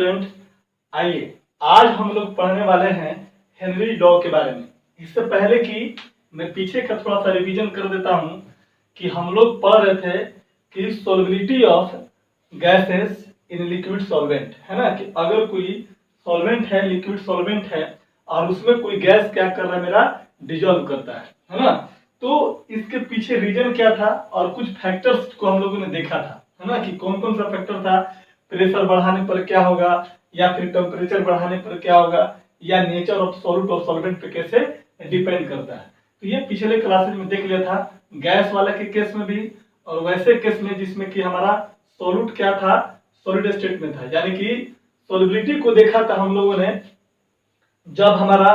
Student, आइए आज हम लोग पढ़ने वाले हैं हेनरी लॉ के बारे में। इससे पहले कि मैं पीछे का थोड़ा सा रिवीजन कर देता हूं कि हम लोग पढ़ रहे थे कि solubility of gases in liquid solvent, है ना, कि अगर कोई सॉल्वेंट है, लिक्विड सॉल्वेंट है और उसमें कोई गैस क्या कर रहा है, मेरा डिजोल्व करता है ना। तो इसके पीछे रीजन क्या था और कुछ फैक्टर्स को हम लोगों ने देखा था, है ना, कि कौन कौन सा फैक्टर था। प्रेशर बढ़ाने पर क्या होगा, या फिर टेम्परेचर बढ़ाने पर क्या होगा, या नेचर ऑफ सॉल्यूट और सॉल्वेंट पे कैसे डिपेंड करता है। तो ये पिछले क्लासेज में देख लिया था, गैस वाला के केस में भी और वैसे केस में जिसमें कि हमारा सॉल्यूट क्या था, सॉलिड स्टेट में था, यानी कि सॉल्युबिलिटी को देखा था हम लोगों ने। जब हमारा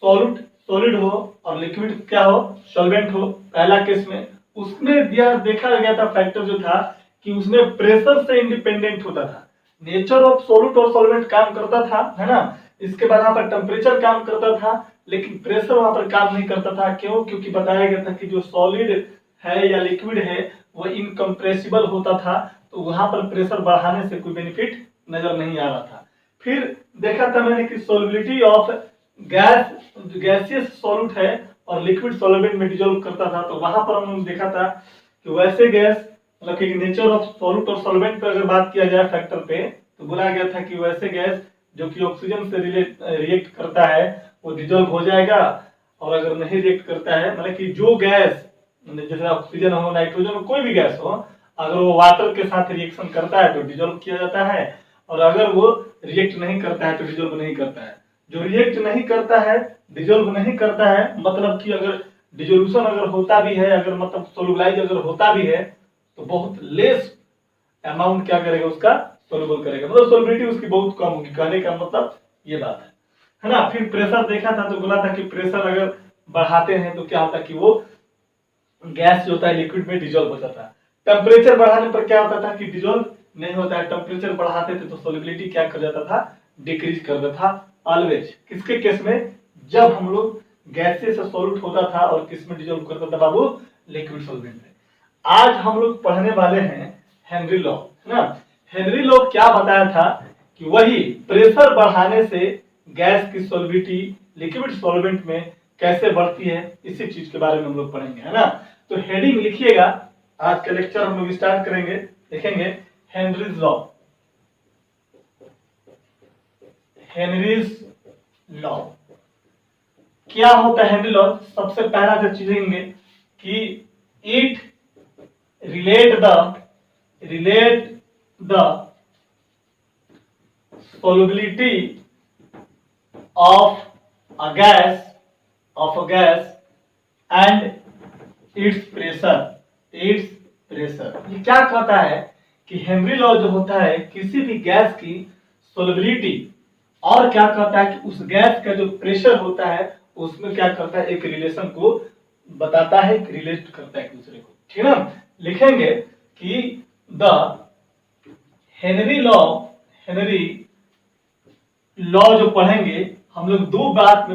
सॉल्यूट सॉलिड हो और लिक्विड क्या हो, सॉल्वेंट हो, पहला केस में उसमें देखा गया था फैक्टर जो था कि उसमें प्रेशर से इंडिपेंडेंट होता था। नेचर ऑफ सॉल्यूट और सॉल्वेंट काम करता था, है ना। इसके बाद यहाँ पर टेम्परेचर काम करता था, लेकिन प्रेशर वहां पर काम नहीं करता था। क्यों? क्योंकि बताया गया था कि जो सॉलिड है या लिक्विड है वो इनकम्प्रेसिबल होता था, तो वहां पर प्रेशर बढ़ाने से कोई बेनिफिट नजर नहीं आ रहा था। फिर देखा था मैंने कि सोलबिलिटी ऑफ गैसियस सॉल्यूट है और लिक्विड सॉल्वेंट में डिजोल्व करता था, तो वहां पर हमने देखा था कि वैसे गैस, मतलब कि नेचर ऑफ सॉल्यूट और सॉल्वेंट पर अगर बात किया जाए फैक्टर पे, तो बोला गया था कि वैसे गैस जो कि ऑक्सीजन से रिएक्ट करता है वो डिजोल्व हो जाएगा, और अगर नहीं रिएक्ट करता है, मतलब कि जो गैस जैसे ऑक्सीजन हो, नाइट्रोजन हो, कोई भी गैस हो, अगर वो वाटर के साथ रिएक्शन करता है तो डिजोल्व किया जाता है, और अगर वो रिएक्ट नहीं करता है तो डिजोल्व नहीं करता है। जो रिएक्ट नहीं करता है, डिजोल्व नहीं करता है, मतलब कि अगर डिजोल्यूशन अगर होता भी है, अगर मतलब सोलुबलाइज अगर होता भी है, तो बहुत लेस अमाउंट क्या करेगा, उसका सोलुबल करेगा, मतलब सोलबिलिटी उसकी बहुत कम होगी। कहने का मतलब ये बात है ना। फिर प्रेशर देखा था तो बोला था कि प्रेशर अगर बढ़ाते हैं तो क्या होता है कि वो गैस जो होता है लिक्विड में डिजोल्व हो जाता है। टेम्परेचर बढ़ाने पर क्या होता था कि डिजोल्व नहीं होता है। टेम्परेचर बढ़ाते थे तो सोलबिलिटी क्या कर जाता था, डिक्रीज कर देता था ऑलवेज। किसके केस में? जब हम लोग गैसेस से सॉल्यूट होता था, और किस में डिजोल्व करता था बाबू, लिक्विड सॉल्वेंट में। आज हम लोग पढ़ने वाले हैं हेनरी लॉ, है ना। हेनरी लॉ क्या बताया था कि वही प्रेशर बढ़ाने से गैस की सॉल्युबिलिटी लिक्विड सॉल्वेंट में कैसे बढ़ती है, इसी चीज के बारे में हम लोग पढ़ेंगे, है ना। तो हेडिंग लिखिएगा, आज का लेक्चर हम लोग स्टार्ट करेंगे, देखेंगे हेनरीज लॉ। हेनरीज लॉ क्या होता है? हेनरी लॉ सबसे पहला जो चीज देंगे कि it relate the solubility of a gas and its pressure। ये क्या कहता है कि हेनरी लॉ जो होता है किसी भी गैस की सोलबिलिटी, और क्या कहता है कि उस गैस का जो प्रेशर होता है उसमें क्या करता है, एक रिलेशन को बताता है, रिलेट करता है एक दूसरे को, ठीक है ना। लिखेंगे कि द हेनरी लॉ जो पढ़ेंगे हम लोग दो बात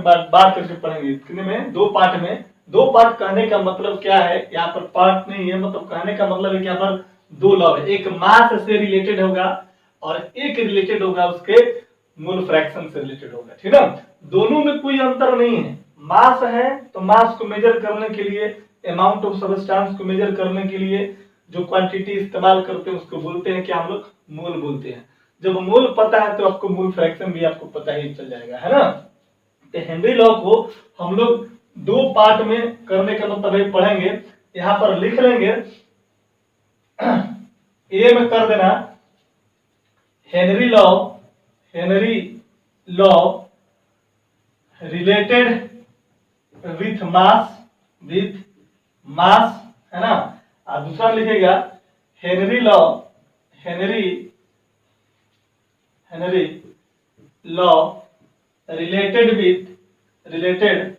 करके पढ़ेंगे। कितने में? दो पार्ट में। दो पार्ट कहने का मतलब क्या है, यहाँ पर पार्ट नहीं है, मतलब कहने का मतलब है कि यहाँ पर दो लॉ है। एक मास से रिलेटेड होगा और एक रिलेटेड होगा उसके मोल फ्रैक्शन से रिलेटेड होगा, ठीक है। दोनों में कोई अंतर नहीं है। मास है तो मास को मेजर करने के लिए, अमाउंट ऑफ सब्सटेंस को मेजर करने के लिए जो क्वांटिटी इस्तेमाल करते हैं उसको बोलते हैं कि हम लोग मोल बोलते हैं। जब मोल पता है तो आपको मोल फ्रैक्शन भी आपको पता ही चल जाएगा, है ना। तो हेनरी लॉ को हम लोग दो पार्ट में करने का मतलब पढ़ेंगे। यहां पर लिख लेंगे, ए में कर देना Henry law related with mass, है ना। और दूसरा लिखेगा हेनरी लॉ रिलेटेड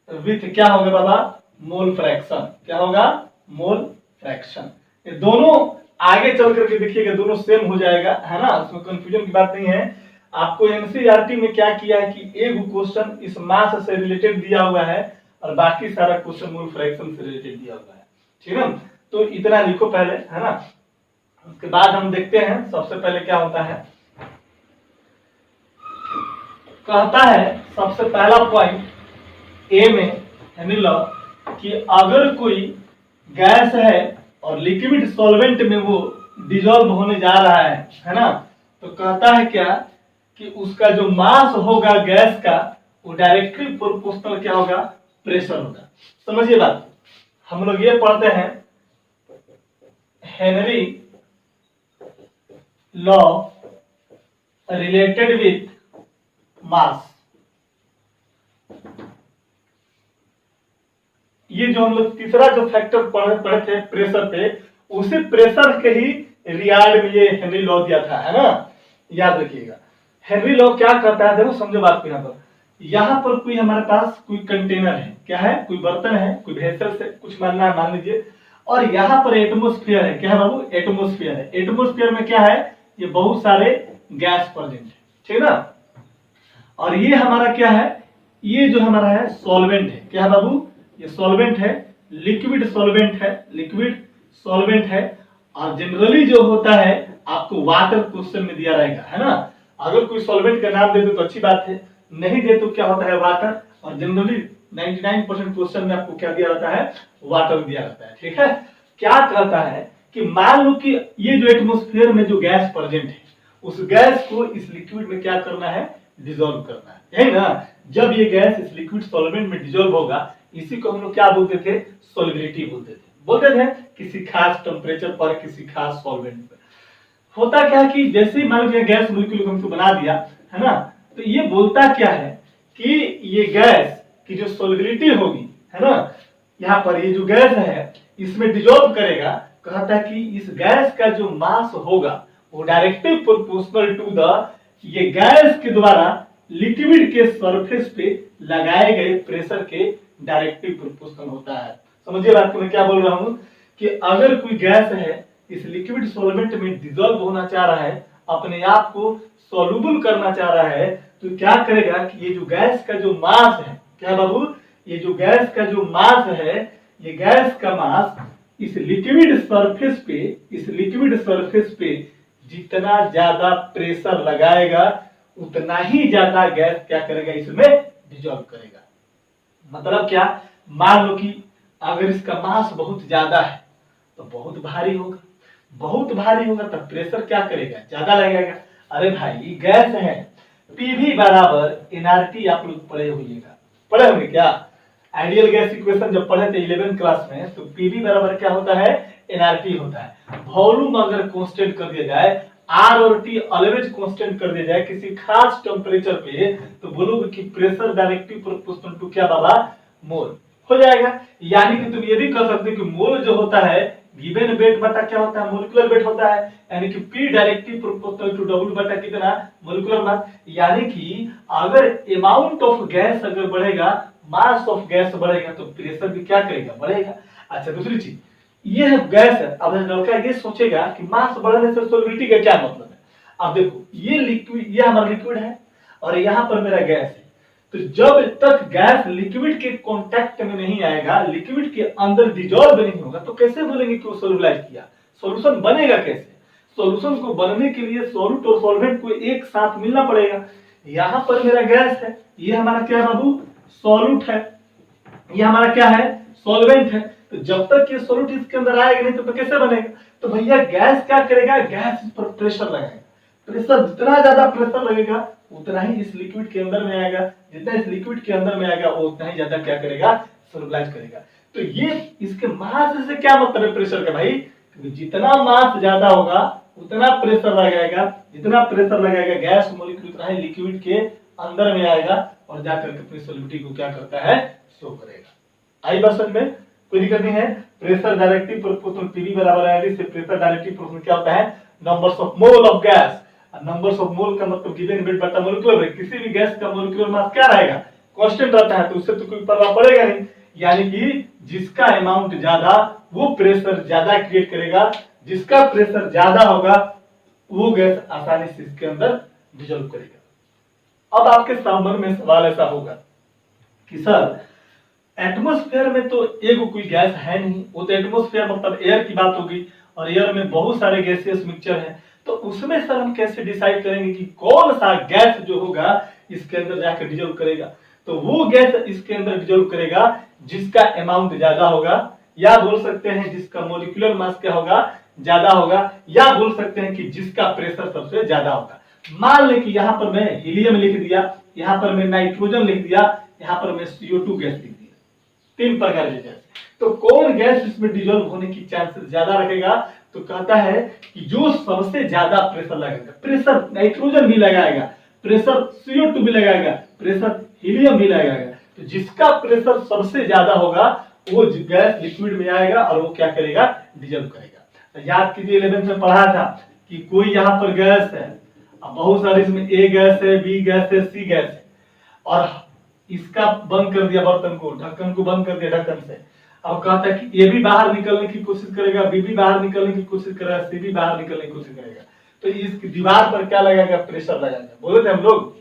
विथ क्या होगा बाबा, मोल फ्रैक्शन। क्या होगा? Mole fraction. ये दोनों आगे चल करके देखिएगा दोनों सेम हो जाएगा, है ना, उसमें कंफ्यूजन की बात नहीं है। आपको एनसीईआरटी में क्या किया है कि एक क्वेश्चन इस मास से रिलेटेड दिया हुआ है और बाकी सारा क्वेश्चन मोल फ्रैक्शन से रिलेटेड दिया हुआ है, ठीक है। तो इतना लिखो पहले, है ना। उसके बाद हम देखते हैं सबसे पहले क्या होता है कहता है सबसे पहला पॉइंट ए में हेनरी लॉ कि अगर कोई गैस है और लिक्विड सॉल्वेंट में वो डिजोल्व होने जा रहा है ना, तो कहता है क्या कि उसका जो मास होगा गैस का वो डायरेक्टली प्रोपोर्शनल क्या होगा, प्रेशर होगा। समझिए बात, हम लोग ये पढ़ते हैं Henry law related with mass. ये जो हम लोग तीसरा जो फैक्टर पढ़े थे प्रेशर पे, उसी प्रेशर के ही रिगार्ड में ये हेनरी लॉ दिया था, है ना, याद रखिएगा। हेनरी लॉ क्या कहता है, देखो समझो बात को। यहाँ पर कोई हमारे पास कोई कंटेनर है, क्या है, कोई बर्तन है, कोई वेसल से कुछ मानना है मान लीजिए, और यहाँ पर एटमोस्फियर है, क्या है बाबू, एटमोस्फियर है। एटमोस्फियर में क्या है, ये बहुत सारे गैस प्रेजेंट है, ठीक है ना। और ये हमारा क्या है, ये जो हमारा है सॉल्वेंट है, क्या है बाबू, ये सॉल्वेंट है, लिक्विड सॉल्वेंट है, लिक्विड सॉल्वेंट है। और जनरली जो होता है आपको वाटर क्वेश्चन में दिया रहेगा, है ना। अगर कोई सॉल्वेंट का नाम दे दे तो अच्छी बात है, नहीं दे तो क्या होता है वाटर, और जनरली 99% क्वेश्चन में आपको क्या दिया रहता है, वाटर दिया रहता है, ठीक है। क्या कहता है कि मान लो कि ये जो एटमॉस्फेयर में जो गैस प्रेजेंट है, उस गैस को इस लिक्विड में क्या करना है, डिसॉल्व करना है, यही ना। जब ये गैस इस लिक्विड सॉल्वेंट में डिसॉल्व होगा, इसी को हम लोग क्या बोलते थे, सॉल्युबिलिटी बोलते थे किसी खास टेम्परेचर पर, किसी खास सॉल्वेंट पर। होता क्या कि जैसे ही मान लीजिए गैस मॉलिक्यूल हमको बना दिया, है ना, तो ये बोलता क्या है कि ये गैस की जो सॉल्युबिलिटी होगी, है ना, यहाँ पर ये जो गैस है इसमें डिसॉल्व करेगा। कहता है कि इस गैस का जो मास होगा वो डायरेक्टली प्रोपोर्शनल टू द, ये गैस के द्वारा लिक्विड के सरफेस पे लगाए गए प्रेशर के डायरेक्टली प्रोपोर्शनल होता है। समझिए बात को मैं क्या बोल रहा हूं कि अगर कोई गैस है इस लिक्विड सॉल्वेंट में डिसॉल्व होना चाह रहा है, अपने आप को सॉल्युबल करना चाह रहा है, तो क्या करेगा कि ये जो गैस का जो मास है, क्या बाबू, ये जो गैस का जो मास है, ये गैस का मास इस लिक्विड सरफेस पे जितना ज्यादा प्रेशर लगाएगा उतना ही ज्यादा गैस क्या करेगा, इसमें डिसॉल्व करेगा। मतलब क्या, मान लो कि अगर इसका मास बहुत ज्यादा है तो बहुत भारी होगा, बहुत भारी होगा तब प्रेशर क्या करेगा, ज्यादा लगेगा। अरे भाई गैस है, पीवी बराबर एनआरटी, आप लोग पढ़े होंगे क्या, आइडियल गैस इक्वेशन जब पढ़े थे 11th क्लास में, तो पीवी बराबर क्या होता है, एनआरटी होता है। वॉल्यूम अगर कांस्टेंट कर दिया जाए, आर और टी ऑलवेज कांस्टेंट कर दिया जाए किसी खास टेम्परेचर पे, तो बोलोगे कि प्रेशर डायरेक्टली प्रोपोर्शनल टू क्या बाबा, मोल हो जाएगा। यानी कि तुम ये भी कह सकते हो कि मोल जो होता है गिवन वेट बटा क्या होता है, मोलिकुलर वेट होता है, यानी कि P directly proportional to W बटा कितना, मोलिकुलर मास। यानी कि अगर अमाउंट ऑफ गैस अगर बढ़ेगा, मास ऑफ गैस बढ़ेगा, तो प्रेशर भी क्या करेगा, बढ़ेगा। अच्छा दूसरी चीज, ये है गैस है। अब लड़का ये सोचेगा कि मास बढ़ने से सॉल्युबिलिटी का क्या मतलब है। अब देखो ये लिक्विड, ये हमारा लिक्विड है और यहाँ पर मेरा गैस है, तो जब तक गैस लिक्विड के कांटेक्ट में नहीं आएगा, लिक्विड के अंदर डिसॉल्व नहीं होगा, तो कैसे बोलेंगे कि वो सॉल्युबलाइज किया, सॉल्यूशन बनेगा कैसे। सॉल्यूशन को बनने के लिए सॉल्यूट और सॉल्वेंट को एक साथ मिलना पड़ेगा। यहाँ पर मेरा गैस है, ये हमारा क्या बाबू, सॉल्यूट है, ये हमारा क्या है, सॉल्वेंट है। तो जब तक ये सॉल्यूट इसके अंदर आएगा नहीं तो कैसे बनेगा। तो भैया गैस क्या करेगा, गैस इस पर प्रेशर लगाएगा। प्रेशर जितना ज्यादा प्रेशर लगेगा उतना ही इस लिक्विड के अंदर में आएगा, जितना इस लिक्विड के अंदर में आएगा वो उतना ही ज्यादा क्या करेगा, सॉल्युबलाइज करेगा। तो ये इसके मास से क्या मतलब है प्रेशर का भाई, क्योंकि जितना मास ज्यादा होगा उतना प्रेशर लगाएगा, जितना प्रेशर लगाएगा गैस मॉलिक्यूल उतना ही लिक्विड के अंदर में आएगा और जाकर के अपनी सॉल्युबिलिटी को क्या करता है, शो करेगा। आई बात समझ में, कोई दिक्कत नहीं है। प्रेशर डायरेक्टली प्रोपोर्शनल पीवी बराबर है, से प्रेशर डायरेक्टली प्रोपोर्शनल क्या होता है, numbers of mole of gas. Numbers of mole का मतलब गिवन वेट बटा मोलिकुलर वेट। किसी भी गैस का मोलिकुलर मास क्या रहेगा, कांस्टेंट रहता है, तो उससे तो कोई परवाह पड़ेगा नहीं। यानी कि जिसका अमाउंट ज्यादा वो प्रेशर ज्यादा क्रिएट करेगा, जिसका प्रेशर ज्यादा होगा वो गैस आसानी से इसके अंदर डिसॉल्व करेगा। अब आपके सामने में सवाल ऐसा होगा कि सर एटमॉस्फेयर में तो एक कोई गैस है नहीं, वो तो एटमॉस्फेयर मतलब एयर की बात होगी और एयर में बहुत सारे गैसियस मिक्सचर है, तो उसमें सर हम कैसे डिसाइड करेंगे कि कौन सा गैस जो होगा इसके अंदर जाकर डिजोल्व करेगा। तो वो गैस इसके अंदर डिजोल्व करेगा जिसका अमाउंट ज्यादा होगा, या बोल सकते हैं जिसका मोलिकुलर मास क्या होगा, ज्यादा होगा, या बोल सकते हैं कि जिसका प्रेशर सबसे ज्यादा होगा। मान ले कि यहाँ पर मैं हीलियम लिख दिया, यहाँ पर मैं नाइट्रोजन लिख दिया, यहाँ पर मैं CO2 गैस लिख दिया, 3 प्रकार के गैस। तो कौन गैस इसमें डिजोल्व होने की चांसेस ज्यादा रखेगा? तो कहता है कि जो सबसे ज्यादा प्रेशर लगाएगा, प्रेशर नाइट्रोजन भी लगाएगा, प्रेशर CO2 भी लगाएगा, प्रेशर हीलियम भी लगाएगा, तो जिसका प्रेशर सबसे ज्यादा होगा वो गैस लिक्विड में आएगा और वो क्या करेगा, डिजोल्व करेगा। तो याद कीजिए 11th में पढ़ा था कि कोई यहाँ पर गैस है, अब बहुत सारे इसमें A गैस है, B गैस है, C गैस है, और इसका बंद कर दिया बर्तन को, ढक्कन को बंद कर दिया ढक्कन से। अब कहता है कि A भी बाहर निकलने की कोशिश करेगा, B भी बाहर निकलने की कोशिश करेगा, C भी बाहर निकलने की कोशिश करेगा। तो इस दीवार पर क्या लगाएगा, प्रेशर लगाएगा। बोले थे हम लोग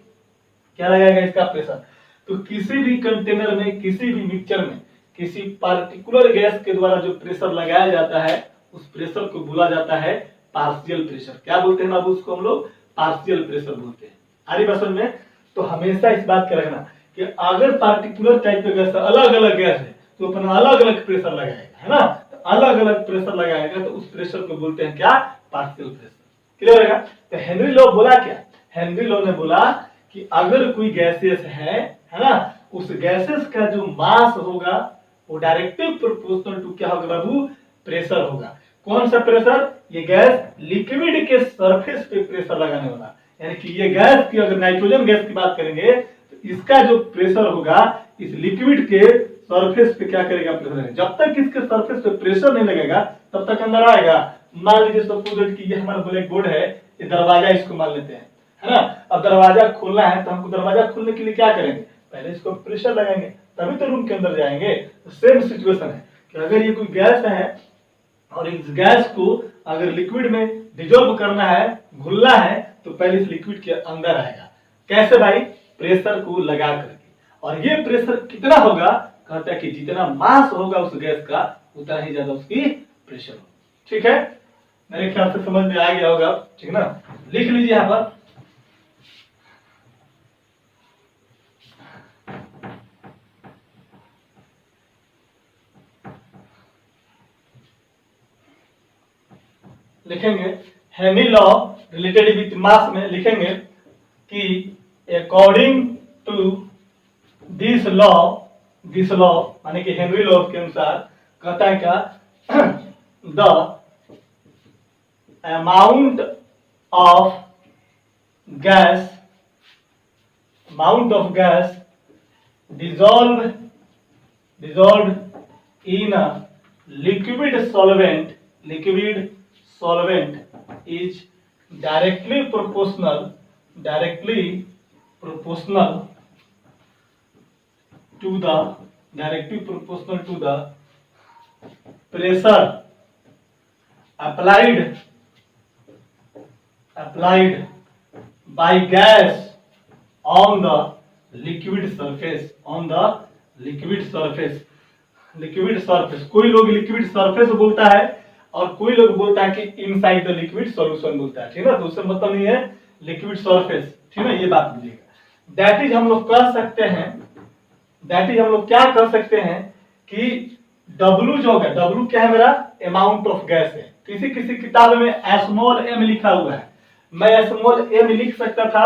क्या लगाएगा, इसका प्रेशर। तो किसी भी कंटेनर में, किसी भी मिक्सचर में किसी पार्टिकुलर गैस के द्वारा जो प्रेशर लगाया जाता है उस प्रेशर को बोला जाता है पार्शियल प्रेशर। क्या बोलते हैं बाबू उसको हम लोग, पार्शियल प्रेशर बोलते हैं। आ रही बात समझ में? तो हमेशा इस बात का रखना कि अगर पार्टिकुलर टाइप का गैस अलग अलग गैस है तो अपना अलग अलग प्रेशर लगाएगा, है ना। तो अलग अलग प्रेशर लगाएगा तो उस प्रेशर को बोलते हैं क्या, पार्शियल प्रेशर। क्लियर है? तो हेनरी लॉ बोला क्या, हेनरी लॉ ने बोला कि अगर कोई गैसेस है ना, उस गैसेस का जो मास होगा वो डायरेक्टली प्रोपोर्शनल टू क्या होगा बाबू, प्रेशर होगा। कौन सा प्रेशर, ये गैस लिक्विड के सरफेस पे प्रेशर लगाने वाला। यानी कि ये गैस की, अगर नाइट्रोजन गैस की बात करेंगे तो इसका जो प्रेशर होगा इस लिक्विड के सरफेस पे क्या करेगा, प्रेशर। जब तक इसके सरफेस पे प्रेशर नहीं लगेगा तब तक अंदर आएगा। मान लीजिए सपोज कि ये हमारा ब्लैक बोर्ड है, ये दरवाजा इसको मान लेते हैं, है ना। अब दरवाजा खोलना है तो हमको दरवाजा खोलने के लिए क्या करेंगे, पहले इसको प्रेशर लगाएंगे तभी तो रूम के अंदर जाएंगे। तो सेम सिचुएशन है कि अगर ये कोई गैस है और इस गैस को अगर लिक्विड में डिजोल्व करना है, घुलना है, तो पहले इस लिक्विड के अंदर आएगा। कैसे भाई, प्रेशर को लगा करके। और ये प्रेशर कितना होगा, कहता है कि जितना मास होगा उस गैस का उतना ही ज्यादा उसकी प्रेशर होगा। ठीक है, मेरे ख्याल से समझ में आ गया होगा, ठीक ना। लिख लीजिए यहां पर, लिखेंगे Henry law related with mass में लिखेंगे कि अकॉर्डिंग टू दिस लॉ माने कि हेनरी लॉ के अनुसार कहता है क्या, the amount of gas dissolved in a liquid solvent is directly proportional to the pressure applied by gas on the liquid surface। कोई लोग लिक्विड सरफेस बोलता है और कोई लोग बोलता है कि इनसाइड द लिक्विड सॉल्यूशन बोलता है, ठीक है। तो उससे मतलब नहीं है लिक्विड सरफेस, ठीक है, ये बात बुझिएगा। दैट इज हम लोग कह सकते हैं, क्या कह सकते हैं कि W जो होगा, W क्या है मेरा, अमाउंट ऑफ गैस है। किसी किताब में स्मॉल m लिखा हुआ है, मैं स्मॉल m लिख सकता था,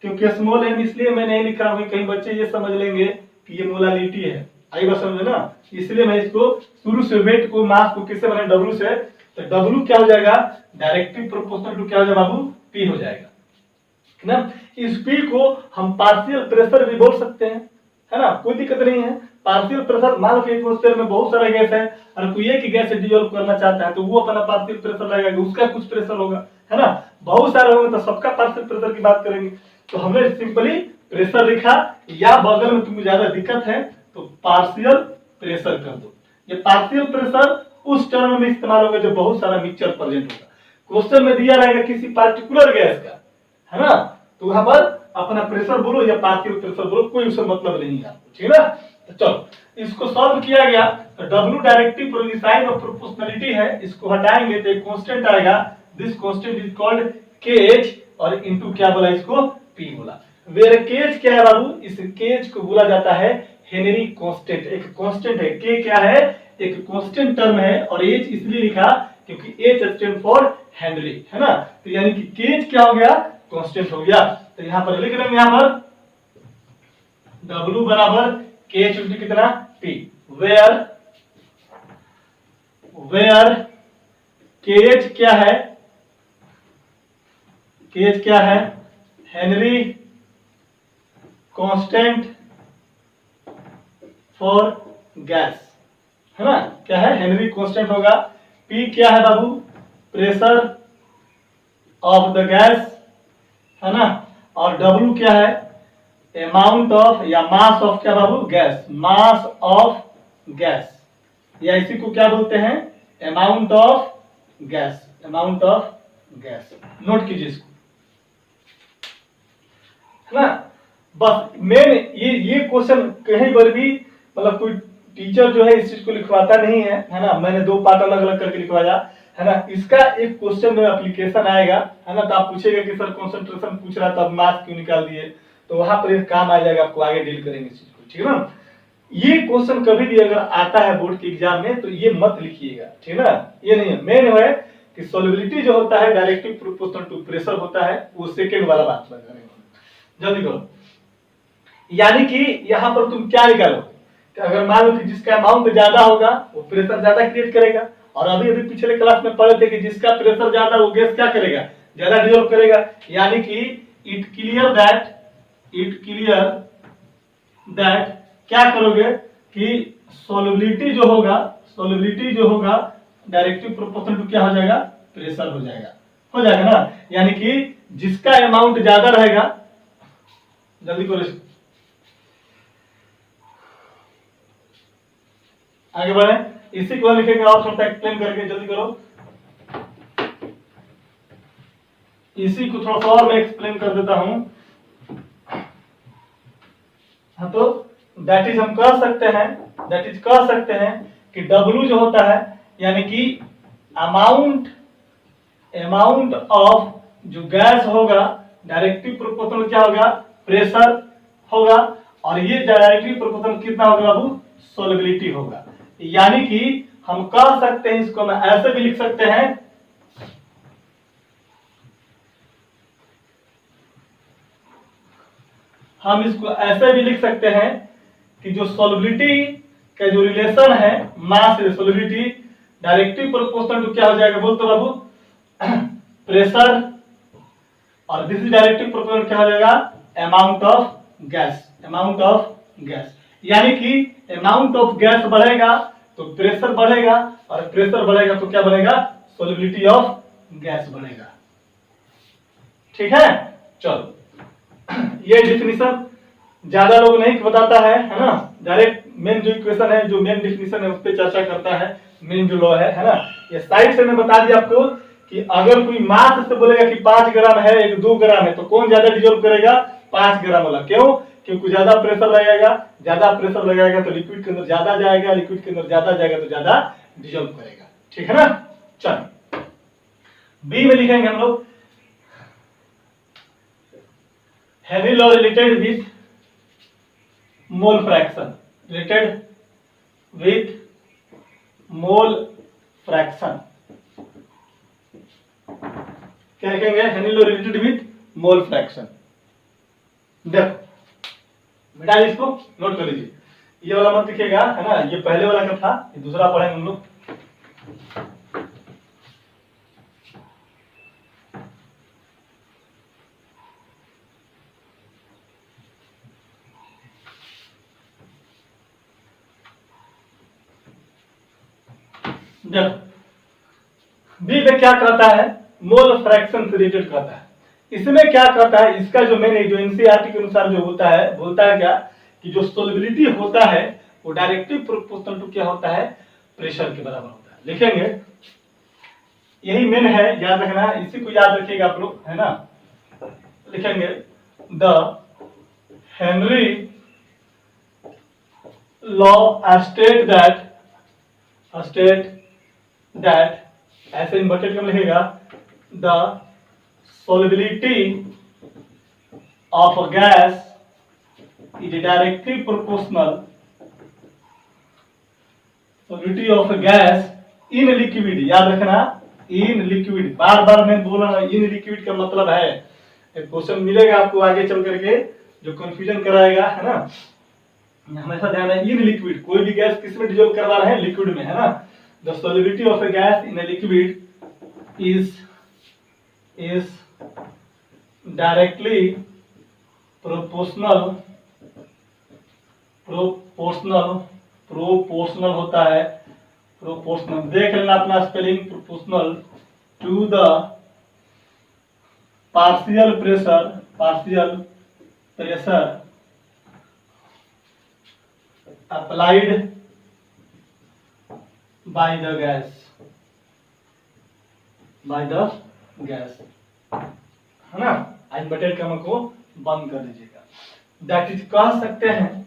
क्योंकि स्मॉल m इसलिए मैं नहीं लिख रहा हूं, कहीं बच्चे ये समझ लेंगे कि ये मोलालिटी है। आई बात समझे ना, इसलिए मैं इसको शुरू से वेट को, मास को किससे बना, W से। तो W क्या हो जाएगा, डायरेक्टली प्रोपोर्शनल टू क्या हो जाएगा बाबू, P हो जाएगा ना। इस P को हम पार्शियल प्रेशर भी बोल सकते हैं, है ना, कोई दिक्कत नहीं है। पार्शियल प्रेशर, मान लो एटमॉस्फेयर में बहुत सारा गैस है और कोई एक गैस डिसॉल्व करना चाहता है तो वो अपना पार्शियल प्रेशर लगाएगा, उसका कुछ प्रेशर होगा, है ना। बहुत सारे होंगे तो सबका पार्शियल प्रेशर की बात करेंगे। तो हमने सिंपली प्रेशर लिखा, या बगल में तुम्हें ज्यादा दिक्कत है तो पार्शियल प्रेशर कर दो। ये पार्शियल प्रेशर उस टर्म में इस्तेमाल होगा जब बहुत सारा मिक्सचर प्रेजेंट होगा। क्वेश्चन में दिया रहेगा किसी पार्टिकुलर गैस का, है ना, तो वहां पर अपना प्रेशर बोलो या पार्शियल प्रेशर बोलो, कोई उससे मतलब नहीं है आपको, ठीक है ना। तो चलो इसको सॉल्व किया गया। तो W directly sign of proportionality है, इसको हटाएंगे तो एक कांस्टेंट आएगा, this constant is called KH और इनटू क्या बोला इसको, P बोला। वेयर केज क्या है बाबू, इस केज को बोला जाता है हेनरी कांस्टेंट। एक कांस्टेंट है, के क्या है, एक कांस्टेंट टर्म है, और एच इसलिए लिखा क्योंकि एच स्टैंड फॉर हेनरी, है ना। तो यानी कि केज क्या हो गया, कांस्टेंट हो गया। तो यहां पर लिख रहे हैं, यहां पर W बराबर के एच इंटू कितना P, वेयर के एच क्या है, के एच क्या है, हेनरी कांस्टेंट फॉर गैस, है ना, क्या है, हेनरी कांस्टेंट होगा। P क्या है बाबू, प्रेशर ऑफ द गैस, है ना, और W क्या है, अमाउंट ऑफ या मास ऑफ क्या बाबू, गैस, मास ऑफ गैस, या इसी को क्या बोलते हैं, amount of gas, amount of gas. Note कीजिए इसको, है ना। बस मेन ये क्वेश्चन कहीं पर भी मतलब कोई टीचर जो है इस चीज को लिखवाता नहीं है ना, मैंने 2 पार्ट अलग अलग करके लिखवाया, है ना। इसका एक क्वेश्चन में एप्लीकेशन आएगा, है ना, तो आप पूछेगा कि सर कंसंट्रेशन पूछ रहा था, अब मास क्यों निकाल दिए, तो वहां पर एक काम आ जाएगा, आपको आगे डील करेंगे इस चीज को, ठीक है ना। ये क्वेश्चन कभी भी अगर आता है बोर्ड के एग्जाम में तो ये मत लिखिएगा, ठीक है ना। ये नहीं है, मेन है कि सॉल्युबिलिटी जो होता है डायरेक्टली प्रोपोर्शनल टू प्रेशर होता है, वो सेकंड वाला बात करेंगे। जल्दी करो, यानी कि यहां पर तुम क्या निकालो कि अगर मान लो कि जिसका अमाउंट ज्यादा होगा वो प्रेशर ज्यादा क्रिएट करेगा, और अभी अभी पिछले क्लास में पढ़े थे कि जिसका प्रेशर ज्यादा वो गैस क्या करेगा, ज्यादा डिसॉल्व करेगा। यानी कि इट क्लियर दैट क्या करोगे कि सॉल्युबिलिटी जो होगा डायरेक्टली प्रोपोर्शनल टू क्या हो जाएगा, प्रेशर हो जाएगा ना। यानी कि जिसका अमाउंट ज्यादा रहेगा, जल्दी करो आगे बढ़े, इसी को लिखेंगे और थोड़ा एक्सप्लेन करके, जल्दी करो, इसी को थोड़ा सा और मैं एक्सप्लेन कर देता हूं। हाँ, तो दैट इज हम कह सकते हैं कि W जो होता है यानी कि अमाउंट ऑफ जो गैस होगा डायरेक्टली प्रोपोर्शनल क्या होगा, प्रेशर होगा, और ये डायरेक्टली प्रोपोर्शनल कितना होगा बाबू, सॉल्युबिलिटी होगा। यानी कि हम कह सकते हैं, इसको मैं ऐसे भी लिख सकते हैं, हम इसको ऐसे भी लिख सकते हैं कि जो सॉल्युबिलिटी का जो रिलेशन है मास से सॉल्युबिलिटी डायरेक्टली प्रोपोर्शनल टू क्या हो जाएगा, बोलते बाबू, प्रेशर, और दिस इज डायरेक्टली प्रोपोर्शनल क्या हो जाएगा, अमाउंट ऑफ गैस। यानी कि अमाउंट ऑफ गैस बढ़ेगा तो प्रेशर बढ़ेगा, और प्रेशर बढ़ेगा तो क्या बढ़ेगा, सॉल्युबिलिटी ऑफ गैस बढ़ेगा। ठीक है, चलो ये डिफिनीशन ज्यादा लोग नहीं बताता है ना, डायरेक्ट मेन जो इक्वेशन है, जो मेन डिफिनीशन है उस पर चर्चा करता है, मेन जो लॉ है ना। ये साइड से मैं बता दिया आपको कि अगर कोई मास से बोलेगा कि 5 ग्राम है, एक 2 ग्राम है, तो कौन ज्यादा डिजोल्व करेगा, 5 ग्राम वाला। क्यों, क्योंकि ज्यादा प्रेशर लगाएगा तो लिक्विड के अंदर ज्यादा जाएगा, लिक्विड के अंदर ज्यादा जाएगा तो ज्यादा डिजोल्व करेगा। ठीक है ना। चलो बी में लिखेंगे हम लोग, Henry law related with mole fraction, क्या लिखेंगे, Henry law related with mole fraction. देखो मिटा इसको, नोट कर लीजिए, ये वाला मत लिखिएगा, है ना, ये पहले वाला का था, ये दूसरा पढ़ेंगे हम लोग। बी में क्या कहता है, मोल फ्रैक्शन से रिलेटेड कहता है। इसमें क्या कहता है, इसका जो मैंने जो एनसीईआरटी के अनुसार जो होता है, बोलता है क्या कि जो सॉल्युबिलिटी होता है वो डायरेक्टली प्रोपोर्शनल टू क्या होता है, प्रेशर के बराबर होता है। लिखेंगे, यही मेन है, याद रखना, इसी को याद रखिएगा आप लोग, है ना। लिखेंगे the Henry law state that ऐसे इन्वर्टेड कम लिखेगा, the solubility of a gas is directly proportional solubility of a gas in liquid। याद रखना इन लिक्विड, बार बार मैं बोल रहा हूं इन लिक्विड का मतलब है, एक क्वेश्चन मिलेगा आपको आगे चल करके जो कंफ्यूजन कराएगा, है ना। हमेशा ध्यान है इन लिक्विड, कोई भी गैस किस में डिजोल्व करवा रहे हैं, लिक्विड में, है ना। The solubility of a gas in a liquid is directly proportional होता है, प्रोपोर्शनल देख लेना अपना spelling, proportional to the partial pressure applied by the gas, है ना। अनबटेड क्रम को बंद कर दीजिएगा। दैट इज कह सकते हैं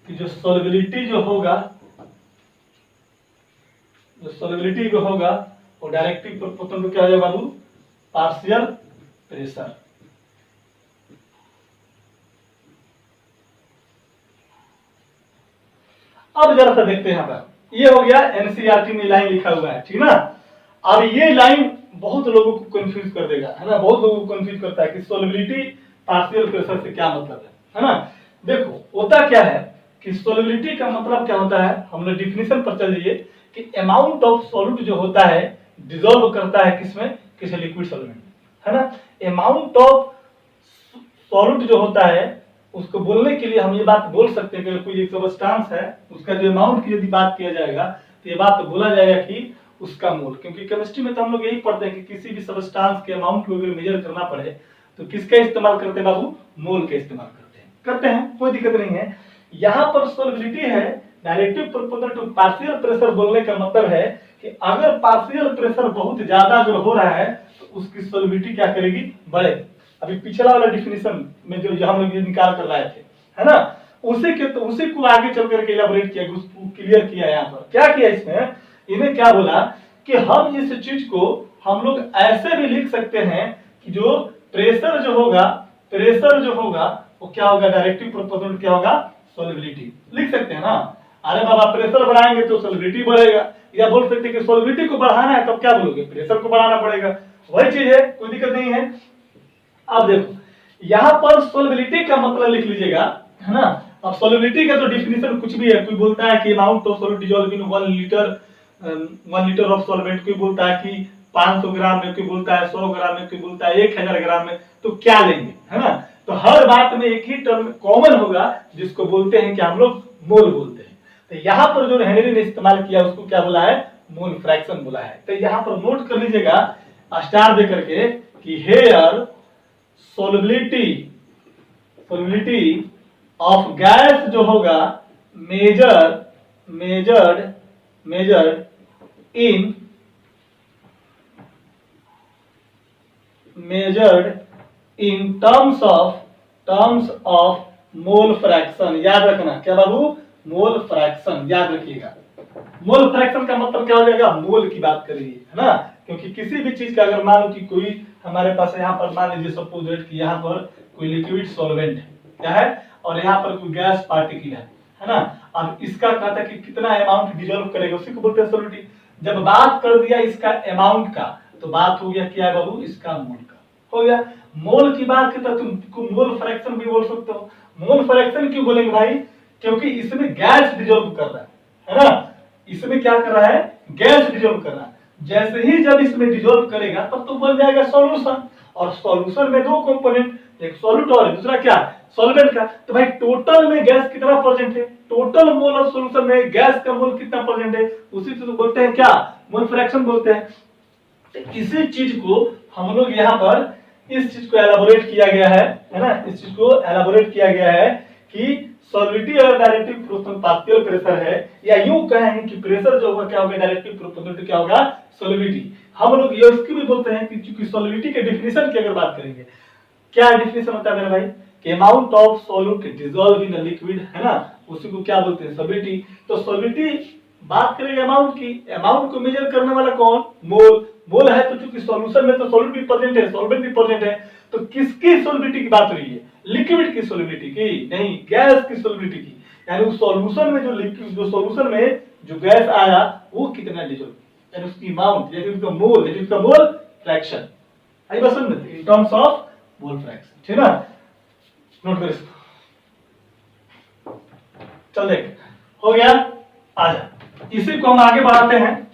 कि जो सॉल्युबिलिटी जो होगा वो डायरेक्टली प्रोपोर्शनल टू क्या हो जाएगा बाबू, पार्शियल प्रेशर। अब जरा सा देखते हैं यहाँ पर, ये हो गया एनसीईआरटी में लाइन लिखा हुआ है, ठीक ना। अब ये लाइन बहुत लोगों को कंफ्यूज कर देगा, है ना, बहुत लोगों को कंफ्यूज करता है कि सॉल्युबिलिटी पार्शियल प्रेशर से क्या मतलब है ना। देखो होता क्या है कि सॉल्युबिलिटी का मतलब क्या होता है, हम लोग डिफिनेशन पर चल जाइए कि अमाउंट ऑफ सॉल्यूट जो होता है डिसॉल्व करता है किसमें, किसी लिक्विड सॉल्वेंट, है ना। अमाउंट ऑफ सॉल्यूट जो होता है उसको बोलने के लिए हम ये बात बोल सकते हैं कि कोई एक सब्सटेंस है उसका जो अमाउंट की यदि बात किया जाएगा तो ये बात बोला जाएगा कि उसका मोल, क्योंकि केमिस्ट्री में तो हम लोग यही पढ़ते हैं कि किसी भी सब्सटेंस के अमाउंट को अगर मेजर करना पड़े तो किसका इस्तेमाल करते हैं बाबू, मोल का इस्तेमाल करते हैं, कोई दिक्कत नहीं है। यहाँ पर सॉल्युबिलिटी है directly proportional to partial pressure, बोलने का मतलब है कि अगर पार्शियल प्रेशर बहुत ज्यादा अगर हो रहा है तो उसकी सॉल्युबिलिटी क्या करेगी, बढ़े। अभी पिछला वाला डिफिनेशन में जो हम लोग ये निकाल कर लाए थे, है ना, उसी को आगे चल करके इलैबोरेट किया, उसको क्लियर किया। यहाँ पर क्या किया इसमें, इन्हें क्या बोला कि हम इस चीज को हम लोग ऐसे भी लिख सकते हैं कि जो प्रेशर जो होगा वो क्या होगा, डायरेक्टली प्रोपोर्शनल क्या होगा, सॉल्युबिलिटी लिख सकते हैं ना। अरे बाबा प्रेशर बढ़ाएंगे तो सॉल्युबिलिटी बढ़ेगा, या बोल सकते हैं कि सॉल्युबिलिटी को बढ़ाना है तब क्या बोलोगे, प्रेशर को बढ़ाना पड़ेगा, वही चीज है, कोई दिक्कत नहीं है। अब देखो यहाँ पर सॉल्युबिलिटी का मतलब लिख लीजिएगा, है ना। अब सॉल्युबिलिटी का तो डिफिनेशन कुछ भी है, कोई बोलता है कि amount of solute dissolve in 1 litre of solvent, कोई बोलता है कि 500 ग्राम में, कोई बोलता है 100 ग्राम में, कोई बोलता है 1000 ग्राम में, तो क्या लेंगे, है ना। तो हर बात में एक ही टर्म कॉमन होगा जिसको बोलते हैं कि हम लोग मोल बोलते हैं। तो यहाँ पर जो हेनरी ने इस्तेमाल किया उसको क्या बोला है, मोल फ्रैक्शन बोला है। तो यहाँ पर नोट कर लीजिएगा स्टार दे करके कि हेयर सॉल्युबिलिटी ऑफ गैस जो होगा measured in terms of mole fraction. याद रखना क्या बाबू, मोल फ्रैक्शन याद रखिएगा। मोल फ्रैक्शन का मतलब क्या हो जाएगा, मोल की बात करिए, है ना। क्योंकि किसी भी चीज का अगर मान लो कि कोई हमारे पास यहाँ पर मान लीजिए सपोज दैट कि यहाँ पर कोई लिक्विड सॉल्वेंट है, क्या है, और यहाँ पर कोई गैस पार्टिकल है ना। अब इसका कहता है कि कितना अमाउंट डिसॉल्व करेगा, उसी को बोलते हैं सॉल्युबिलिटी। जब बात कर दिया इसका अमाउंट का तो बात हो गया क्या है बाबू, इसका मोल का हो गया। मोल की बात की तो तुम मोल फ्रैक्शन भी बोल सकते हो। मोल फ्रैक्शन क्यों बोलेंगे भाई, क्योंकि इसमें गैस डिसॉल्व कर रहा है ना, इसमें क्या कर रहा है, गैस डिसॉल्व कर रहा है। जैसे ही जब इसमें डिसॉल्व करेगा तब तो बन जाएगा सॉल्यूशन, और सॉल्यूशन में दो कंपोनेंट, एक सॉल्यूट और दूसरा क्या, सॉल्वेंट का। तो भाई टोटल में गैस कितना परसेंट है, टोटल मोल ऑफ सॉल्यूशन में गैस का मोल कितना परसेंट है, उसी से तो बोलते हैं क्या, मोल फ्रैक्शन बोलते हैं। तो इसी चीज को हम लोग यहाँ पर इस चीज को एलाबोरेट किया गया है ना, इस चीज को एलाबोरेट किया गया है कि सॉल्युबिलिटी अगर डायरेक्टली प्रोपोर्शनल पार्शियल प्रेशर है, या यूं कहें कि प्रेशर जो होगा क्या होगा, डायरेक्टली प्रोपोर्शनल क्या होगा, सॉल्युबिलिटी। हम लोग ये इसकी भी बोलते हैं कि चूंकि सॉल्युबिलिटी के डिफिनेशन की अगर बात करेंगे, क्या डिफिनेशन होता है मेरे भाई, कि amount of solute dissolve in a liquid, है ना, उसी को क्या बोलते हैं, सॉल्युबिलिटी। तो सॉल्युबिलिटी बात करेंगे अमाउंट की, अमाउंट को मेजर करने वाला कौन, मोल। मोल है तो चूंकि सॉल्यूशन में तो सॉल्यूट भी प्रेजेंट है, सॉल्वेंट भी प्रेजेंट है, तो किसकी सोलिबिलिटी की बात हो रही है? लिक्विड की सोलिबिलिटी की, नहीं गैस की सोलिबिलिटी की। यानी उस सॉल्यूशन में जो लिक्विड, जो सॉल्यूशन में जो गैस आया वो कितना डिजोल्व, यानी उसकी अमाउंट, यानी उसका मोल, यानी उसका मोल फ्रैक्शन। आई बस in terms of mole fraction, ठीक है ना? नोट कर इसको। चल देख, हो गया, आजा इसी को हम आगे बढ़ाते हैं।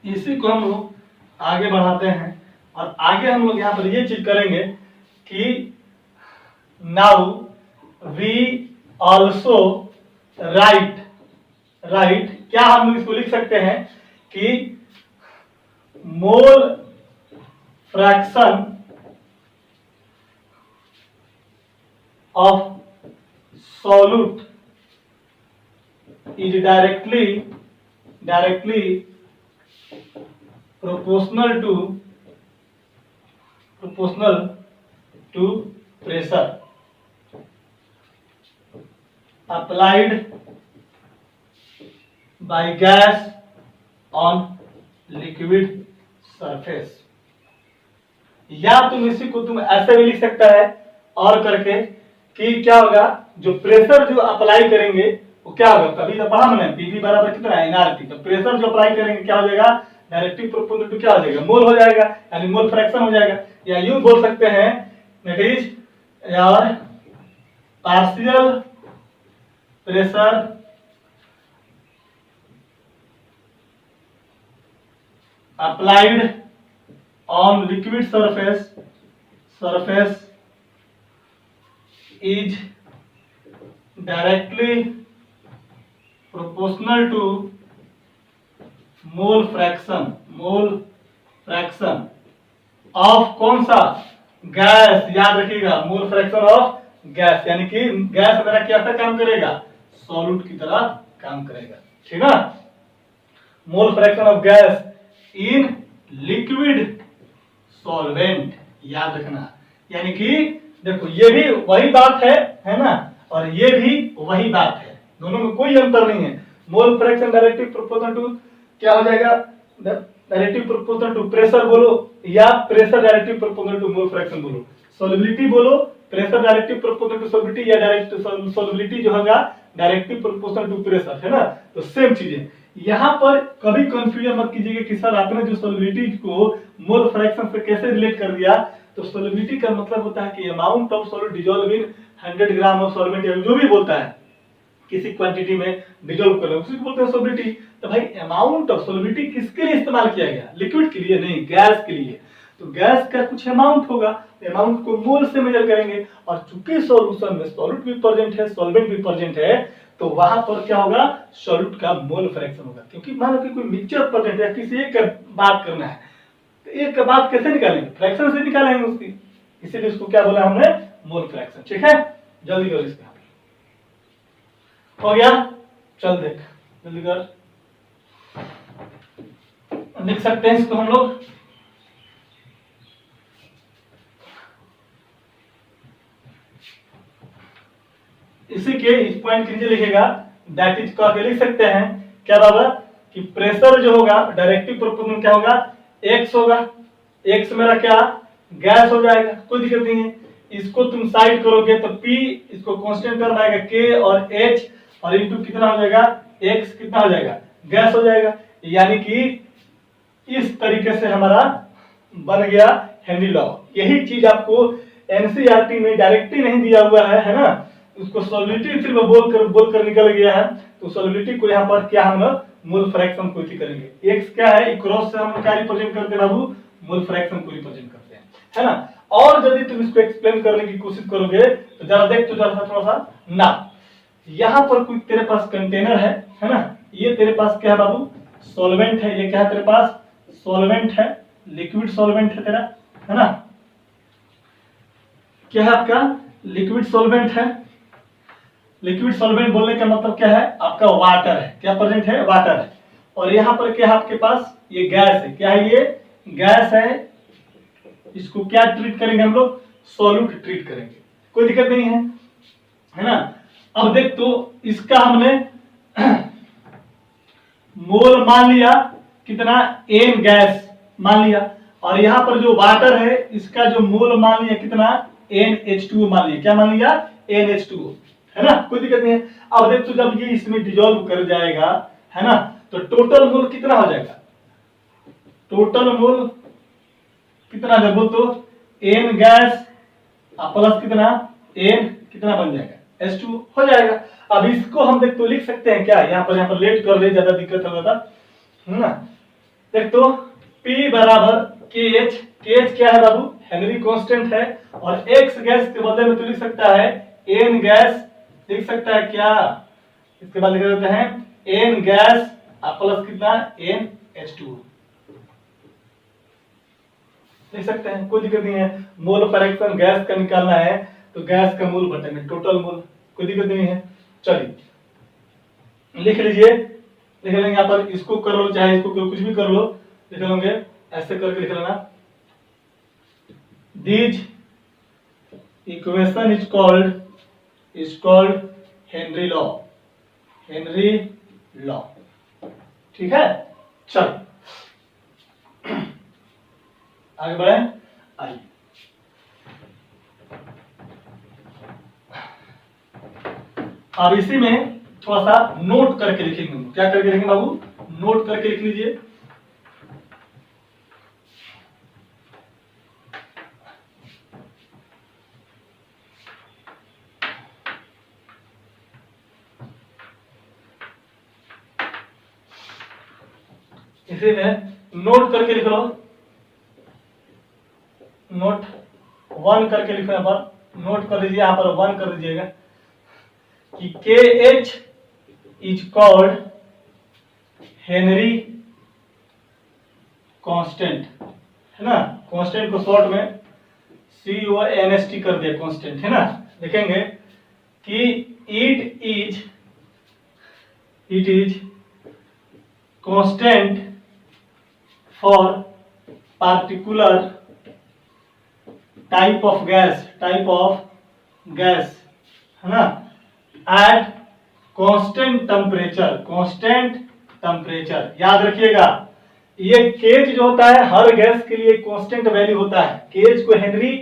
इसी को हम लोग आगे बढ़ाते हैं और आगे हम लोग यहां पर ये चीज करेंगे कि नाउ वी ऑल्सो राइट, क्या हम लोग इसको लिख सकते हैं कि मोल fraction of solute is directly proportional to pressure applied by gas on liquid surface। या तुम इसी को तुम ऐसे भी लिख सकता है और करके कि क्या होगा, जो प्रेशर जो अप्लाई करेंगे वो क्या होगा, कभी तो पढ़ा मैंने पीवी बराबर कितना है एनआरटी, तो प्रेशर जो अप्लाई करेंगे क्या हो जाएगा, डायरेक्टली प्रोपोर्शनल टू क्या हो जाएगा, मोल हो जाएगा, यानी मोल फ्रैक्शन हो जाएगा। या यूं बोल सकते हैं दैट इज यार partial pressure applied on liquid surface is directly proportional to mole fraction of कौन सा, गैस। याद रखिएगा मोल फ्रैक्शन ऑफ गैस, यानी कि गैस मेरा क्या काम करेगा, सॉल्यूट की तरह काम करेगा, ठीक है। Mole fraction of gas in liquid solvent, याद रखना। यानी कि देखो ये भी वही बात है ना, और ये भी वही बात है, दोनों में कोई अंतर नहीं है। Mole fraction directly proportional to क्या हो जाएगा, डायरेक्टली प्रोपोर्शनल टू प्रेशर बोलो या pressure directly proportional to mole fraction बोलो, सॉल्युबिलिटी बोलो pressure directly proportional to solubility या डायरेक्ट सॉल्युबिलिटी जो होगा डायरेक्टली प्रोपोर्शनल टू प्रेशर, है ना। तो सेम चीजें यहाँ पर कभी कंफ्यूजन मत कीजिएगा कि सर आपने जो सॉल्युबिलिटी को मोल फ्रैक्शन से कैसे रिलेट कर दिया। तो सॉल्युबिलिटी का मतलब होता है कि amount of solute dissolve in 100 gram of solvent, या जो भी बोलता है किसी क्वांटिटी में डिसॉल्व कर लो उसी को बोलते हैं सॉल्युबिलिटी। तो भाई अमाउंट ऑफ सॉल्युबिलिटी किसके लिए इस्तेमाल किया गया, लिक्विड के लिए नहीं, गैस के लिए। तो गैस का कुछ अमाउंट होगा, अमाउंट को मोल से मेजर करेंगे, और चूंकि सॉल्यूशन में सॉल्यूट भी प्रेजेंट है, सॉल्वेंट भी प्रेजेंट है, तो वहां पर क्या होगा, सॉल्यूट का मोल फ्रैक्शन होगा। क्योंकि मान लो कि कोई मिक्सचर प्रेजेंट है, किसी एक का बात करना है, तो एक का बात कैसे निकालेंगे, फ्रैक्शन से निकालेंगे उसकी, इसीलिए उसको क्या बोला हमने, मोल फ्रैक्शन। ठीक है, जल्दी करो इसका, हो गया, चल देख जल्दी कर, लिख सकते हैं इसको हम लोग। इसी के इस पॉइंट के नीचे लिखेगा दैट इज करके लिख सकते हैं क्या बाबा, कि प्रेशर जो होगा डायरेक्टली प्रोपोर्शनल क्या होगा, x होगा, x मेरा क्या गैस हो जाएगा, कोई दिक्कत नहीं है। इसको तुम साइड करोगे तो p, इसको कांस्टेंट टर्म आएगा k और h, और इनटू कितना हो जाएगा, x कितना हो जाएगा, गैस हो जाएगा। यानी कि इस तरीके से हमारा बन गया हेनरी लॉ। यही चीज आपको एनसीईआरटी में डायरेक्टली नहीं दिया हुआ है ना, उसको सॉल्युबिलिटी सिर्फ बोल कर निकल गया है। तो सॉल्युबिलिटी को यहाँ पर क्या हम मोल फ्रैक्शन को करेंगे, x क्या है, क्रॉस से हम क्या रिप्रेजेंट करते हैं बाबू, मोल फ्रैक्शन को रिप्रेजेंट करते हैं, है ना। और यदि तुम इसको एक्सप्लेन करने की कोशिश करोगे तो जरा देख, तो जरा थोड़ा सा ना, यहाँ पर कोई तेरे पास कंटेनर है ना, ये तेरे पास क्या है बाबू, सॉल्वेंट है, ये क्या है तेरे पास, सॉल्वेंट है, लिक्विड सॉल्वेंट है तेरा, है ना, क्या है आपका, लिक्विड सॉल्वेंट है। लिक्विड सॉल्वेंट बोलने का मतलब क्या है, आपका वाटर है, क्या प्रेजेंट है, वाटर है। और यहाँ पर क्या है आपके पास, ये गैस है, क्या है, ये गैस है। इसको क्या ट्रीट करेंगे हम लोग, सॉल्यूट ट्रीट करेंगे, कोई दिक्कत नहीं है ना। अब देख तो इसका हमने मोल मान लिया कितना, n गैस मान लिया, और यहाँ पर जो वाटर है इसका जो मोल मान लिया कितना, NH2O मान लिया। क्या मान लिया, NH2O, है ना, कोई दिक्कत नहीं है। अब देख तो जब ये इसमें डिजोल्व कर जाएगा, है ना, तो टोटल मोल कितना हो जाएगा, टोटल मोल कितना जब बोल तो n गैस प्लस कितना, n कितना बन जाएगा, H2 हो जाएगा। अब इसको हम देख तो लिख सकते हैं क्या, यहाँ पर लेट कर ले, ज्यादा दिक्कत हो जाता है ना। देख तो P बराबर KH, KH क्या है बाबू, हेनरी कांस्टेंट है, और X गैस के बदले में तो लिख सकता है N गैस, लिख सकता है क्या, इसके बाद लिख देते हैं N गैस प्लस कितना, NH2 लिख सकते हैं, कोई दिक्कत नहीं है। मोल फ्रैक्शन गैस का निकालना है तो गैस का मोल बटेंगे टोटल मोल, कोई दिक्कत नहीं है। चलिए लिख लीजिए, लिख लेंगे यहाँ पर, इसको कर लो चाहे इसको कुछ भी कर लो, लिख लोगे ऐसे करके लिख लेना। This equation is called Henry law, Henry law, ठीक है। चलो आगे बढ़े, आइए अब इसी में थोड़ा सा नोट करके लिखेंगे। क्या करके लिखेंगे बाबू, नोट करके लिख लीजिए। इसी में नोट करके लिख लो, नोट 1 करके लिखो, यहाँ पर नोट कर लीजिए, यहाँ पर 1 कर दीजिएगा कि KH is called Henry constant, है ना, कांस्टेंट को शॉर्ट में CONST कर दिया, कांस्टेंट, है ना। लिखेंगे कि it is constant for particular type of gas, है ना, एट कांस्टेंट टेम्परेचर, याद रखिएगा ये केज जो होता है हर गैस के लिए कांस्टेंट वैल्यू होता है, केज को हेनरी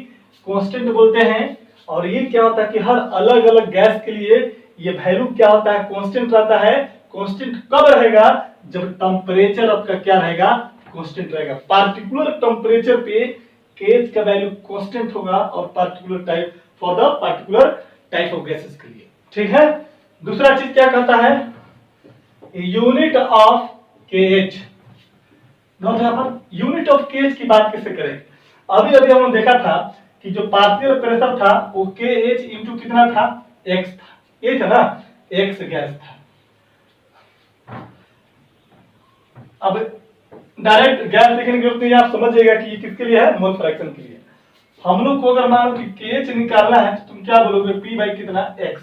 कांस्टेंट बोलते हैं, और ये क्या होता है कि हर अलग अलग गैस के लिए ये वैल्यू क्या होता है, कांस्टेंट रहता है। कांस्टेंट कब रहेगा, जब टेम्परेचर आपका क्या रहेगा, कांस्टेंट रहेगा। पार्टिकुलर टेम्परेचर पे केज का वैल्यू कांस्टेंट होगा, और particular type for the particular type of gases के लिए, ठीक है। दूसरा चीज क्या कहता है, यूनिट ऑफ केएच, यहाँ पर यूनिट ऑफ केएच की बात कैसे करें। अभी हमने देखा था कि जो पार्शियल प्रेशर था वो KH इंटू कितना था, X था, ये था ना, X गैस था। अब डायरेक्ट गैस लिखने की जरूरत नहीं है, आप समझ जाइएगा कि ये किसके लिए है, मोल फ्रैक्शन के लिए। हम लोग को अगर मान लो कि KH निकालना है तो तुम क्या बोलोगे, P बाई कितना, X।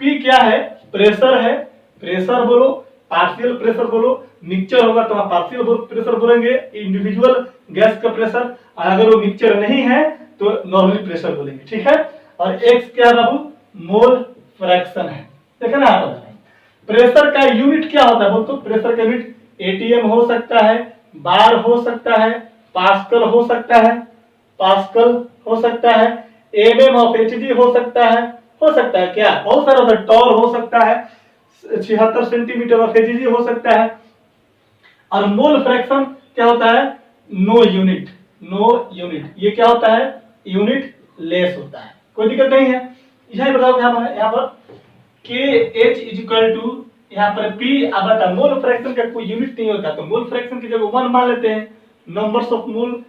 P क्या है, प्रेशर है, प्रेशर बोलो, पार्शियल प्रेशर बोलो, मिक्सचर होगा तो हम पार्शियल प्रेशर बोलेंगे, इंडिविजुअल गैस का प्रेशर, और अगर वो मिक्सचर नहीं है तो नॉर्मली प्रेशर बोलेंगे, ठीक है। और X क्या बाबू, मोल फ्रैक्शन है, देखा ना यहाँ पर। प्रेशर का यूनिट क्या होता है बोल तो, प्रेशर का यूनिट ATM हो सकता है, बार हो सकता है, पास्कल हो सकता है, mm ऑफ Hg हो सकता है क्या, बहुत सारा होता है, टॉर हो सकता है, 76 सेंटीमीटर ऑफ Hg हो सकता है। और मोल फ्रैक्शन क्या होता है, नो यूनिट, ये क्या होता है, यूनिट लेस होता है, कोई दिक्कत नहीं है। यही बताओ यहाँ पर KH इक्वल टू, यहाँ पर P बटा मोल फ्रैक्शन का कोई यूनिट नहीं होता, तो मोल फ्रैक्शन की जगह 1 मान लेते हैं, नंबर्स ऑफ मोल,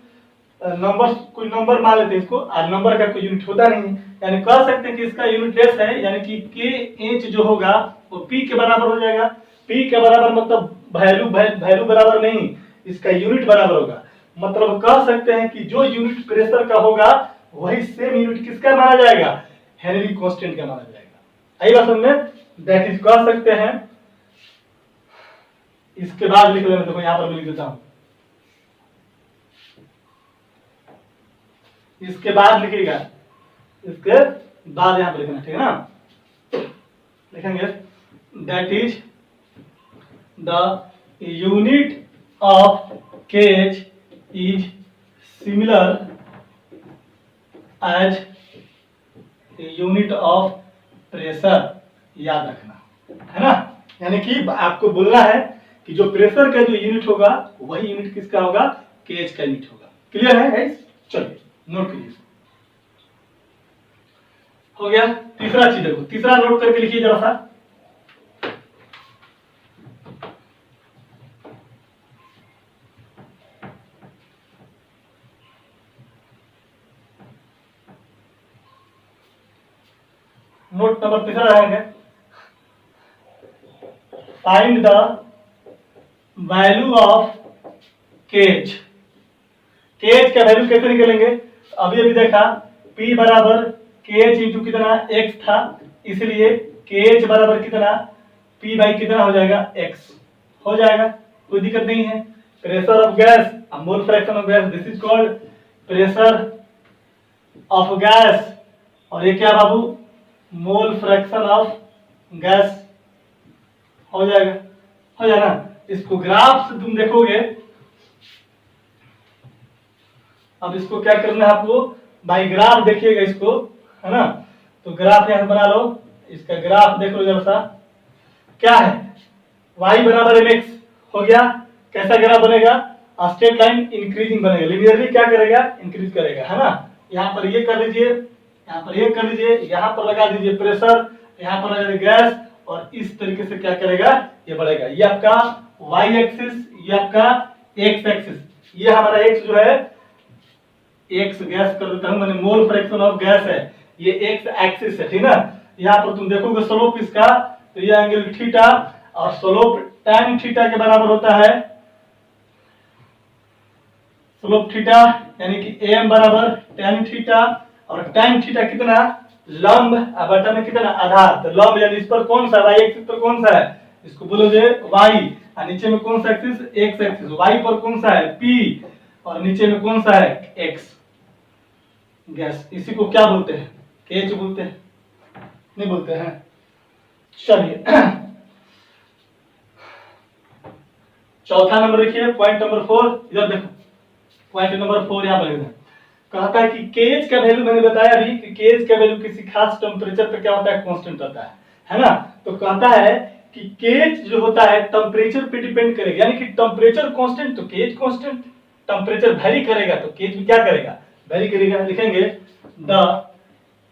नंबर्स कोई नंबर मान लेते हैं इसको, और नंबर का कोई यूनिट होता नहीं, यानी कह सकते हैं कि इसका यूनिट लेस है, यानी कि KH जो होगा वो P के बराबर हो जाएगा। P के बराबर मतलब वैल्यू बराबर नहीं, इसका यूनिट बराबर होगा। मतलब कह सकते हैं कि जो यूनिट प्रेशर का होगा वही सेम यूनिट किसका माना जाएगा, हेनरी कांस्टेंट का माना जाएगा। आई बात समझ, दैट इज कह सकते हैं। इसके बाद लिख लेना, देखो यहां पर लिख देता हूं, इसके बाद लिखिएगा, इसके बाद यहां पर लिखना, ठीक है ना, लिखेंगे that is the unit of KH is similar as unit of pressure. याद रखना है ना, यानी कि आपको बोलना है कि जो प्रेशर का जो यूनिट होगा वही यूनिट किसका होगा, केज का यूनिट होगा। क्लियर है गाइस? चलिए नोट करिए। हो गया। तीसरा चीज देखो, तीसरा नोट करके लिखिए जरा सा। नोट नंबर तीसरा रहेगा, find the value of KH. KH का वैल्यू कैसे निकलेंगे? अभी अभी देखा P बराबर केज इंटू कितना x था, इसलिए केज बराबर कितना P बाई कितना हो जाएगा x हो जाएगा, कोई दिक्कत नहीं है। Pressure of gas, mole fraction of gas, this is called pressure of gas. और ये क्या बाबू, मोल फ्रैक्शन ऑफ गैस हो जाएगा, हो जाएगा। इसको ग्राफ से तुम देखोगे, अब इसको क्या करना है आपको, बाई ग्राफ देखिएगा इसको, है ना। तो ग्राफ यहां बना लो, इसका ग्राफ देख लो जरा सा, क्या है y बराबर mx हो गया। कैसा ग्राफ बनेगा, स्ट्रेट लाइन इंक्रीजिंग बनेगा, लिनियरली क्या करेगा, इंक्रीज करेगा, है ना। यहाँ पर ये कर लीजिए, यहाँ पर ये कर लीजिए, यहाँ पर लगा दीजिए प्रेशर, यहाँ पर लगा दीजिए गैस, और इस तरीके से क्या करेगा, ये बढ़ेगा। ये आपका y एक्सिस, ये आपका x एक्सिस, ये हमारा x जो है, x गैस कर देता हूं मैंने, मोल फ्रैक्शन ऑफ गैस है, ये x एक्सिस है, ठीक ना। यहाँ पर तुम देखोगे स्लोप इसका, तो ये एंगल थीटा, और स्लोप tan थीटा के बराबर होता है, स्लोप थीटा यानी कि am बराबर tan थीटा, और tan थीटा कितना, लंब बटा में कितना आधार, तो लंब यानी इस पर कौन सा y एक्सिस पर कौन सा है, इसको बोलोगे y, और नीचे में कौन सा एक्सिस, x एक्सिस, y पर कौन सा है p, और नीचे में कौन सा है x गैस। इसी को क्या बोलते हैं, केज बोलते हैं, नहीं बोलते हैं। चलिए चौथा नंबर लिखिए, पॉइंट नंबर 4, इधर देखो, पॉइंट नंबर 4 यहाँ पर कहता है कि केज का वैल्यू, मैंने बताया अभी कि केज का वैल्यू किसी खास टेम्परेचर पे क्या होता है, कांस्टेंट होता है ना। तो कहता है कि केज जो होता है टेम्परेचर पे डिपेंड करेगा, यानी कि टेम्परेचर कांस्टेंट तो केज कांस्टेंट, टेम्परेचर वेरी करेगा तो केज भी क्या करेगा, वेरी करेगा। लिखेंगे the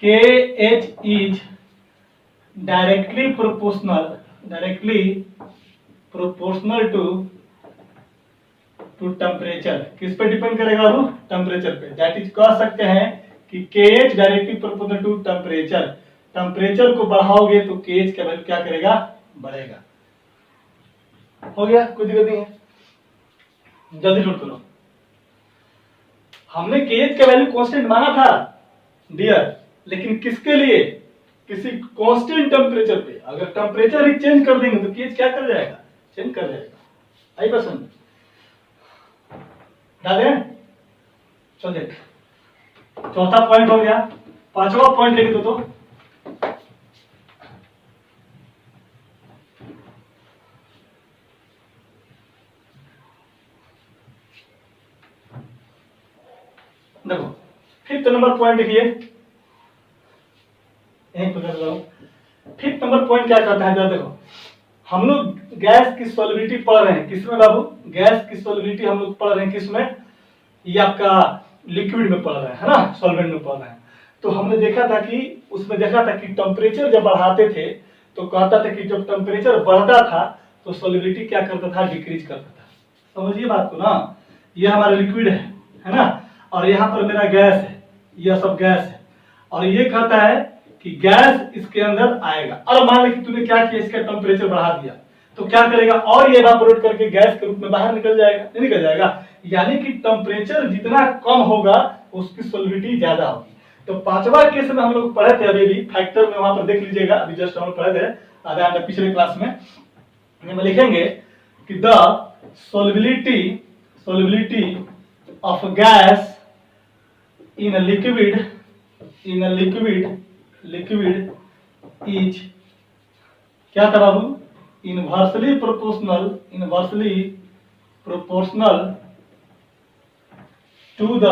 KH is directly proportional to temperature. किस पे डिपेंड करेगा वो, टेम्परेचर पे। दैट इज कह सकते हैं कि KH directly proportional to temperature, temperature को बढ़ाओगे तो KH का वैल्यू क्या करेगा, बढ़ेगा। हो गया, कोई दिक्कत नहीं है, जल्दी नोट करो। हमने KH का वैल्यू कांस्टेंट माना था डियर, लेकिन किसके लिए, किसी कांस्टेंट टेम्परेचर पे। अगर टेम्परेचर ही चेंज कर देंगे तो KH क्या कर जाएगा, चेंज कर जाएगा। आई पसंद डाले, चलिए चौथा पॉइंट हो गया। पांचवा पॉइंट लिख दो तो, देखो फिफ्थ नंबर पॉइंट लिखिए, यहीं पर कर रहा हूं। फिफ्थ नंबर पॉइंट क्या कहता है, जरा देखो, हम लोग गैस की सॉल्युबिलिटी पढ़ रहे हैं, किसमें बाबू, गैस की सॉल्युबिलिटी हम लोग पढ़ रहे हैं किसमें, ये आपका लिक्विड में पढ़ रहे हैं, है ना, सॉल्वेंट में पढ़ रहे हैं। तो हमने देखा था कि उसमें देखा था कि टेम्परेचर जब बढ़ाते थे तो कहता था कि जब टेम्परेचर बढ़ता था तो सॉल्युबिलिटी क्या करता था, डिक्रीज करता था। समझिए बात को ना, ये हमारा लिक्विड है ना, और यहाँ पर मेरा गैस है, यह सब गैस है, और ये कहता है कि गैस इसके अंदर आएगा। और मान लो कि तूने क्या किया, इसका टेम्परेचर बढ़ा दिया तो क्या करेगा, और ये इवापोरेट करके गैस के रूप में बाहर निकल जाएगा, नहीं निकल जाएगा। यानी कि टेम्परेचर जितना कम होगा उसकी सॉल्युबिलिटी ज्यादा होगी। तो पांचवा केस में हम लोग पढ़े थे, अभी भी फैक्टर में वहां पर देख लीजिएगा, अभी जस्ट हम पढ़े थे आधा घंटा पिछले क्लास में। हम लिखेंगे कि the solubility of gas in a liquid is क्या था बाबू, inversely proportional to the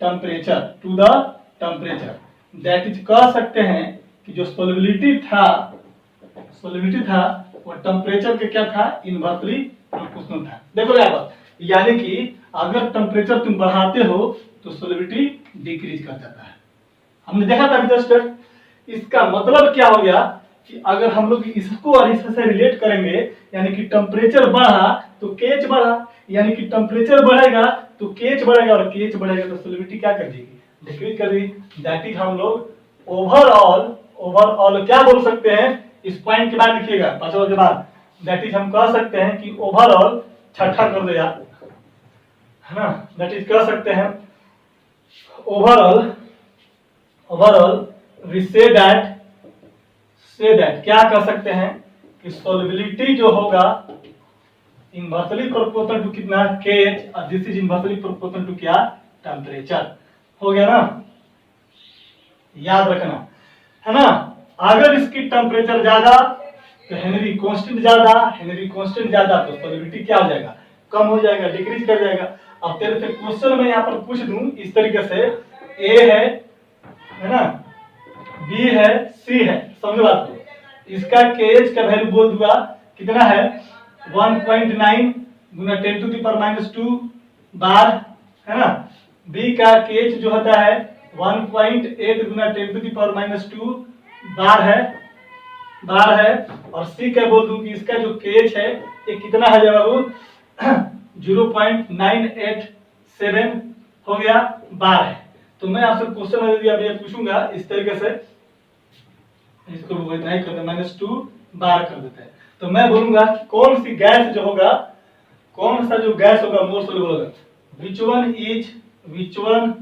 temperature that is, कह सकते हैं कि जो सोलिबिलिटी था वो टेम्परेचर के क्या था, इनवर्सली प्रोपोर्शनल था। देखो यहाँ पर, यानी कि अगर टेम्परेचर तुम बढ़ाते हो तो सोलिबिलिटी डिक्रीज कर जाता है। हमने देखा था जस्ट। इसका मतलब क्या हो गया कि अगर हम लोग इसको और इससे रिलेट करेंगे, यानी कि टेम्परेचर बढ़ा तो केएच बढ़ा, यानी कि टेम्परेचर बढ़ेगा तो केएच बढ़ेगा, और केएच बढ़ेगा तो सोलिबिलिटी क्या कर देगी, डिक्रीज कर देगी। दैट इज हम लोग ओवरऑल क्या बोल सकते हैं, इस पॉइंट के बाद लिखिएगा 5 के बाद। दैट इज हम कह सकते हैं कि ओवरऑल, छठा कर दो यार, है ना। दैट इज कह सकते हैं ओवरऑल वी से दैट क्या कह सकते हैं कि सोलिबिलिटी जो होगा इनवर्सली प्रोपोर्शनल टू कितना, केएच, और this is inversely proportional to क्या, टेम्परेचर। हो गया ना, याद रखना, है ना। अगर इसकी टेम्परेचर ज्यादा तो हेनरी कांस्टेंट ज्यादा तो सोलिबिलिटी क्या हो जाएगा, कम हो जाएगा, डिक्रीज कर जाएगा। अब तेरे से क्वेश्चन में यहाँ पर पूछ दूं इस तरीके से, ए है ना, बी है, सी है, समझो बात को। इसका केएच का वैल्यू बोल दूंगा कितना है, 1.9 गुना 10⁻² बार, है ना। बी का केएच जो होता है 1.8 गुना 10⁻² बार है, और सी का बोल दूं कि इसका जो केएच है ये कितना है बाबू 0.987 हो गया बार है। तो मैं आपसे क्वेश्चन में पूछूंगा इस तरीके से, इसको इतना ही कर दे, -2 बार कर देते हैं। तो मैं बोलूंगा कौन सी गैस जो होगा, कौन सा जो गैस होगा मोर सोल्यूबल होगा, which one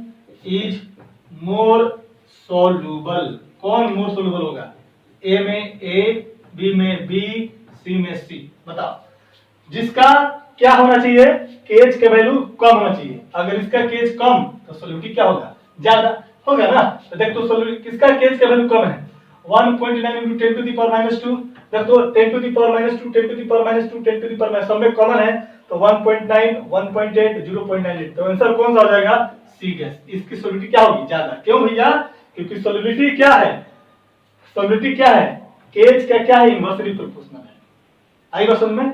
is more soluble, कौन मोर सोल्यूबल होगा, ए में ए, बी में बी, सी में सी, बताओ। जिसका क्या होना चाहिए, केएच का वैल्यू कम होना चाहिए। अगर इसका केएच कम तो सोल्यूबिलिटी क्या होगा, ज्यादा होगा ना। तो देख तो किसका केएच का वैल्यू कम है, 1.9 × 10⁻², देख तो 10⁻², 10⁻², 10⁻², सब में कॉमन है, तो 1.9, 1.8, 0.98, तो आंसर कौन सा हो जाएगा, सी गैस। इसकी सोल्यूबिलिटी क्या होगी, ज्यादा। क्यों भैया, क्योंकि सोल्यूबिलिटी क्या है, केएच का क्या है, इनवर्सली प्रोपोर्शनल है। आई बात समझ में।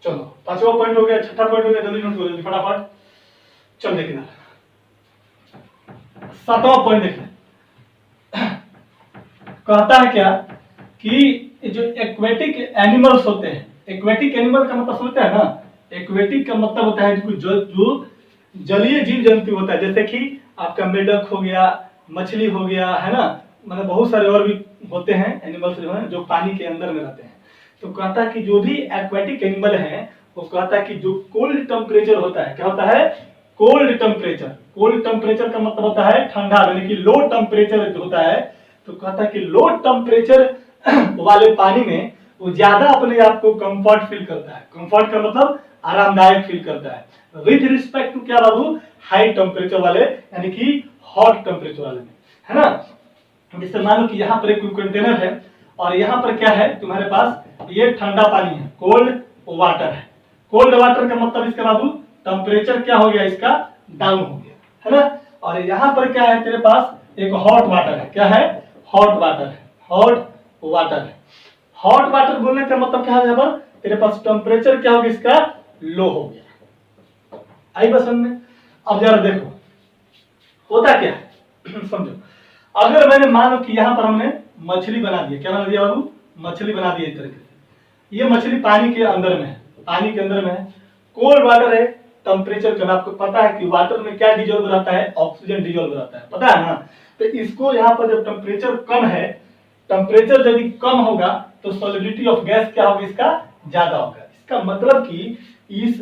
चलो 5वां पॉइंट हो गया, 6ठा पॉइंट हो गया, जल्दी नोट करो फटाफट। चल देखिए 7वां पॉइंट देखिए, कहता है क्या कि जो एक्वेटिक एनिमल्स होते हैं, एक्वेटिक एनिमल का मतलब समझते हैं ना, एक्वेटिक का मतलब होता है जो जलीय जीव जंतु होता है, जैसे कि आपका मेढक हो गया, मछली हो गया, है ना, मतलब बहुत सारे और भी होते हैं एनिमल्स जो है, जो पानी के अंदर में रहते हैं। तो कहता है कि जो भी एक्वेटिक एनिमल है वो कहता है कि जो कोल्ड टेम्परेचर होता है, क्या होता है, कोल्ड टेम्परेचर का मतलब होता है ठंडा, यानी कि लो टेम्परेचर होता है। तो कहता है कि लो टेम्परेचर वाले पानी में वो ज्यादा अपने आप को कंफर्ट फील करता है। कंफर्ट का मतलब आरामदायक फील करता है विद रिस्पेक्ट टू क्या बाबू, हाई टेम्परेचर वाले, यानी कि हॉट टेम्परेचर वाले में, है ना। जैसे मान लो कि यहाँ पर एक कंटेनर है और यहाँ पर क्या है तुम्हारे पास, ये ठंडा पानी है, कोल्ड वाटर है। कोल्ड वाटर का मतलब इसका बाबू टेम्परेचर क्या हो गया, इसका डाउन हो गया, है ना। और यहाँ पर क्या है तेरे पास, एक हॉट वाटर है, क्या है, हॉट वाटर है, हॉट वाटर बोलने का मतलब क्या है, यहाँ पर तेरे पास टेम्परेचर क्या हो गया, इसका लो हो गया। आई बस में। अब जरा देखो होता क्या है समझो। अगर मैंने मान लो कि यहाँ पर हमने मछली बना दिया, क्या बना दिया बाबू, मछली बना दिया इस तरीके से। ये मछली पानी के अंदर में है, कोल्ड वाटर है, टेम्परेचर कम, आपको पता है कि वाटर में क्या डिजोल्व रहता है, ऑक्सीजन डिजोल्व रहता है, पता है ना। तो इसको यहाँ पर जब टेम्परेचर कम है, टेम्परेचर यदि कम होगा तो सॉल्युबिलिटी ऑफ गैस क्या होगा, इसका ज्यादा होगा। इसका मतलब कि इस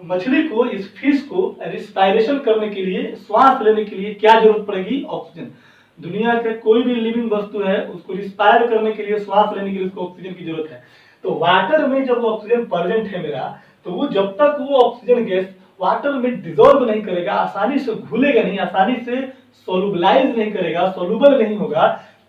मछली को, इस फिश को रिस्पायरेशन करने के लिए, श्वास लेने के लिए क्या जरूरत पड़ेगी, ऑक्सीजन। दुनिया के कोई भी लिविंग वस्तु है उसको रिस्पायर करने के लिए, श्वास लेने के लिए उसको ऑक्सीजन की जरूरत है। तो वाटर में जब ऑक्सीजन प्रेजेंट है मेरा, तो वो जब तक वो ऑक्सीजन गैस वाटर में डिजोल्व नहीं करेगा, आसानी से घुलेगा नहीं, आसानी से सोलुबलाइज नहीं करेगा, सोलुबल नहीं होगा,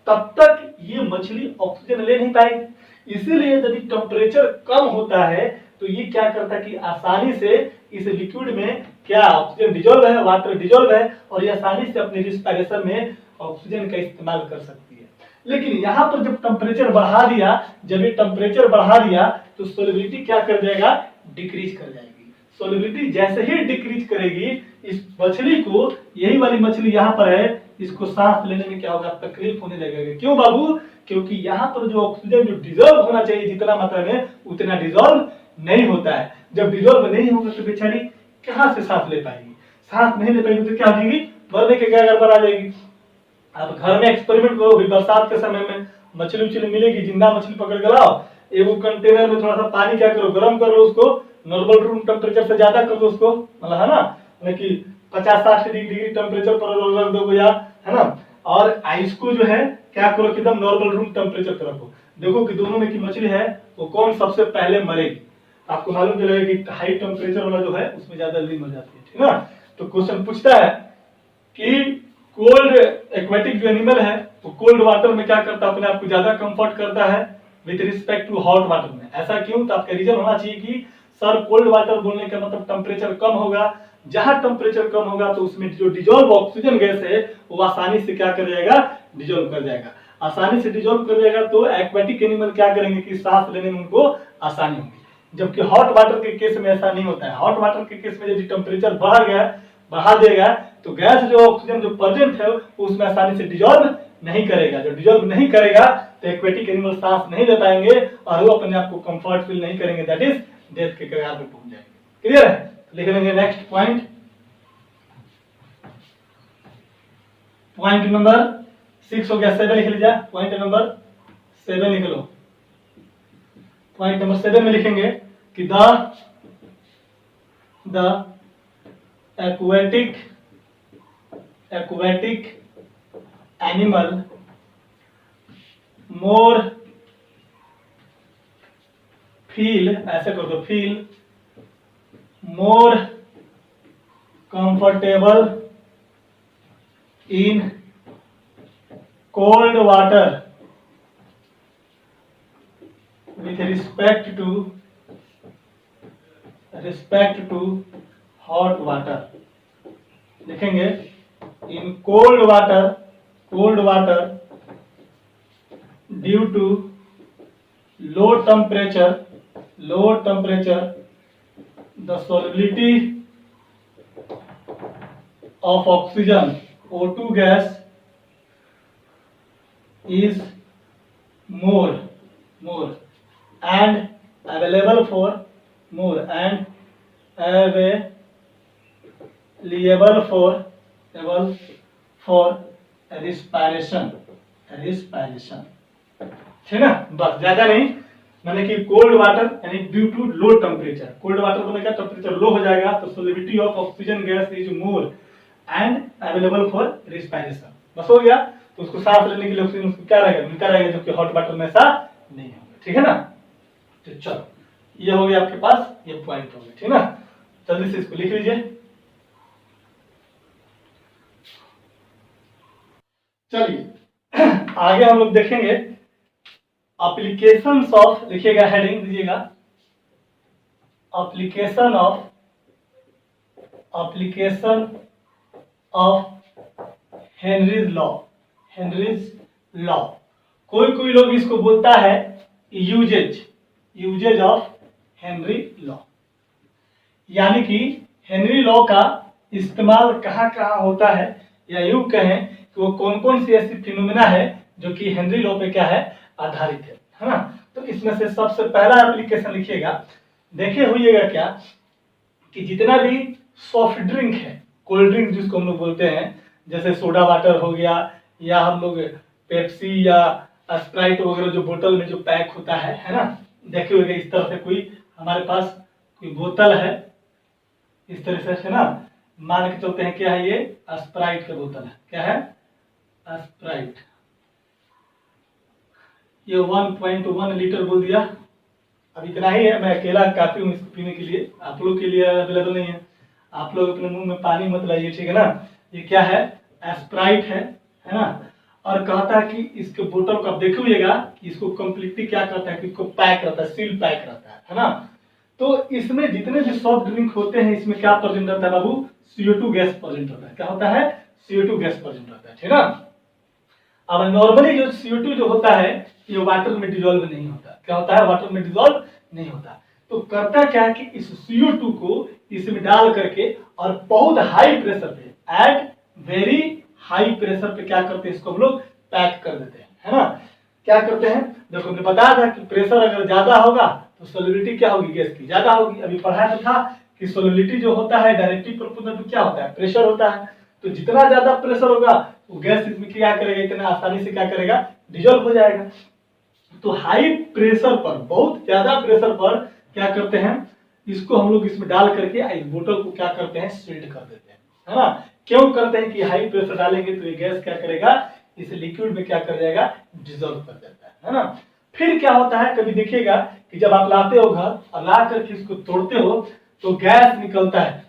तब तक ये मछली ऑक्सीजन ले नहीं पाएगी। इसीलिए यदि टेम्परेचर कम होता है तो ये क्या करता है कि आसानी से इस लिक्विड में क्या ऑक्सीजन डिजोल्व है, वाटर डिजोल्व है, और ये आसानी से अपने रिस्पिरेशन में ऑक्सीजन का इस्तेमाल कर सकती है। लेकिन यहाँ पर जब टेम्परेचर बढ़ा दिया, जब ये टेम्परेचर बढ़ा दिया तो सोलिबिलिटी क्या कर जाएगा, डिक्रीज कर जाएगी। सोलिबिलिटी जैसे ही डिक्रीज करेगी, इस मछली को, यही वाली मछली यहाँ पर है, इसको सांस लेने में क्या होगा, तकलीफ होने लगेगा। क्यों बाबू? क्योंकि यहाँ पर जो ऑक्सीजन जो डिजोल्व होना चाहिए जितना मात्रा में, उतना डिजोल्व नहीं होता है। जब डिजोल्व नहीं होगा तो बेचारी कहाँ से सांस ले पाएगी? सांस नहीं ले पाएगी तो क्या होगी, मरने के क्या गड़बड़ आ जाएगी। अब घर में एक्सपेरिमेंट करो, बरसात के समय में मछली उछली मिलेगी, जिंदा मछली पकड़ के लाओ, एगो कंटेनर में थोड़ा सा पानी क्या करो, गर्म कर लो उसको, नॉर्मल रूम टेम्परेचर से ज्यादा कर दो उसको, मतलब है ना, कि 50-60 डिग्री टेम्परेचर पर रख दो यार, है ना। और आइस को जो है क्या करो, एकदम नॉर्मल रूम टेम्परेचर पर रखो, देखो कि दोनों में की मछली है वो कौन सबसे पहले मरेगी। आपको मालूम चलेगा कि हाई टेम्परेचर वाला जो है उसमें ज्यादा जल्दी मर जाती है, ठीक है ना। तो क्वेश्चन पूछता है कि कोल्ड एक्वेटिक जो एनिमल है वो कोल्ड वाटर में क्या करता है, अपने आप को ज्यादा कंफर्ट करता है with respect to hot water में। ऐसा क्यों? तो आपका रीजन होना चाहिए कि सर कोल्ड वाटर बोलने का मतलब टेम्परेचर कम होगा, जहां टेम्परेचर कम होगा तो उसमें जो डिजोल्व ऑक्सीजन गैस है वो आसानी से क्या कर जाएगा, डिजोल्व कर जाएगा। आसानी से डिजोल्व कर जाएगा तो एक्वेटिक एनिमल क्या करेंगे कि सांस लेने में उनको आसानी होगी। जबकि हॉट वाटर के केस में ऐसा नहीं होता है। हॉट वाटर के केस में यदि टेम्परेचर बढ़ा देगा तो गैस जो ऑक्सीजन जो प्रेजेंट है वो उसमें आसानी से डिजोल्व नहीं करेगा। जो डिजोल्व नहीं करेगा तो एक्वेटिक एनिमल सांस नहीं ले पाएंगे और वो अपने आप को कंफर्ट फील नहीं करेंगे, दैट इज डेथ के कगार पे पहुंच जाएंगे। क्लियर है? लिख लेंगे नेक्स्ट पॉइंट, पॉइंट नंबर 6 हो गया, 7 लिख लीजिए, पॉइंट नंबर 7 लिख लो। पॉइंट नंबर 7 में लिखेंगे कि the aquatic animal more feel, ऐसे कर दो, feel more comfortable in cold water with respect to hot water। लिखेंगे in cold water due to low temperature the solubility of oxygen O2 gas is more and available for respiration, ठीक है ना। बस ज्यादा नहीं, मैंने कि कोल्ड वाटर यानी due to low temperature, cold water में क्या टेम्परेचर लो हो जाएगा तो solubility of oxygen gas is more and available for respiration. बस हो गया। तो उसको सांस लेने के लिए ऑक्सीजन उसको क्या रहेगा, मिलता रहेगा, जबकि हॉट वाटर में ऐसा नहीं होगा, ठीक है ना। तो चलो ये हो गया आपके पास, ये पॉइंट हो गया, ठीक है ना। जल्दी से इसको लिख लीजिए। चलिए आगे हम लोग देखेंगे एप्लीकेशंस ऑफ, लिखिएगा हेडिंग दीजिएगा, एप्लीकेशन ऑफ हेनरीज लॉ। कोई लोग इसको बोलता है यूजेज ऑफ हेनरी लॉ, यानी कि हेनरी लॉ का इस्तेमाल कहाँ होता है, या यूं कहें कि वो कौन सी ऐसी फिनोमेना है जो कि हेनरी लॉ पे क्या है, आधारित है ना। तो इसमें से सबसे पहला एप्लीकेशन लिखिएगा, देखे होइएगा क्या कि जितना भी सॉफ्ट ड्रिंक है, कोल्ड ड्रिंक जिसको हम लोग बोलते हैं, जैसे सोडा वाटर हो गया, या हम लोग पेप्सी या स्प्राइट वगैरह जो बोतल में जो पैक होता है ना, देखे होइएगा इस तरह से कोई हमारे पास कोई बोतल है इस तरह से ना, मान के चलते हैं क्या है, ये स्प्राइट का बोतल है, क्या है, स्प्राइट। ये 1.1 लीटर बोल दिया, अब इतना ही है, मैं अकेला काफी हूँ इसको पीने के लिए, आप लोग के लिए अवेलेबल नहीं है। आप लोग अपने मुंह में पानी मत लाइए, ठीक है ना। ये क्या है, स्प्राइट है ना। और कहता है कि इसके बोतल को आप देखिएगा कि इसको कंप्लीटली क्या करता है कि इसको पैक रहता है, सील पैक रहता है ना। तो इसमें जितने भी सॉफ्ट ड्रिंक होते हैं इसमें क्या प्रेजेंट रहता है बाबू, CO2 गैस प्रेजेंट रहता है। क्या होता है, CO2 गैस प्रेजेंट रहता है, ठीक ना। अब नॉर्मली जो CO2 जो होता है ये वाटर में डिजोल्व नहीं होता। क्या होता है, वाटर में डिजोल्व नहीं होता। तो करता क्या है कि इस CO2 को इसमें डाल करके और बहुत हाई प्रेशर पे, एट वेरी हाई प्रेशर पे क्या करते हैं, इसको हम लोग पैक कर देते हैं, है ना। क्या करते हैं, देखो हमने बताया था कि प्रेशर अगर ज्यादा होगा तो सोलिबिलिटी क्या होगी, गैस की ज्यादा होगी। अभी पढ़ाया तो था कि सोलिबिलिटी जो होता है डायरेक्टली प्रोपोर्शनल टू क्या होता है, प्रेशर होता है। तो जितना ज्यादा प्रेशर होगा वो गैस इसमें क्या करेगा, इतना आसानी से क्या करेगा, डिजोल्व हो जाएगा। तो हाई प्रेशर पर, बहुत ज्यादा प्रेशर पर क्या करते हैं, इसको हम लोग इसमें डाल करके इस बोतल को क्या करते हैं, सील्ड कर देते हैं, है ना। क्यों करते हैं कि हाई प्रेशर डालेंगे तो ये गैस क्या करेगा, इस लिक्विड में क्या कर जाएगा, डिजोल्व कर देता है ना। फिर क्या होता है, कभी देखिएगा कि जब आप लाते हो घर और ला करके इसको तोड़ते हो तो गैस निकलता है,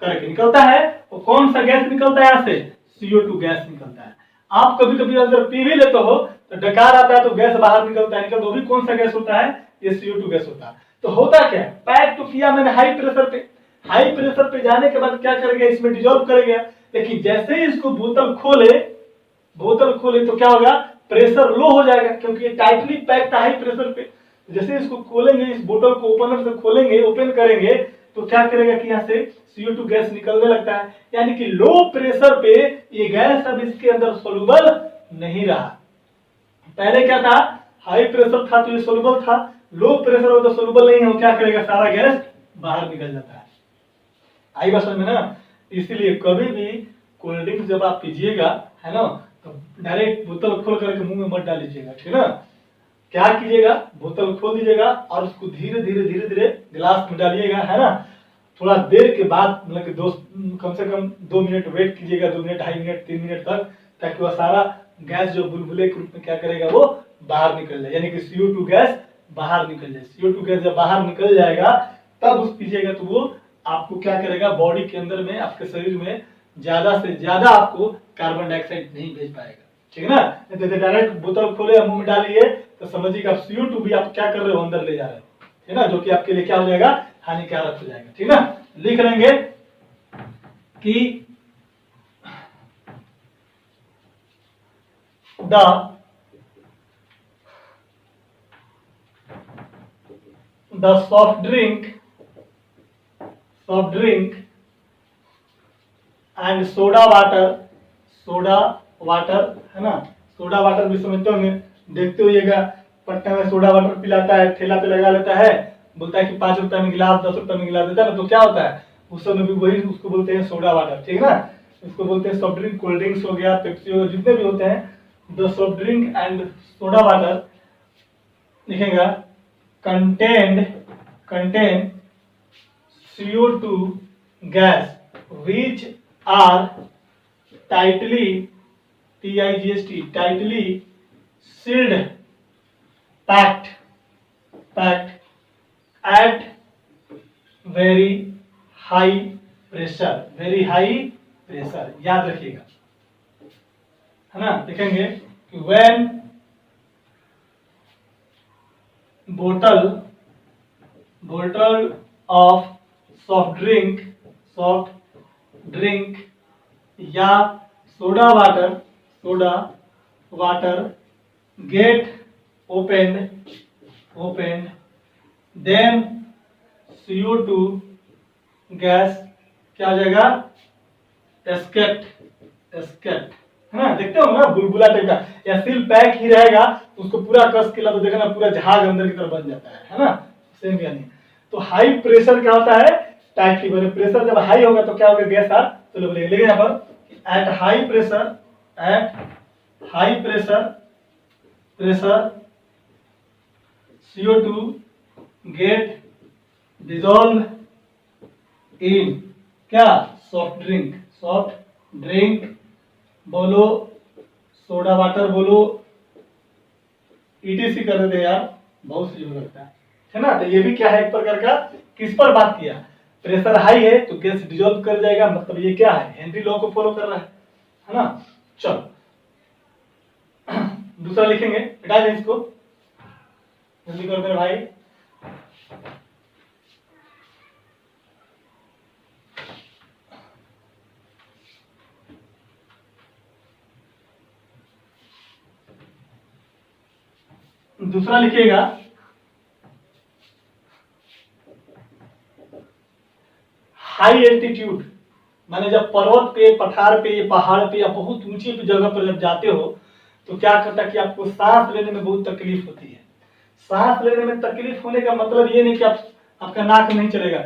करके निकलता है। और कौन सा गैस निकलता है, यहाँ से CO2 गैस निकलता है। आप कभी कभी अगर पी भी लेते हो तो डकार आता है तो गैस बाहर निकलता है, वो भी कौन सा गैस होता है, ये CO2 गैस होता है। तो होता क्या है, पैक तो किया मैंने हाई प्रेशर पे, हाई प्रेशर पे जाने के बाद क्या करेगा, इसमें डिजोल्व करेगा। लेकिन जैसे ही इसको बोतल खोले तो क्या होगा, प्रेशर लो हो जाएगा क्योंकि ये टाइटली पैक था हाई प्रेशर पे। जैसे इसको खोलेंगे, इस बोतल को ओपनर से खोलेंगे, ओपन करेंगे तो क्या करेगा कि यहाँ से CO2 गैस निकलने लगता है। यानी कि लो प्रेशर पे ये गैस अब इसके अंदर सोलुबल नहीं रहा। पहले क्या था, हाई प्रेशर था तो ये सोलुबल था, लो प्रेशर हो तो सोलुबल नहीं हो, क्या करेगा, सारा गैस बाहर निकल जाता है। आई बात समझ में ना। इसीलिए कभी भी कोल्ड ड्रिंक जब आप पीजिएगा, है ना, तो डायरेक्ट बोतल खोल करके मुंह में मत डालीजिएगा, ठीक ना। क्या कीजिएगा, बोतल खोल दीजिएगा और उसको धीरे धीरे गिलास में डालिएगा, है ना। थोड़ा देर के बाद मतलब कि कम से कम 2 मिनट वेट कीजिएगा, 2 मिनट, 2.5 मिनट, 3 मिनट तक, ताकि वह सारा गैस जो बुलबुले के रूप में क्या करेगा, वो बाहर निकल जाए, यानी कि CO2 गैस बाहर निकल जाए। CO2 गैस जब बाहर निकल जाएगा तब उस पीजिएगा तो वो आपको क्या करेगा, बॉडी के अंदर में, आपके शरीर में ज्यादा से ज्यादा आपको कार्बन डाइऑक्साइड नहीं भेज पाएगा, ठीक है ना। नहीं तो डायरेक्ट बोतल खोले मुंह में डालिए तो समझिए आप CO2 भी आप क्या कर रहे हो, अंदर ले जा रहे हो, ठीक है ना, जो कि आपके लिए क्या हो जाएगा, हानिकारक हो जाएगा, ठीक ना। लिख लेंगे कि the soft drink and soda water, है ना। सोडा वाटर भी समझते होंगे, देखते होइएगा पटना में सोडा वाटर पिलाता है, ठेला पे लगा लेता है, बोलता है कि 5 रुपए में गिलास, 10 रुपए में गिलास देता है ना। तो क्या होता है उस समय भी वही उसको बोलते हैं सोडा वाटर, ठीक है ना। उसको बोलते हैं सॉफ्ट ड्रिंक, कोल्ड ड्रिंक्स हो गया, पेप्सी हो गया, जितने भी होते हैं, the soft drink and soda water लिखेगा contain CO2 gas which are tightly sealed, packed at very high pressure, याद रखिएगा, है ना। देखेंगे कि when bottle of soft drink या soda water get opened then CO2 gas क्या हो जाएगा, एस्केप्ट, है ना। देखते हो ना बुलबुला टाइप का, या सील पैक ही रहेगा उसको पूरा कस के ला तो देखना पूरा जहाज अंदर की तरफ बन जाता है ना। सेम यानी तो हाई प्रेशर क्या होता है, टाइटली बने। प्रेशर जब हाई होगा तो क्या होगा, गैस आ चलो बोलेंगे। लेकिन यहाँ पर at high pressure CO2 get dissolve in क्या, सॉफ्ट ड्रिंक बोलो, सोडा वाटर बोलो, ETC कर देते यार, बहुत सही लगता है ना। तो ये भी क्या है, एक प्रकार का किस पर बात किया, प्रेशर हाई है तो गैस डिजोल्व कर जाएगा, मतलब ये क्या है, हेनरी लॉ को फॉलो कर रहा है ना। चलो दूसरा लिखेंगे, हटा दें इसको, जल्दी कर मेरे भाई। दूसरा लिखिएगा हाई एल्टीट्यूड, माने जब पर्वत पे, पठार पे, पहाड़ पे या बहुत ऊंची जगह पर जब जाते हो तो क्या करता है कि आपको सांस लेने में बहुत तकलीफ होती है। सांस लेने में तकलीफ होने का मतलब ये नहीं कि आपका नाक नहीं चलेगा,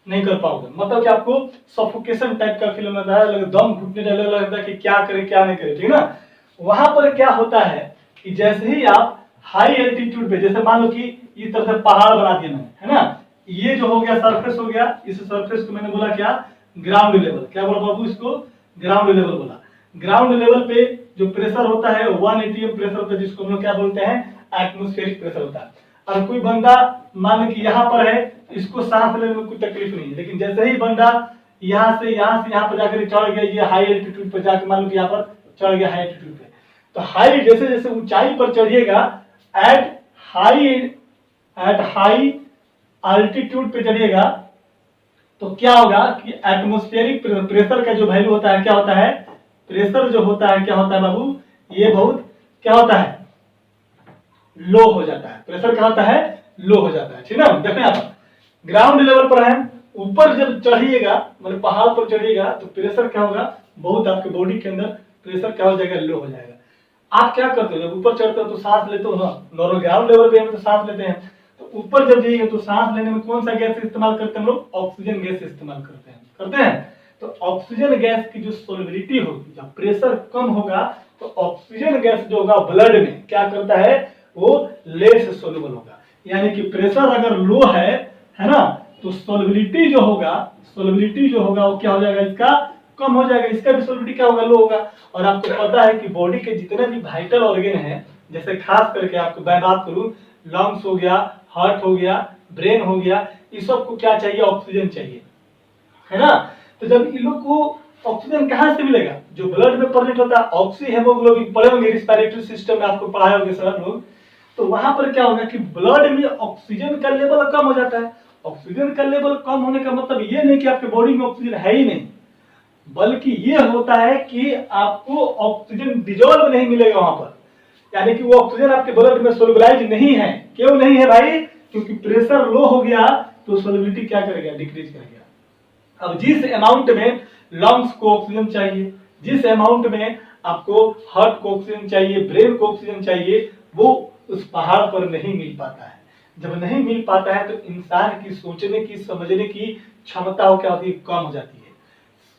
नहीं कर पाओगे, मतलब कि आपको सफोकेशन टाइप का फील होता है, दम घुटने लगता है कि क्या करें क्या नहीं करें, ठीक ना। वहां पर क्या होता है कि जैसे ही आप हाई एल्टीट्यूड पे, जैसे मान लो कि इस तरह से पहाड़ बना दिया मैंने, है ना, ये जो हो गया सरफेस हो गया, इस सरफेस को मैंने बोला क्या, ग्राउंड लेवल। क्या बोला बाबू इसको, ग्राउंड लेवल बोला। ग्राउंड लेवल पे जो प्रेशर होता है 1 एटीएम प्रेशर होता है, जिसको हम लोग क्या बोलते हैं, एटमॉस्फेरिक प्रेशर होता है। और कोई बंदा मान लो कि यहाँ पर है, इसको सांस लेने में कोई तकलीफ नहीं है, लेकिन जैसे ही बंदा यहाँ से यहाँ पर जाकर चढ़ गया, ये हाई एल्टीट्यूड पर जाकर मान लो कि यहाँ पर चढ़ गया हाई एल्टीट्यूड पे, तो हाई जैसे जैसे ऊंचाई पर चढ़िएगा, एट हाई अल्टीट्यूड पे चढ़िएगा, तो क्या होगा कि एटमॉस्फेरिक प्रेशर का जो वैल्यू होता है, क्या होता है, प्रेशर जो होता है, क्या होता है बाबू, ये बहुत क्या होता है, लो हो जाता है। प्रेशर क्या होता है, लो हो जाता है, ठीक ना। देखें आप ग्राउंड लेवल पर है, ऊपर जब चढ़िएगा, मतलब पहाड़ पर चढ़िएगा, तो प्रेशर क्या होगा, बहुत आपके बॉडी के अंदर प्रेशर क्या हो जाएगा, लो हो जाएगा। आप क्या करते हो, जब ऊपर चढ़ते हो तो सांस लेते हो ना, नॉर्मल ग्राउंड लेवल पे हम तो सांस लेते हैं, तो ऊपर जब जाइएगा तो सांस लेने में कौन सा गैस इस्तेमाल करते हैं हम लोग, ऑक्सीजन गैस इस्तेमाल करते हैं। तो ऑक्सीजन गैस की जो सोलिबिलिटी होगी, जब प्रेशर कम होगा तो ऑक्सीजन गैस जो होगा ब्लड में क्या करता है, वो लेस सोल्यूबल होगा। यानी कि प्रेशर अगर लो है ना, तो सोलिबिलिटी जो होगा वो क्या हो जाएगा, इसका कम हो जाएगा, इसका भी सोलिबिलिटी क्या होगा, लो होगा। और आपको पता है कि बॉडी के जितने भी वाइटल ऑर्गन हैं, जैसे खास करके आपको मैं बात करूं, लंग्स हो गया, हार्ट हो गया, ब्रेन हो गया, इस सब को क्या चाहिए, ऑक्सीजन चाहिए, है ना। तो जब इन लोग को ऑक्सीजन कहां से मिलेगा, जो ब्लड में प्रेजेंट होता है, ऑक्सी हेमोग्लोबिन पढ़े होंगे, रिस्पिरेटरी सिस्टम में आपको पढ़ाए होंगे सर लोग, तो वहां पर क्या होगा कि ब्लड में ऑक्सीजन का लेवल कम हो जाता है। ऑक्सीजन का लेवल कम होने का मतलब ये नहीं कि आपके बॉडी में ऑक्सीजन है ही नहीं, बल्कि ये होता है कि आपको ऑक्सीजन डिजोल्व नहीं मिलेगा वहां पर, यानी कि वो ऑक्सीजन आपके ब्लड में सोलबिलाइज नहीं है। क्यों नहीं है भाई, क्योंकि प्रेशर लो हो गया तो सोलबिलिटी क्या करेगा, डिक्रीज करेगा। अब जिस अमाउंट में लंग्स को ऑक्सीजन चाहिए, जिस अमाउंट में आपको हार्ट को ऑक्सीजन चाहिए, ब्रेन को ऑक्सीजन चाहिए, वो उस पहाड़ पर नहीं मिल पाता है। जब नहीं मिल पाता है तो इंसान की सोचने की, समझने की क्षमता क्या होती है, कम हो जाती है।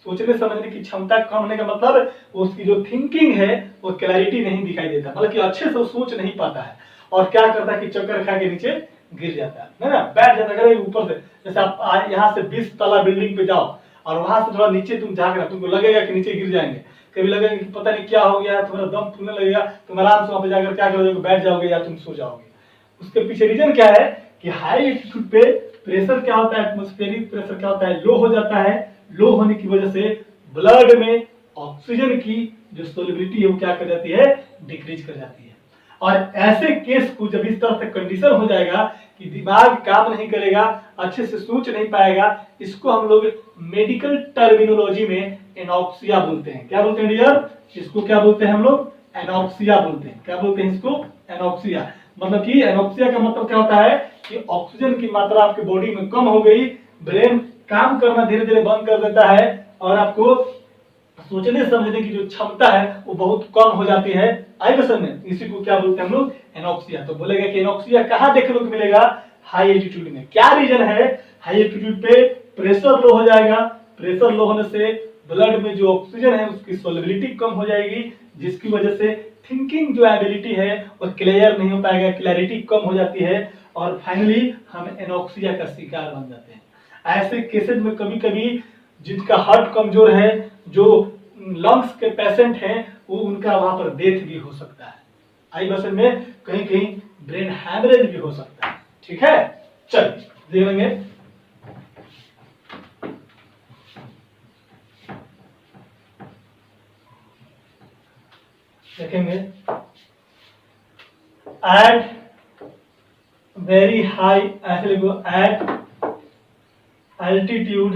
सोचने समझने की क्षमता कम होने का मतलब उसकी जो थिंकिंग है वो क्लैरिटी नहीं दिखाई देता, मतलब कि अच्छे से वो सोच नहीं पाता है, और क्या करता है कि चक्कर खा के नीचे गिर जाता है ना, बैठ जाता है ऊपर से। जैसे आप यहाँ से 20 तला बिल्डिंग पे जाओ और वहां से थोड़ा नीचे तुम झाँक रहा, तुमको लगेगा कि नीचे गिर जाएंगे, कभी लगेगा कि पता नहीं क्या हो गया, तुम्हारा दम फूलने लगेगा, तुम आराम से वहां पे जाकर क्या करोगे, बैठ जाओगे या तुम सो जाओगे। उसके पीछे रीजन क्या है कि हाई एल्टीट्यूड पे प्रेशर क्या होता है, एटमॉस्फेरिक प्रेशर क्या होता है, लो हो जाता है। लो होने की वजह से ब्लड में ऑक्सीजन की जो सोलिबिलिटी है वो क्या कर जाती है, डिक्रीज कर जाती है। और ऐसे केस को जब इस तरह से कंडीशन हो जाएगा कि दिमाग काम नहीं करेगा, अच्छे से सोच नहीं पाएगा, इसको हम लोग मेडिकल टर्मिनोलॉजी में एनॉक्सिया बोलते हैं। क्या बोलते हैं डियर, इसको क्या बोलते हैं हम लोग, एनॉक्सिया बोलते हैं। क्या बोलते हैं इसको, एनॉक्सिया। मतलब कि एनॉक्सिया का मतलब क्या होता है कि ऑक्सीजन की मात्रा आपके बॉडी में कम हो गई, ब्रेन काम करना धीरे धीरे बंद कर देता है, और आपको सोचने समझने की जो क्षमता है वो बहुत कम हो जाती है। आएगा समझ में, इसी को क्या बोलते हैं हम लोग, एनॉक्सिया। तो बोलेगा कि एनॉक्सिया कहाँ देखने को मिलेगा, हाई एल्टीट्यूड में। क्या रीजन है, हाई एल्टीट्यूड पे प्रेशर लो हो जाएगा, प्रेशर लो होने से ब्लड में जो ऑक्सीजन है उसकी सोलिबिलिटी कम हो जाएगी, जिसकी वजह से थिंकिंग जो एबिलिटी है वो क्लियर नहीं हो पाएगा, क्लैरिटी कम हो जाती है, और फाइनली हम एनॉक्सिया का शिकार बन जाते हैं। ऐसे केसेस में कभी कभी जिनका हार्ट कमजोर है, जो लंग्स के पेशेंट हैं, वो उनका वहां पर डेथ भी हो सकता है। आई बसन में कहीं कहीं ब्रेन हैमरेज भी हो सकता है। ठीक है, चलिए देखेंगे। देखेंगे एट वेरी हाई, ऐसे लिखो at altitude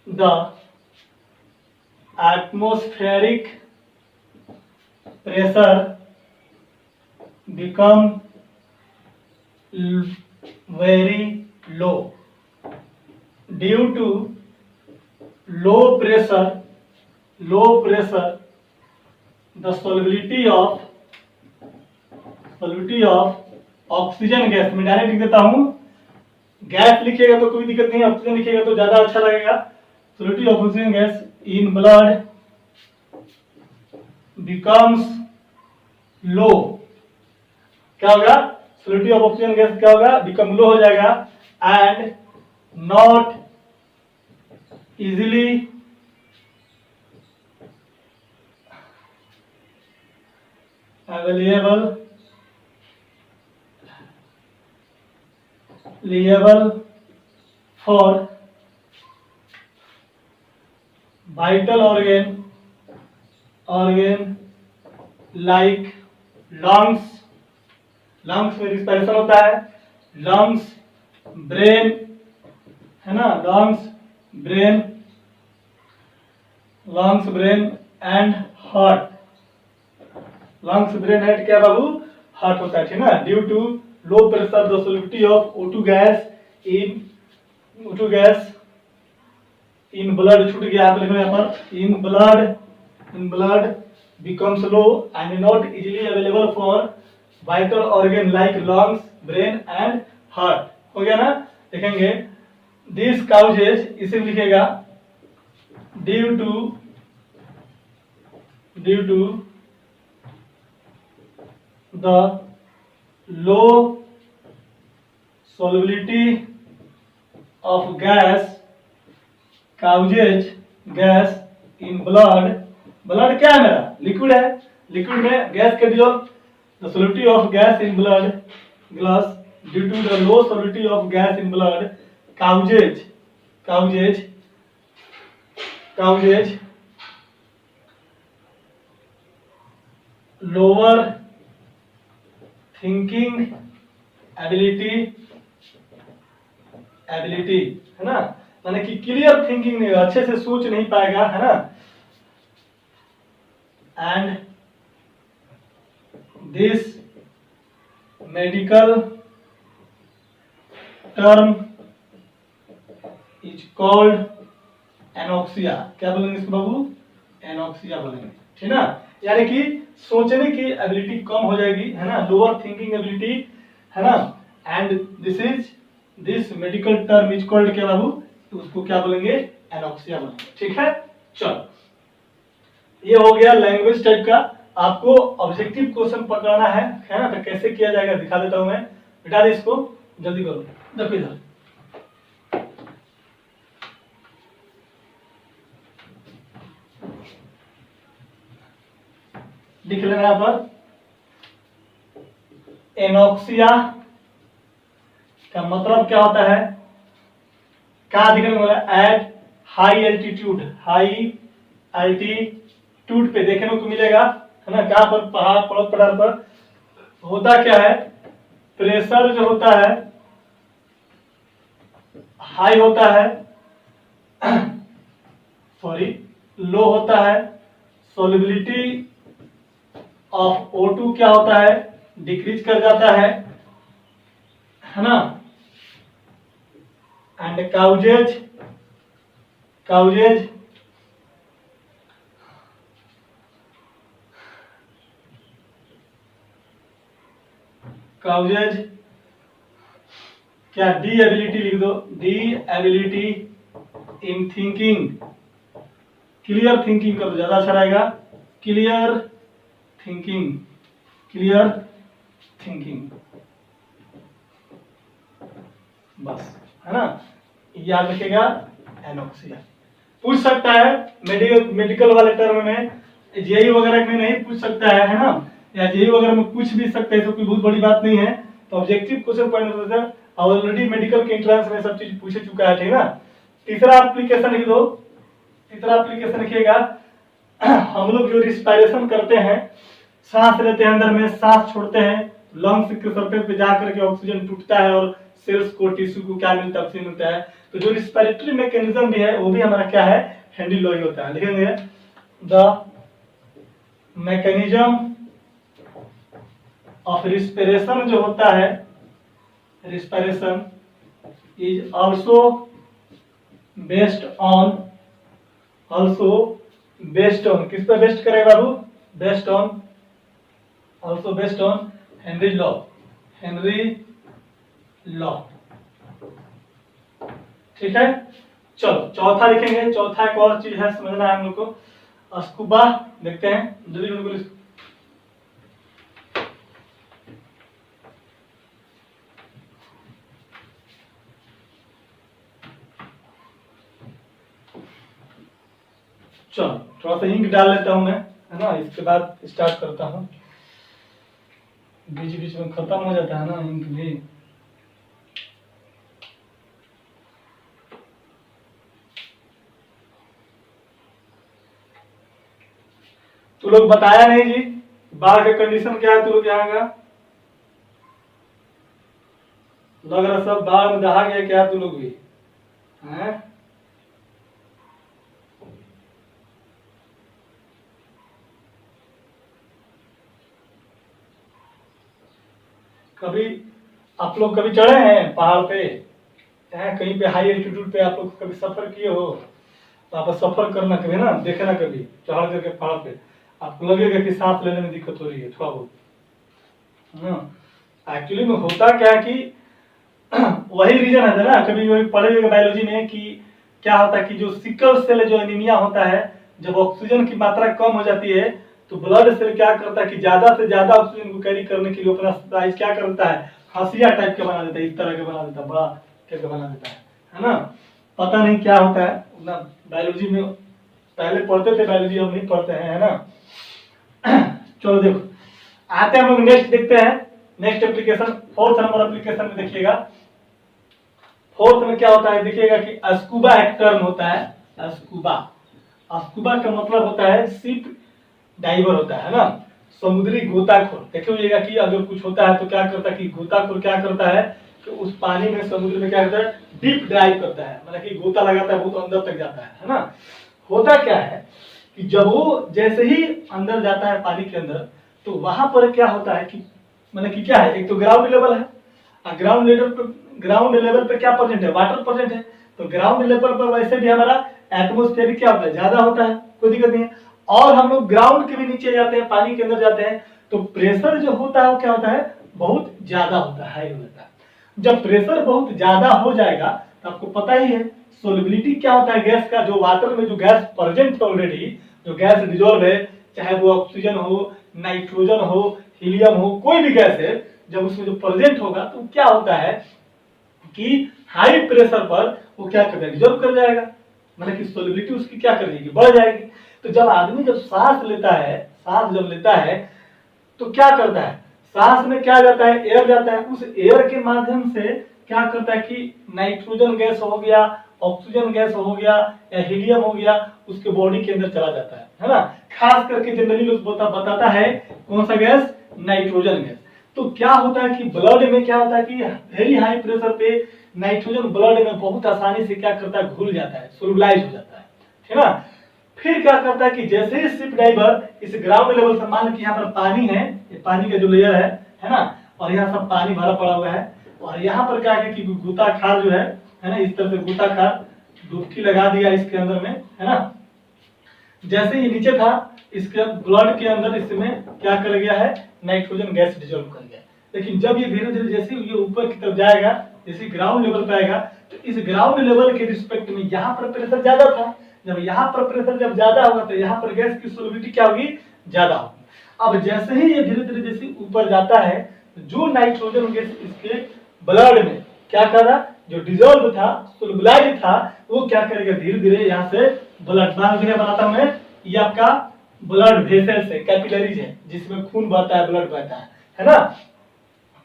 the atmospheric pressure become very low. Due to low pressure, the solubility of oxygen gas, मैं डायरेक्ट लिख देता हूं, गैस लिखिएगा तो कोई दिक्कत नहीं, ऑक्सीजन लिखिएगा तो ज्यादा अच्छा लगेगा। solubility of oxygen gas in blood becomes low। क्या होगा? solubility of oxygen gas क्या होगा? become low हो जाएगा and not easily available for vital organ like lungs में रिस्पिरेशन होता है, लंग्स, ब्रेन, है ना, lungs brain and heart. Lungs brain and क्या बाबू? हार्ट होता है, ठीक है ना। Due to low pressure the solubility of O2 gas in blood, छूट गया आप लिखो यहाँ पर, in blood becomes low and not easily available for vital organ like lungs, brain and heart। हो गया ना? देखेंगे this causes, इसे लिखेगा due to the low solubility of gas causes gas in blood क्या है मेरा? लिक्विड है, लिक्विड में गैस के dissolve, the solubility of gas in blood due to the low solubility of gas in blood causes lower thinking ability, है ना, माने कि क्लियर थिंकिंग नहीं, अच्छे से सोच नहीं पाएगा, है ना। and this medical term is called anoxia. क्या बोलेंगे इसको बाबू? एनोक्सिया बोलेंगे, ठीक ना। यानी कि सोचने की एबिलिटी कम हो जाएगी, है ना, लोअर थिंकिंग एबिलिटी, है ना। And this medical term is called क्या बाबू? तो उसको क्या बोलेंगे? एनोक्सिया बोलेंगे, ठीक है। चलो, ये हो गया लैंग्वेज टाइप का। आपको ऑब्जेक्टिव क्वेश्चन पकड़ना है ना, तो कैसे किया जाएगा दिखा देता हूं मैं। बिठा दे इसको, जल्दी करो। देखो इधर, लिख लेना यहाँ पर, एनोक्सिया का मतलब क्या होता है? क्या दिखने वाला? एट हाई एल्टीट्यूड पे देखने को मिलेगा, है ना। कहां पर? पहाड़, पर्वत पठार पर। होता क्या है? प्रेशर जो होता है हाई होता है, सॉरी, लो होता है। सोलिबिलिटी ऑफ O2 क्या होता है? डिक्रीज कर जाता है ना। एंड काउजेज क्या? डी एबिलिटी लिख दो, D ability in thinking, clear thinking करो, ज्यादा अच्छा रहेगा। क्लियर थिंकिंग बस, है ना, याद रखेगा। एनोक्सिया पूछ सकता है मेडिकल वाले टर्म में, जेई वगैरह में नहीं पूछ सकता है ना, या जेई वगैरह में पूछ भी सकते हैं, तो कोई बहुत बड़ी बात नहीं है। तो ऑब्जेक्टिव क्वेश्चन पॉइंट होता है, ऑलरेडी मेडिकल के एंट्रेंस में सब चीज पूछे चुका है, ठीक है ना। तीसरा एप्लीकेशन लिख दो, तीसरा एप्लीकेशन लिखिएगा, हम लोग जो रिस्पायरेशन करते हैं, सांस लेते हैं, अंदर में सांस छोड़ते हैं, लंग्स के सरफेस पे जाकर के ऑक्सीजन टूटता है और सेल्स को, टिश्यू को क्या मिलता है, ऑक्सीजन मिलता है। तो जो रिस्पायरेटरी मैकेनिज्म भी है वो भी हमारा क्या है, हेनरी लॉ ही होता है। लिखेंगे द मैकेनिज्म ऑफ रिस्पिरेशन जो होता है, respiration is also based on, किस पे बेस्ड करेगा बाबू, based on, also based on Henry law, ठीक है। चलो चौथा लिखेंगे। चौथा एक और चीज है समझना है हम लोग को, स्कूबा देखते हैं जल्दी। चलो थोड़ा सा इंक डाल लेता हूं मैं, है ना, इसके बाद स्टार्ट करता हूं। बीच बीच में खत्म हो जाता है ना इंक भी। तू लोग बताया नहीं जी बाढ़ का कंडीशन क्या है, तू लोग यहाँ का लग रहा सब बाढ़ में दहा गया क्या तू लोग भी हैं? कभी आप लोग कभी चढ़े हैं पहाड़ पे, हैं कहीं पे हाई एल्टीट्यूड पे आप लोग कभी सफर किए हो? तो आप सफर करना कभी ना, देखे ना कभी चढ़ करके पहाड़ पे, आपको लगेगा कि सांस लेने में दिक्कत हो रही है थोड़ा बहुत। एक्चुअली में होता क्या है कि वही रीजन है ना, कभी वही पढ़े हुए बायोलॉजी में कि क्या होता है कि जो सिकल सेल जो एनीमिया होता है, जब ऑक्सीजन की मात्रा कम हो जाती है तो ब्लड सेल क्या करता है कि ज्यादा से ज्यादा ऑक्सीजन को कैरी करने के लिए अपना साइज क्या करता है, हंसिया टाइप का बना देता है, इस तरह का बना देता है, बड़ा टाइप बना देता है ना। पता नहीं क्या होता है ना, बायोलॉजी में पहले पढ़ते थे बायोलॉजी, अब नहीं पढ़ते हैं, है ना। चलो देखो आते हैं हम लोग नेक्स्ट देखते हैं, next application, fourth number application में देखिएगा। फोर्थ में क्या होता है देखिएगा कि स्कूबा एक टर्म होता है। स्कूबा का मतलब होता है शिप डाइवर होता है ना, समुद्री गोताखोर। देखिएगा कि अगर कुछ होता है तो क्या करता है कि गोताखोर क्या करता है कि उस पानी में, समुद्र में क्या करता है, डीप डाइव करता है, मतलब कि गोता लगाता है, बहुत अंदर तक जाता है ना। होता क्या है कि जब वो जैसे ही अंदर जाता है पानी के अंदर, तो वहां पर क्या होता है कि मतलब कि क्या है, एक तो ग्राउंड लेवल है, ग्राउंड लेवल पे क्या प्रेजेंट है, वाटर प्रेजेंट है। तो ग्राउंड लेवल पर वैसे भी हमारा एटमोस्फेयर क्या होता है, ज्यादा होता है, कोई दिक्कत नहीं है। और हम लोग ग्राउंड के भी नीचे जाते हैं, पानी के अंदर जाते हैं, तो प्रेशर जो होता है वो क्या होता है, बहुत ज्यादा होता है, हाई हो जाता है। जब प्रेशर बहुत ज्यादा हो जाएगा तो आपको पता ही है सोलिबिलिटी क्या होता है गैस का, जो वाटर में जो गैस प्रेजेंट है ऑलरेडी, जो गैस डिजोल्व है, चाहे वो ऑक्सीजन हो, नाइट्रोजन हो, हीलियम हो, कोई भी गैस है, जब उसमें जो प्रेजेंट होगा तो क्या होता है कि हाई प्रेशर पर वो क्या कर जाएगा, डिजोल्व कर जाएगा, मतलब कि सोलिबिलिटी उसकी क्या कर जाएगी, बढ़ जाएगी। तो जब आदमी जब सांस लेता है, सांस जब लेता है तो क्या करता है, सांस में क्या जाता है, एयर जाता है, उस एयर के माध्यम से क्या करता है कि नाइट्रोजन गैस हो गया, ऑक्सीजन गैस हो गया या हीलियम हो गया, उसके बॉडी के अंदर चला जाता है ना। खास करके जनरली लोग बताता है कौन सा गैस, नाइट्रोजन गैस। तो क्या होता है कि ब्लड में क्या होता है कि वेरी हाई प्रेशर पे नाइट्रोजन ब्लड में बहुत आसानी से क्या करता है, घुल जाता है, सोलुबलाइज हो जाता है ना। फिर क्या करता है कि जैसे ही शिप डाइवर इस ग्राउंड लेवल से, मान लो कि यहाँ पर पानी है, ये पानी का जो लेयर है ना, और यहाँ सब पानी भरा पड़ा हुआ है, और यहाँ पर क्या है कि गोताखार जो है ना, इस तरह से गोताखार डुबकी लगा दिया इसके अंदर में, है ना। जैसे ये नीचे था, इसके ब्लड के अंदर इसमें क्या कर गया है, नाइट्रोजन गैस डिजोल्व कर गया। लेकिन जब ये धीरे धीरे जैसे ये ऊपर की तरफ जाएगा, जैसे ग्राउंड लेवल पे आएगा, तो इस ग्राउंड लेवल के रिस्पेक्ट में यहाँ पर प्रेशर ज्यादा था, जब यहाँ पर प्रेशर जब ज्यादा होगा तो यहाँ पर गैस की सोलिबिलिटी क्या होगी, ज्यादा होगी। अब जैसे ही ये धीरे धीरे जैसे ऊपर जाता है, जो नाइट्रोजन गैस इसके ब्लड में क्या कर रहा, जो डिजोल्व था, सोलुबलाइज था, वो क्या करेगा, धीरे धीरे यहाँ से ब्लड बनाता हूं मैं, ये आपका ब्लड वेसल्स है, कैपिलरीज है, जिसमें खून बहता है, ब्लड बहता है ना।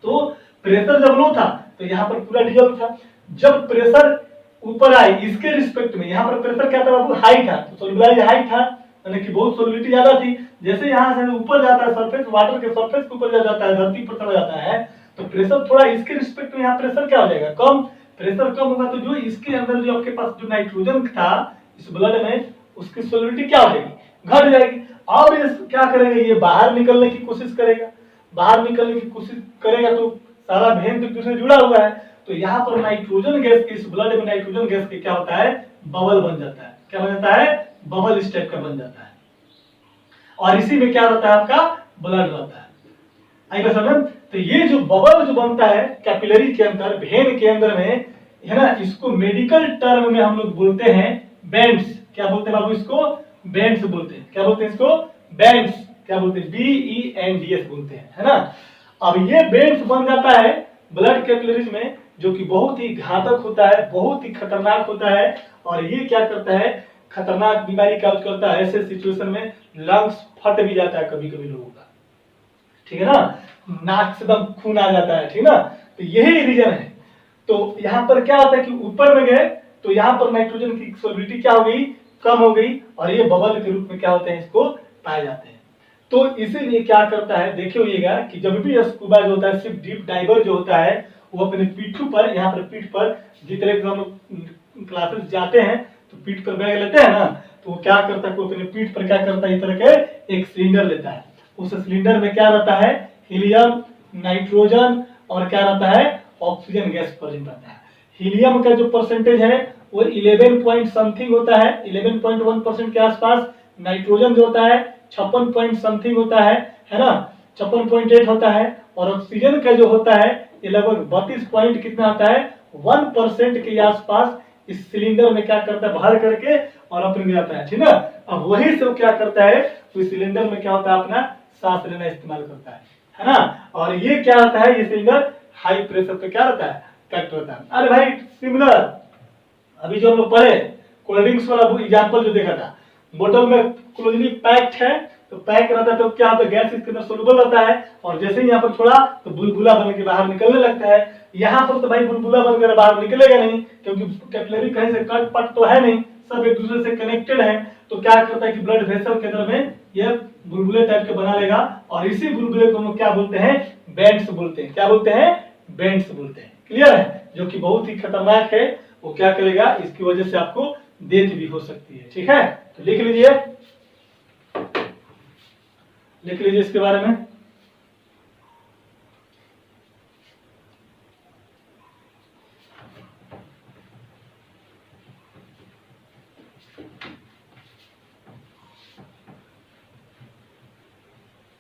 तो प्रेशर जब लो था तो यहाँ पर पूरा डिजोल्व था, जब प्रेशर ऊपर आए इसके रिस्पेक्ट में, यहाँ पर प्रेशर क्या था बाबू, हाई था, तो सोलुबलाइज हाई था यानी कि बहुत सोलिबिलिटी ज्यादा थी। जैसे यहाँ से ऊपर जाता है सरफेस, वाटर के सरफेस के ऊपर जाता है, धरती पर चला जाता है, तो प्रेशर थोड़ा इसके रिस्पेक्ट में यहाँ प्रेशर क्या हो जाएगा, कम। प्रेशर कम होगा तो जो इसके अंदर जो आपके पास जो नाइट्रोजन था इस ब्लड में, उसकी सोलिबिलिटी क्या हो जाएगी, घट जाएगी। अब ये क्या करेगा, ये बाहर निकलने की कोशिश करेगा। बाहर निकलने की कोशिश करेगा तो सारा वेन तो एक दूसरे से जुड़ा हुआ है, तो यहाँ पर नाइट्रोजन गैस के, इस ब्लड में नाइट्रोजन गैस के क्या होता है, बबल बन जाता है। क्या बन जाता है, बबल इस टाइप का बन जाता है। और इसी में क्या रहता है, आपका ब्लड रहता है। आइए समझ। तो ये जो बबल जो बनता है कैपिलरी के अंदर, वेन के अंदर में, है ना, इसको मेडिकल टर्म में हम लोग बोलते हैं बैंड्स। क्या बोलते हैं बाबू, इसको बैंड्स बोलते हैं। क्या बोलते हैं इसको, बैंड्स। क्या बोलते हैं, BENDS बोलते हैं, है ना। अब ये बैंड्स बन जाता है ब्लड कैपिलरीज में, जो कि बहुत ही घातक होता है, बहुत ही खतरनाक होता है। और ये क्या करता है, खतरनाक बीमारी का करता है। ऐसे सिचुएशन में लंग्स फट भी जाता है कभी कभी लोगों का, ठीक है ना, नाक से दम खून आ जाता है, ठीक है ना। तो यही रीजन है। तो यहाँ पर क्या होता है कि ऊपर में गए तो यहाँ पर नाइट्रोजन की सोलिबिलिटी क्या हो गई, कम हो गई, और ये बबल के रूप में क्या होते हैं, इसको पाए जाते हैं। तो इसीलिए क्या करता है, देखे होइएगा कि जब भी स्कूबा जो होता है, सिर्फ डीप डाइवर जो होता है, वो अपने पीठू पर, यहाँ पर पीठ पर, जिस तरह से हम लोग क्लासेस जाते हैं तो पीठ पर बैग लेते हैं ना, तो वो क्या करता है, अपने पीठ पर क्या करता है, इस तरह के एक सिलेंडर लेता है। उस सिलेंडर में क्या रहता है, हीलियम, नाइट्रोजन और क्या रहता है, ऑक्सीजन गैस प्रेजेंट रहता है। हीलियम का जो परसेंटेज है वो 11 पॉइंट समथिंग होता है, 11.1% के आसपास। नाइट्रोजन जो होता है 56 पॉइंट समथिंग होता है ना, 56.8 होता है। और ऑक्सीजन का जो होता है ये लगभग 32 पॉइंट कितना होता है, 1% के आसपास। इस सिलेंडर में क्या करता है, भर करके और अपने जाता है, ठीक है। अब वही सब क्या करता है, तो इस सिलेंडर में क्या होता है, अपना सांस लेना इस्तेमाल करता है ना। और ये क्या होता है, ये सिलेंडर हाई प्रेशर पे क्या रहता है, कट होता है। अरे भाई सिमिलर, अभी जो हम लोग पढ़े कोल्ड ड्रिंक्स वाला एग्जांपल जो देखा था, बोतल में क्लोजली पैक्ड है, तो पैक रहता है तो क्या होता है, गैस इसके अंदर सोलुबल रहता है, और जैसे ही यहाँ पर छोड़ा तो बुलबुला बन के बाहर निकलने लगता है। यहाँ पर तो भाई बुलबुला बनकर बाहर निकलेगा नहीं, क्योंकि कैपिलरी कहीं से कट पट तो है नहीं, सब एक दूसरे से कनेक्टेड है। तो क्या करता है कि ब्लड वेसल के अंदर में ये बुलबुले टाइप के बना लेगा, और इसी बुलबुले को हम क्या बोलते हैं, बैंड्स बोलते हैं। क्या बोलते हैं, बैंड्स बोलते हैं। क्लियर है, जो कि बहुत ही खतरनाक है। वो क्या करेगा, इसकी वजह से आपको डेथ भी हो सकती है, ठीक है। तो लिख लीजिए, लिख लीजिए इसके बारे में।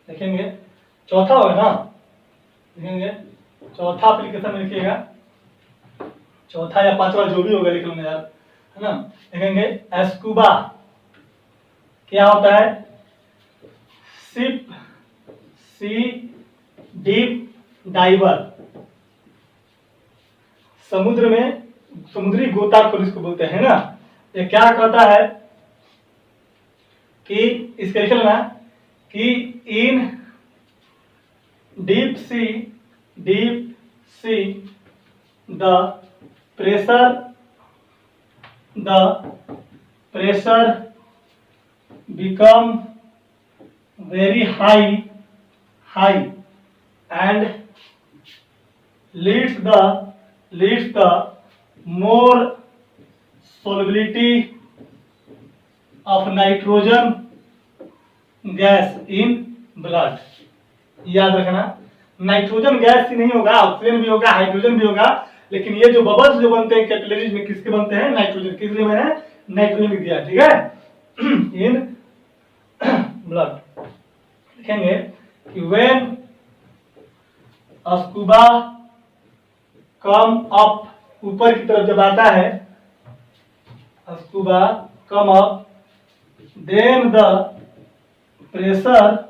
देखेंगे चौथा होगा ना, देखेंगे चौथा एप्लीकेशन में लिखिएगा, चौथा या पांचवा जो भी होगा लिख लेना यार, है ना। देखेंगे स्कूबा क्या होता है, शिप सी डीप डाइवर, समुद्र में समुद्री गोताखोर इसको बोलते हैं ना। ये क्या कहता है कि इसका लिखना कि इन deep see the pressure become very high and leads the more solubility of nitrogen gas in blood। याद रखना, नाइट्रोजन गैस ही नहीं होगा, ऑक्सीजन भी होगा, हाइड्रोजन भी होगा, लेकिन ये जो बबल्स जो बनते हैं कैपिलरीज में किसके बनते हैं, नाइट्रोजन। किसलिए मैंने नाइट्रोजन लिख दिया, ठीक है। इन ब्लड लिखेंगे कि व्हेन स्कूबा कम अप, ऊपर की तरफ जब आता है, scuba come up, then the pressure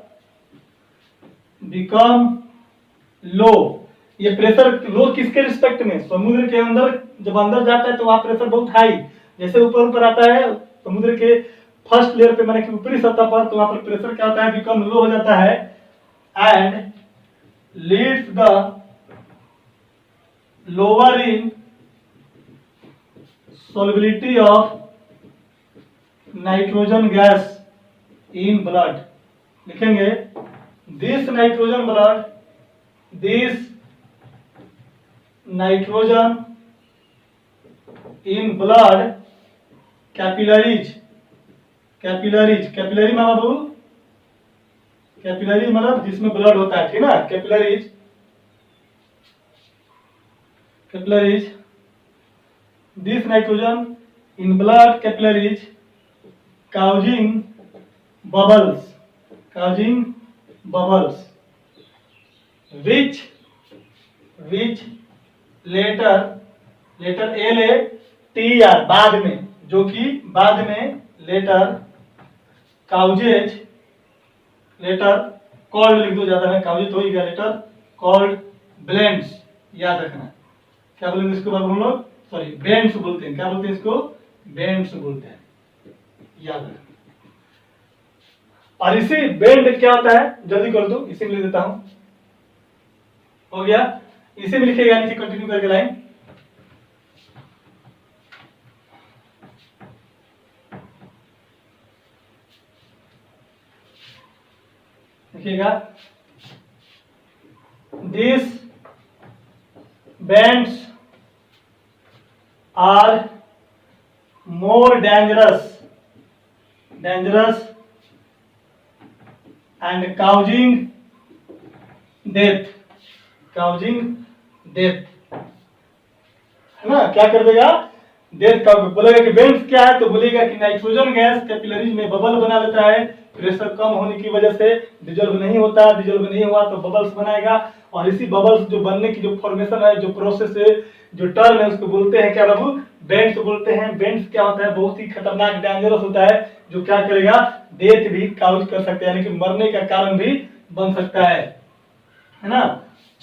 become low. ये प्रेशर लो किसके रिस्पेक्ट में, समुद्र के अंदर जब अंदर जाता है तो वहां प्रेशर बहुत हाई, जैसे ऊपर ऊपर आता है समुद्र के फर्स्ट लेयर पे, मैंने कि ऊपरी सतह पर, तो वहां पर प्रेशर क्या होता है, बिकम लो हो जाता है, and leads the lower in solubility of nitrogen gas in blood, लिखेंगे this nitrogen blood, this nitrogen in blood capillaries, capillaries, capillary माना बाबू, कैपिलरी मतलब जिसमें ब्लड होता है, ठीक ना, capillaries, capillaries, this nitrogen in blood capillaries causing bubbles, causing bubbles, which later LATR बाद में, जो कि बाद में later causes, later called लिख दो, ज्यादा है causes तो ही गया, later called blends, याद रखना। क्या बोलेंगे इसको बाबू हम लोग, सॉरी बेंड्स बोलते हैं, क्या बोलते हैं इसको, बेंड्स बोलते हैं, याद रखना। और इसी बेंड क्या होता है, जल्दी कर दो, इसी में लिख देता हूं, हो गया, इसी में लिखेगा, नीचे कंटिन्यू करके लाइन, लिखिएगा this bands are more dangerous and causing death, है ना, क्या कर देगा, डेथ का, बोलेगा कि बेंड्स क्या है, तो बोलेगा कि नाइट्रोजन गैस कैपिलरीज में बबल बना लेता है, प्रेशर कम होने की वजह से डिजोल्व नहीं होता, डिजोल्व नहीं हुआ तो बबल्स बनाएगा, और इसी बबल्स जो बनने की जो फॉर्मेशन है, जो प्रोसेस है, जो टर्म है, उसको बोलते हैं क्या बाबू, बेंड्स बोलते हैं। बेंड्स क्या होता है, बहुत ही खतरनाक डेंजरस होता है, जो क्या करेगा, डेथ भी काउज कर सकते हैं, यानी कि मरने का कारण भी बन सकता है ना।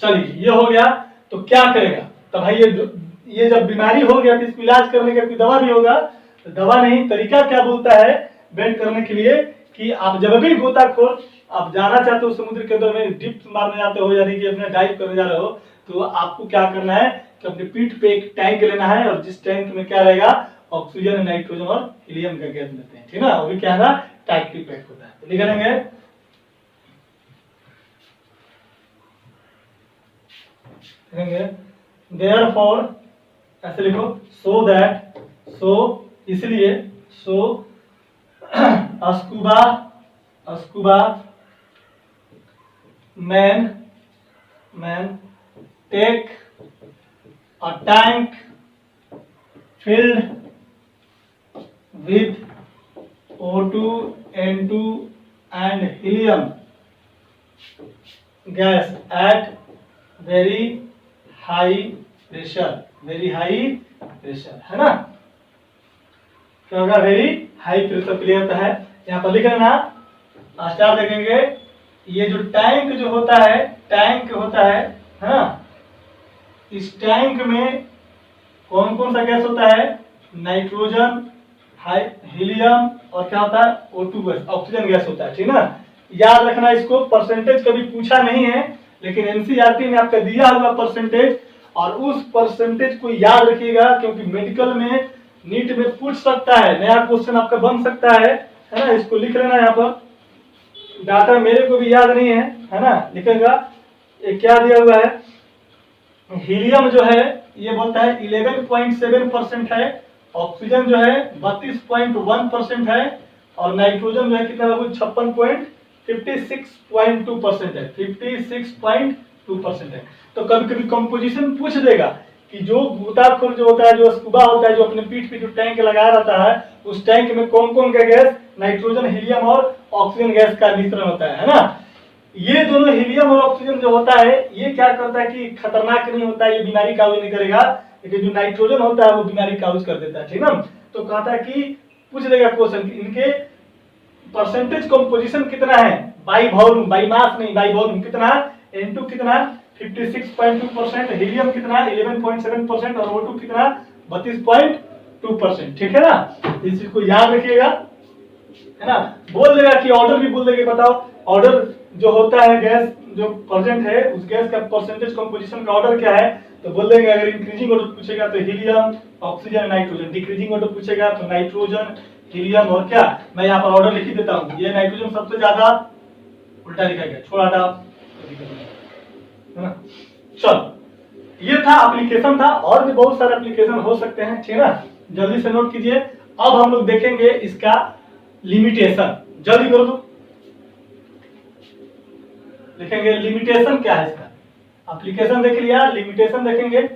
चलिए ये हो गया, तो क्या करेगा, तो भाई ये जब बीमारी हो गया तो इसको इलाज करने का कोई दवा भी होगा, तो दवा नहीं, तरीका क्या बोलता है बेंड करने के लिए, कि आप जब भी गोताखोर आप जाना चाहते हो समुद्र के अंदर में, डिप मारने जाते हो, यानी कि अपने डाइव करने जा रहे हो, तो आपको क्या करना है कि अपने पीठ पे एक टैंक लेना है, और जिस टैंक में क्या रहेगा, ऑक्सीजन, नाइट्रोजन और हीलियम का गैस लेते हैं, ठीक ना, वो भी क्या है, टाइटली पैक होता है। तो लिख लेंगे देयरफॉर, ऐसे लिखो, सो दैट, सो इसलिए, so scuba man take a tank filled with O2, N2 and helium gas at very high pressure, है ना, क्या होगा, वेरी हाई प्रेशर क्लियर होता है। यहाँ पर लिख लेना, स्टार देखेंगे, ये जो टैंक जो होता है ना, इस टैंक में कौन कौन सा गैस होता है, नाइट्रोजन, हीलियम और क्या होता है, O2 गैस, ऑक्सीजन गैस होता है, ठीक ना। याद रखना इसको, परसेंटेज कभी पूछा नहीं है, लेकिन एनसीईआरटी में आपका दिया हुआ परसेंटेज, और उस परसेंटेज को याद रखिएगा, क्योंकि मेडिकल में नीट में पूछ सकता है, नया क्वेश्चन आपका बन सकता है ना। इसको लिख लेना, यहाँ पर डाटा मेरे को भी याद नहीं है ना, लिखेगा, ये क्या दिया हुआ है, हीलियम जो है ये बोलता है 11.7% है, ऑक्सीजन जो है 32.1% है, और नाइट्रोजन जो है कितना बाबू, 56.2% है, 56.2% है। तो कभी कभी कंपोजिशन पूछ देगा कि जो गोताखोर जो होता है, जो स्कूबा होता है, जो अपने पीठ पे जो टैंक लगाया रहता है, उस टैंक में कौन कौन का गैस, नाइट्रोजन, हीलियम और ऑक्सीजन गैस का मिश्रण होता है ना। ये दोनों हीलियम और ऑक्सीजन जो होता है, ये क्या करता है कि खतरनाक नहीं होता है, ये बीमारी काबू नहीं करेगा, लेकिन जो नाइट्रोजन होता है वो बीमारी काबू कर देता है, ठीक ना। तो कहता है कि पूछ देगा क्वेश्चन, इनके परसेंटेज कंपोजिशन कितना है, बाई वॉल्यूम, बाई मास नहीं, बाई वॉल्यूम कितना, N2 कितना 56.2%, हीलियम कितना 11.7% और O2 कितना 32.2%, ठीक है ना। इस चीज को याद रखिएगा, है ना। बोल देगा कि ऑर्डर भी बोल देगा, बताओ ऑर्डर जो होता है गैस जो प्रेजेंट है, उस गैस का परसेंटेज कंपोजिशन का ऑर्डर क्या है, तो बोल देंगे, अगर इंक्रीजिंग ऑर्डर पूछेगा तो helium, oxygen, nitrogen, decreasing order पूछेगा तो नाइट्रोजन, हीलियम और क्या, मैं यहाँ पर ऑर्डर लिख ही देता हूँ। ये नाइट्रोजन सबसे ज्यादा, उल्टा लिखा गया, छोड़ा हटा, है ना। चलो ये था एप्लीकेशन था, और भी बहुत सारे एप्लीकेशन हो सकते हैं, ठीक है ना। जल्दी से नोट कीजिए। अब हम लोग देखेंगे इसका लिमिटेशन, जल्दी करो तो। लिखेंगे लिमिटेशन क्या है इसका। एप्लीकेशन देख लिया, लिमिटेशन देखेंगे।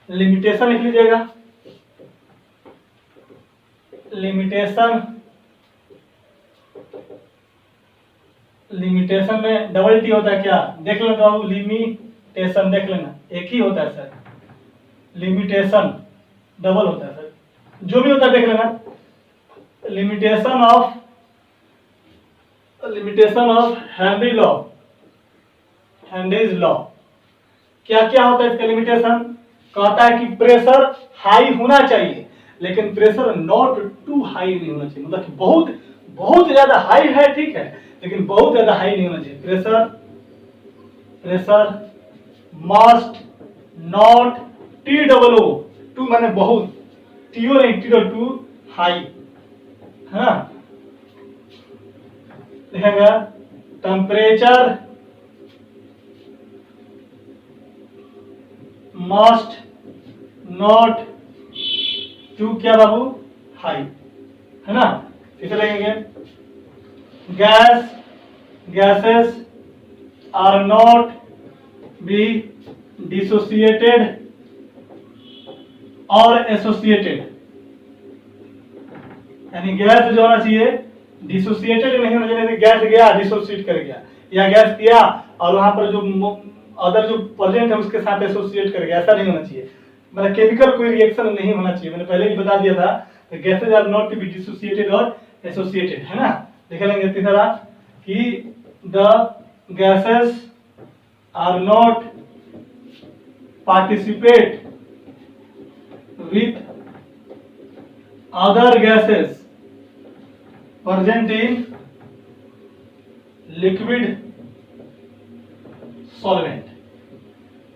लिमिटेशन लिख लीजिएगा। लिमिटेशन, लिमिटेशन में डबल टी होता है क्या, देख लेना बाबू। लिमिटेशन देख लेना, एक ही होता है सर, लिमिटेशन डबल होता है सर, जो भी होता है देख लेना। Limitation of Henry law, Henry's law. क्या क्या होता है इसका लिमिटेशन। कहता है कि प्रेशर हाई होना चाहिए, लेकिन प्रेशर नॉट टू हाई नहीं होना चाहिए, मतलब कि बहुत बहुत ज्यादा हाई है, ठीक है, लेकिन बहुत ज्यादा हाई नहीं होना चाहिए। Pressure must not T double O, too माने बहुत, टीओ नहीं, टी डबल टू हाई, है ना। लिखेगा टेम्परेचर मस्ट नॉट टू क्या बाबू, हाई, है ना। इसे लिखेंगे gases are not be dissociated और एसोसिएटेड, यानी गैस जो होना चाहिए डिसोसिएटेड नहीं होना चाहिए, गैस गया डिसोसिएट कर गया, या गैस किया और वहां पर जो अदर जो प्रेजेंट है उसके साथ एसोसिएट कर गया, ऐसा नहीं होना चाहिए। मतलब केमिकल कोई रिएक्शन नहीं होना चाहिए, मैंने पहले ही बता दिया था। Gases are not to be dissociated और एसोसिएटेड, है ना। देख लेंगे तीसरा कि the gases are not participate with other gases present in liquid solvent,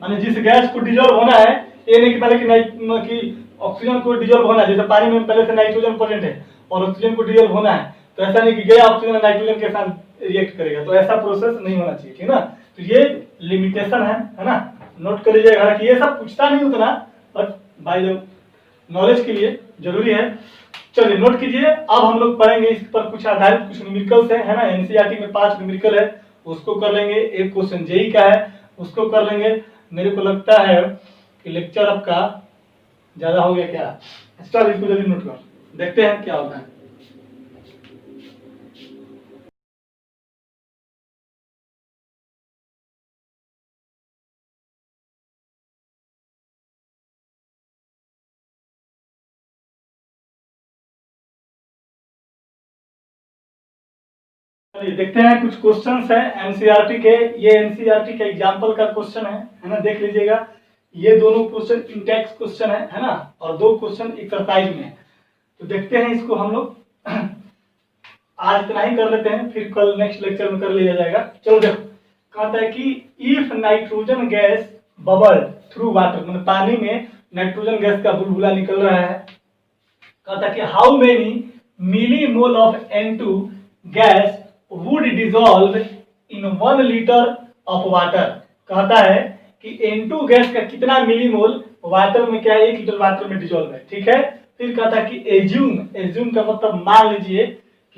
माने जिस गैस को डिजोल्व होना है, ये नहीं कि पहले कि ऑक्सीजन को डिजोल्व होना है, जैसे पानी में पहले से नाइट्रोजन प्रेजेंट है और ऑक्सीजन को डिजोल्व होना है, तो ऐसा नहीं कि गया ऑक्सीजन नाइट्रोजन के साथ रिएक्ट करेगा, तो ऐसा प्रोसेस नहीं होना चाहिए, ठीक ना। तो ये लिमिटेशन है ना। नोट कर लीजिएगा कि ये सब पूछता नहीं उतना, बट बाय द नॉलेज के लिए जरूरी है। चलिए नोट कीजिए। अब हम लोग पढ़ेंगे इस पर कुछ आधारित कुछ न्यूमेरिकल्स है ना। एनसीईआरटी में 5 न्यूमेरिकल है, उसको कर लेंगे। एक क्वेश्चन जेई का है, उसको कर लेंगे। मेरे को लगता है कि लेक्चर आपका ज्यादा हो गया क्या। चल इसको जल्दी नोट कर, देखते हैं क्या होता है। चलिए देखते हैं कुछ क्वेश्चंस हैं एनसीईआरटी के। ये एनसीईआरटी का एग्जांपल का क्वेश्चन है ना, देख लीजिएगा। ये दोनों क्वेश्चन इंटेक्स क्वेश्चन है ना, और 2 क्वेश्चन एक्सरसाइज में है। तो देखते हैं इसको हम लोग आज इतना ही कर लेते हैं, फिर कल नेक्स्ट लेक्चर में कर लिया जाएगा। चलो देखो, कहता है कि if nitrogen gas bubble through water, मतलब पानी में नाइट्रोजन गैस का बुलबुला निकल रहा है। कहता है कि how many millimole of N2 gas would dissolve in 1 litre of water. कहता है कि N2 गैस का कितना मिलीमोल वाटर में क्या है, 1 लीटर वाटर में डिजोल्व है, ठीक है। फिर कहता है कि एज्यूम का मतलब मान लीजिए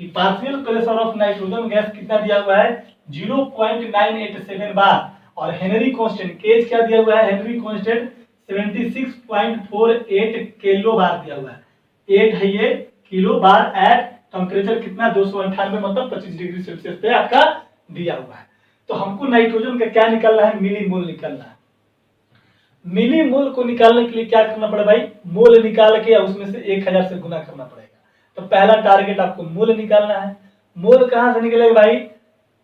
कि partial pressure of nitrogen gas कितना दिया हुआ है, 0.987 बार, और हेनरी कांस्टेंट केज क्या दिया हुआ है, हेनरी कांस्टेंट 76.48 किलो बार दिया हुआ है। 8 है ये किलो बार एट टेम्परेचर कितना 298, मतलब 25 डिग्री सेल्सियस पे आपका दिया हुआ है। तो हमको नाइट्रोजन का क्या निकालना है, मिलीमोल निकालना है। मिलीमोल को निकालने के लिए क्या करना पड़ेगा भाई, मोल निकाल के उसमें से 1000 से गुना करना पड़ेगा। तो पहला टारगेट आपको मोल निकालना है। मोल कहां से निकलेगा भाई,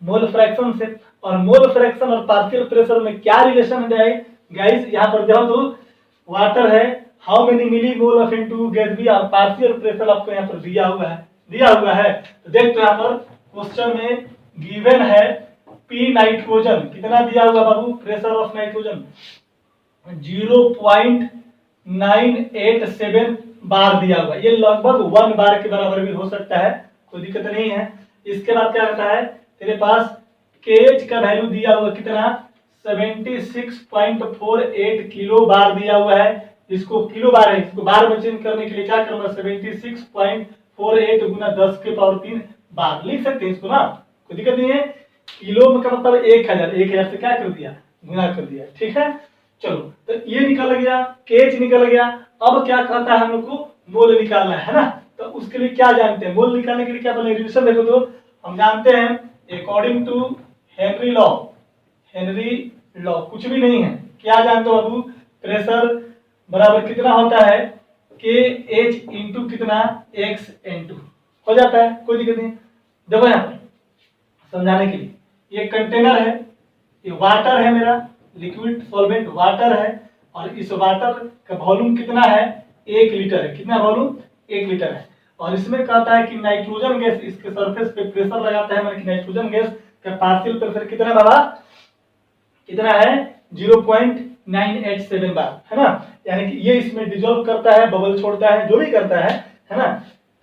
मोल फ्रैक्शन से। और मोल फ्रैक्शन और पार्शियल प्रेशर में क्या रिलेशन है गाइस, यहाँ पर देखो तो वाटर है, how many milli mole of N2 gas भी पार्शियल प्रेशर आपको यहाँ पर दिया हुआ है। तो देख तो यहाँ पर क्वेश्चन में गिवन है पी नाइट्रोजन कितना दिया हुआ बाबू, प्रेशर ऑफ नाइट्रोजन 0.987 बार दिया हुआ। ये लगभग 1 बार के बराबर भी हो सकता है, कोई दिक्कत नहीं है। इसके बाद क्या रहता है, तेरे पास केएच का वैल्यू दिया हुआ कितना 76.48 किलो बार दिया हुआ है। इसको किलो बार है, इसको बार में चेंज करने के लिए क्या करना, 76.48 गुना 10 के पावर 3 बार लिख सकते हैं इसको ना, कोई दिक्कत नहीं है। किलो में का मतलब 1000 से क्या कर दिया, गुना कर दिया, ठीक है। चलो तो ये निकल गया, केच निकल गया। अब क्या कहता है हम लोग को, मोल निकालना है ना। तो उसके लिए क्या जानते हैं, मोल निकालने के लिए क्या बने, रिलेशन देखो तो हम जानते हैं अकॉर्डिंग टू हेनरी लॉ कुछ भी नहीं है, क्या जानते हो बाबू, प्रेशर बराबर कितना होता है, के एच इंटू कितना एक्स N2 हो जाता है, कोई दिक्कत नहीं। देखो यहाँ पर समझाने के लिए, ये कंटेनर है, ये वाटर है, मेरा लिक्विड सॉल्वेंट वाटर है, और इस वाटर का वॉल्यूम कितना है, 1 लीटर है। कितना वॉल्यूम, 1 लीटर है। और इसमें कहता है कि नाइट्रोजन गैस इसके सरफेस पे प्रेशर लगाता है, मतलब कि नाइट्रोजन गैस का पार्शियल प्रेशर कितना बाबा, कितना है 0.987 बार, है ना। यानी कि ये इसमें डिजोल्व करता है, बबल छोड़ता है, जो भी करता है ना।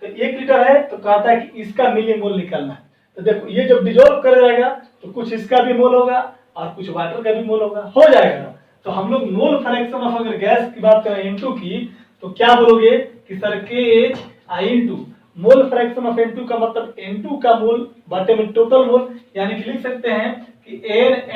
तो 1 लीटर है, तो कहता है कि इसका मिली मोल निकालना है। तो देखो ये जब डिजोल्व कर जाएगा तो कुछ इसका भी मोल होगा और कुछ वाटर का भी मोल होगा, हो जाएगा ना। तो हम लोग मोल फ्रैक्शन ऑफ अगर गैस की बात करें N2 की, तो क्या बोलोगे कि sir KH N2 mole fraction of N2 का मतलब N2 का मोल बटे में टोटल मोल, यानी कि लिख सकते हैं कि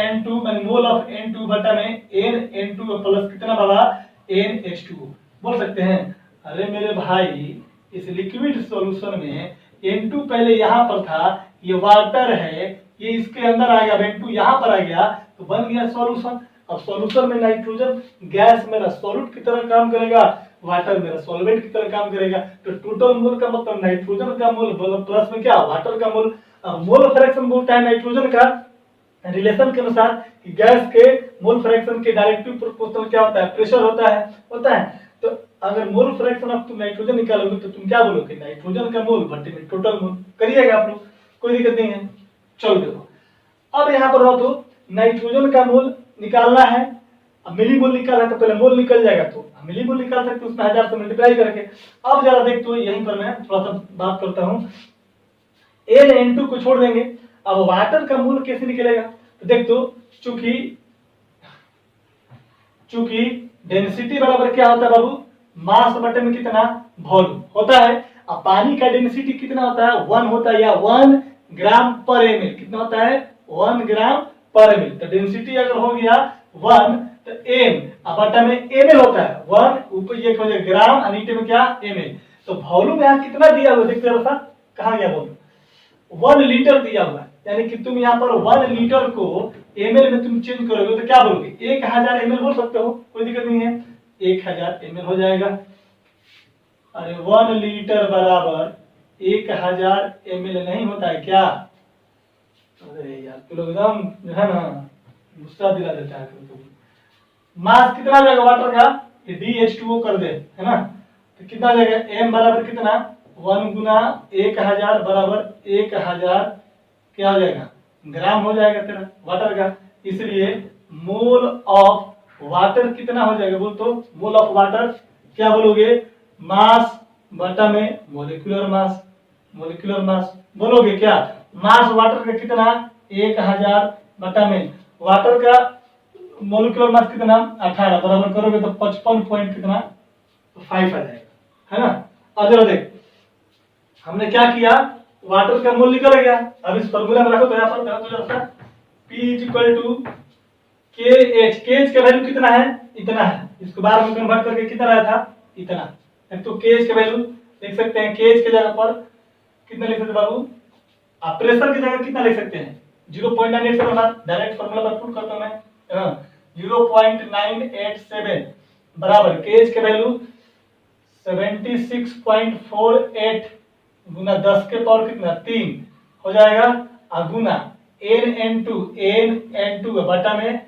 N2 माने मोल ऑफ N2 बटा में N2 प्लस कितना बाबा NH2 बोल सकते हैं। अरे मेरे भाई इस लिक्विड सॉल्यूशन में N2 पहले यहाँ पर था, ये वाटर है, ये इसके अंदर आ गया, N2 यहाँ पर आ गया, तो बन गया सॉल्यूशन। अब सॉल्यूशन में नाइट्रोजन गैस मेरा सॉल्यूट की तरह काम करेगा, वाटर मेरा सॉल्वेंट की तरह काम करेगा। तो टोटल मोल का मतलब नाइट्रोजन का मोल प्लस में क्या वाटर का मोल। मोल फ्रैक्शन बोलता है नाइट्रोजन का रिलेशन के अनुसार कि गैस के मोल फ्रैक्शन के डायरेक्टिव प्रोपोर्शनल क्या होता है, प्रेशर होता है। तो अगर मोल फ्रैक्शन ऑफ तुम नाइट्रोजन निकालोगे तो तुम क्या बोलोगे, नाइट्रोजन का मोल बटे में टोटल मोल, करिएगा आप लोग, कोई दिक्कत नहीं है। चलो देखो अब यहाँ पर तो नाइट्रोजन का मोल निकालना है, अब मिली मोल निकालना है, तो पहले मोल निकल जाएगा, तो मिली मोल निकाल सकते उसमें 1000 से मल्टीप्लाई करके। अब जरा देख तो यहीं पर मैं थोड़ा सा बात करता हूँ, N2 को छोड़ देंगे। अब वाटर का मोल कैसे निकलेगा, तो देख तो चूंकि डेंसिटी बराबर क्या होता है बाबू, मास बटे में कितना वॉल्यूम होता है। अब पानी का डेंसिटी कितना होता है, 1 होता है, या 1 ग्राम पर ml कितना होता है, 1 ग्राम पर ml। तो डेंसिटी अगर हो गया 1 तो m बटा में ml होता है, 1 ऊपर ये हो जाएगा ग्राम और नीचे में क्या ml। तो वॉल्यूम यहाँ कितना दिया हुआ देखते हैं, कहाँ गया वॉल्यूम, 1 लीटर दिया हुआ है। यानी कि तुम यहाँ पर 1 लीटर को ml में तुम चेंज करोगे तो क्या बोलोगे, 1000 ml बोल सकते हो, कोई दिक्कत नहीं है, 1000 ml हो जाएगा। अरे 1 लीटर बराबर 1000 ml नहीं होता है क्या, अरे यार तुम लोग एकदम जो है ना गुस्सा दिला देता है। मास कितना जाएगा वाटर का, ये DH2O कर दे, है ना। तो कितना जाएगा, m बराबर कितना 1 गुना 1000 बराबर 1000 क्या हो जाएगा, ग्राम हो जाएगा तेरा वाटर का। इसलिए मोल ऑफ वाटर कितना हो जाएगा बोल, तो मोल ऑफ वाटर क्या बोलोगे, मास बटा में मोलिकुलर मास बोलोगे क्या। मास वाटर का कितना 1000 बटा में वाटर का मोलिकुलर मास कितना 18 बराबर करोगे तो 55 पॉइंट कितना 5 आ जाएगा, है ना। अब जरा देख हमने क्या किया, वाटर का मोल निकल गया। अब इस फॉर्मूला में रखो तो यहाँ पर P = KH, KH का वैल्यू कितना है, इतना है। इसको बार में कन्वर्ट करके कितना रहा था, इतना। तो KH का वैल्यू लिख सकते हैं, KH की जगह पर कितना लिख सकते बाबू, आप प्रेशर की जगह कितना लिख सकते हैं 0.987, डायरेक्ट फॉर्मूला पर पुट करता हूं मैं 0.987 बराबर KH का वैल्यू 76.48 गुना 10 के पावर कितना 3 हो जाएगा, गुना N N2 बटा में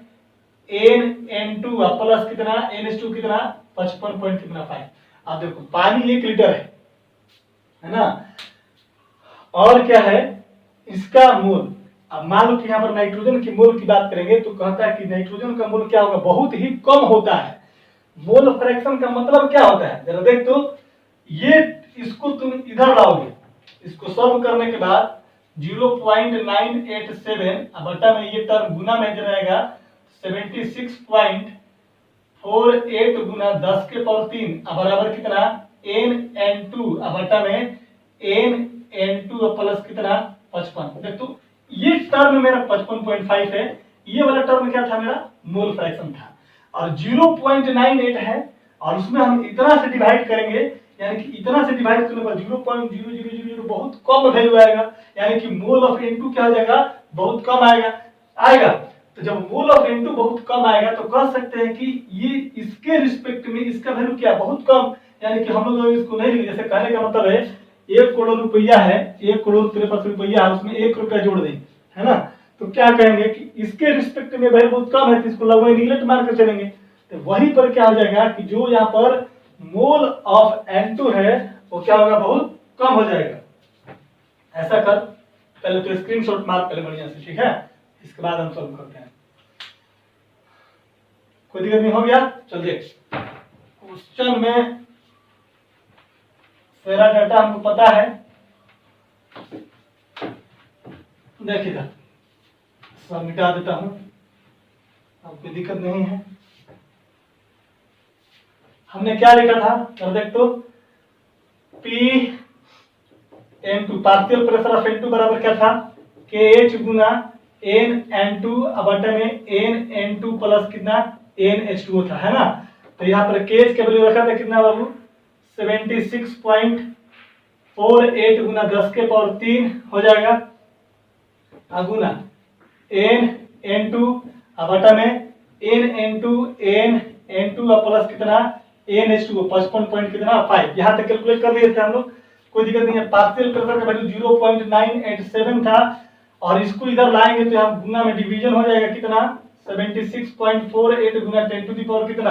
NN2 प्लस कितना NH2 कितना 55 पॉइंट कितना 5। अब देखो पानी 1 लीटर है ना, और क्या है इसका मोल। अब मान लो कि यहाँ पर नाइट्रोजन की मोल की बात करेंगे तो कहता है कि नाइट्रोजन का मोल क्या होगा, बहुत ही कम होता है। मोल फ्रैक्शन का मतलब क्या होता है जरा देख तो, ये इसको तुम इधर लाओगे, इसको सॉल्व करने के बाद 0.987 बटा में ये टर्म गुना में जाएगा 76.48 गुना 10 के पावर 3 बराबर कितना NN2 बटा में NN2 प्लस कितना 55। देख तो ये टर्म मेरा 55.5 है, ये वाला टर्म क्या था मेरा मोल फ्रैक्शन था, और 0.98 है और उसमें हम इतना से डिवाइड करेंगे, यानी कि इतना से डिवाइड करने पर 0.0000 बहुत कम वैल्यू आएगा, यानी कि मोल ऑफ N2 क्या हो जाएगा बहुत कम आएगा। तो जब मोल ऑफ N2 बहुत कम आएगा तो कह सकते हैं कि ये इसके रिस्पेक्ट में इसका वैल्यू क्या बहुत कम, यानी कि हम लोग इसको नहीं लिखेंगे। जैसे कहने का मतलब है 1 करोड़ रुपया है, 1 करोड़ तेरे पास रुपया है, उसमें 1 रुपया जोड़ दें, है ना, तो क्या कहेंगे कि इसके रिस्पेक्ट में वैल्यू बहुत कम है तो इसको लगभग निगलेक्ट मारकर चलेंगे। तो वहीं पर क्या हो जाएगा कि जो यहाँ पर मोल ऑफ N2 है वो क्या होगा बहुत कम हो जाएगा। ऐसा कर, पहले तो स्क्रीनशॉट मार पहले बढ़िया से, ठीक है, इसके बाद हम सॉल्व करते हैं। कोई दिक्कत नहीं, हो गया। चल देख क्वेश्चन में सारा डाटा हमको पता है, देखिएगा सब मिटा देता हूं, अब कोई दिक्कत नहीं है। हमने क्या लिखा था और देख तो P(N2) partial pressure of N2 बराबर क्या था KH गुना NN2 बटे में NN2 प्लस कितना NH2 था, है ना। तो यहाँ पर KH के वैल्यू रखा था कितना बाबू 76.48 गुना 10 के पावर 3 हो जाएगा, गुना NN2 बटा में NN2 प्लस कितना NH2 55 पॉइंट कितना 5। यहाँ तक कैलकुलेट कर लिए थे हम लोग, कोई दिक्कत नहीं है। पार्शियल प्रेशर का वैल्यू 0.987 था और इसको इधर लाएंगे तो यहाँ गुना में डिवीजन हो जाएगा कितना 76.48 गुना 10 टू द पावर कितना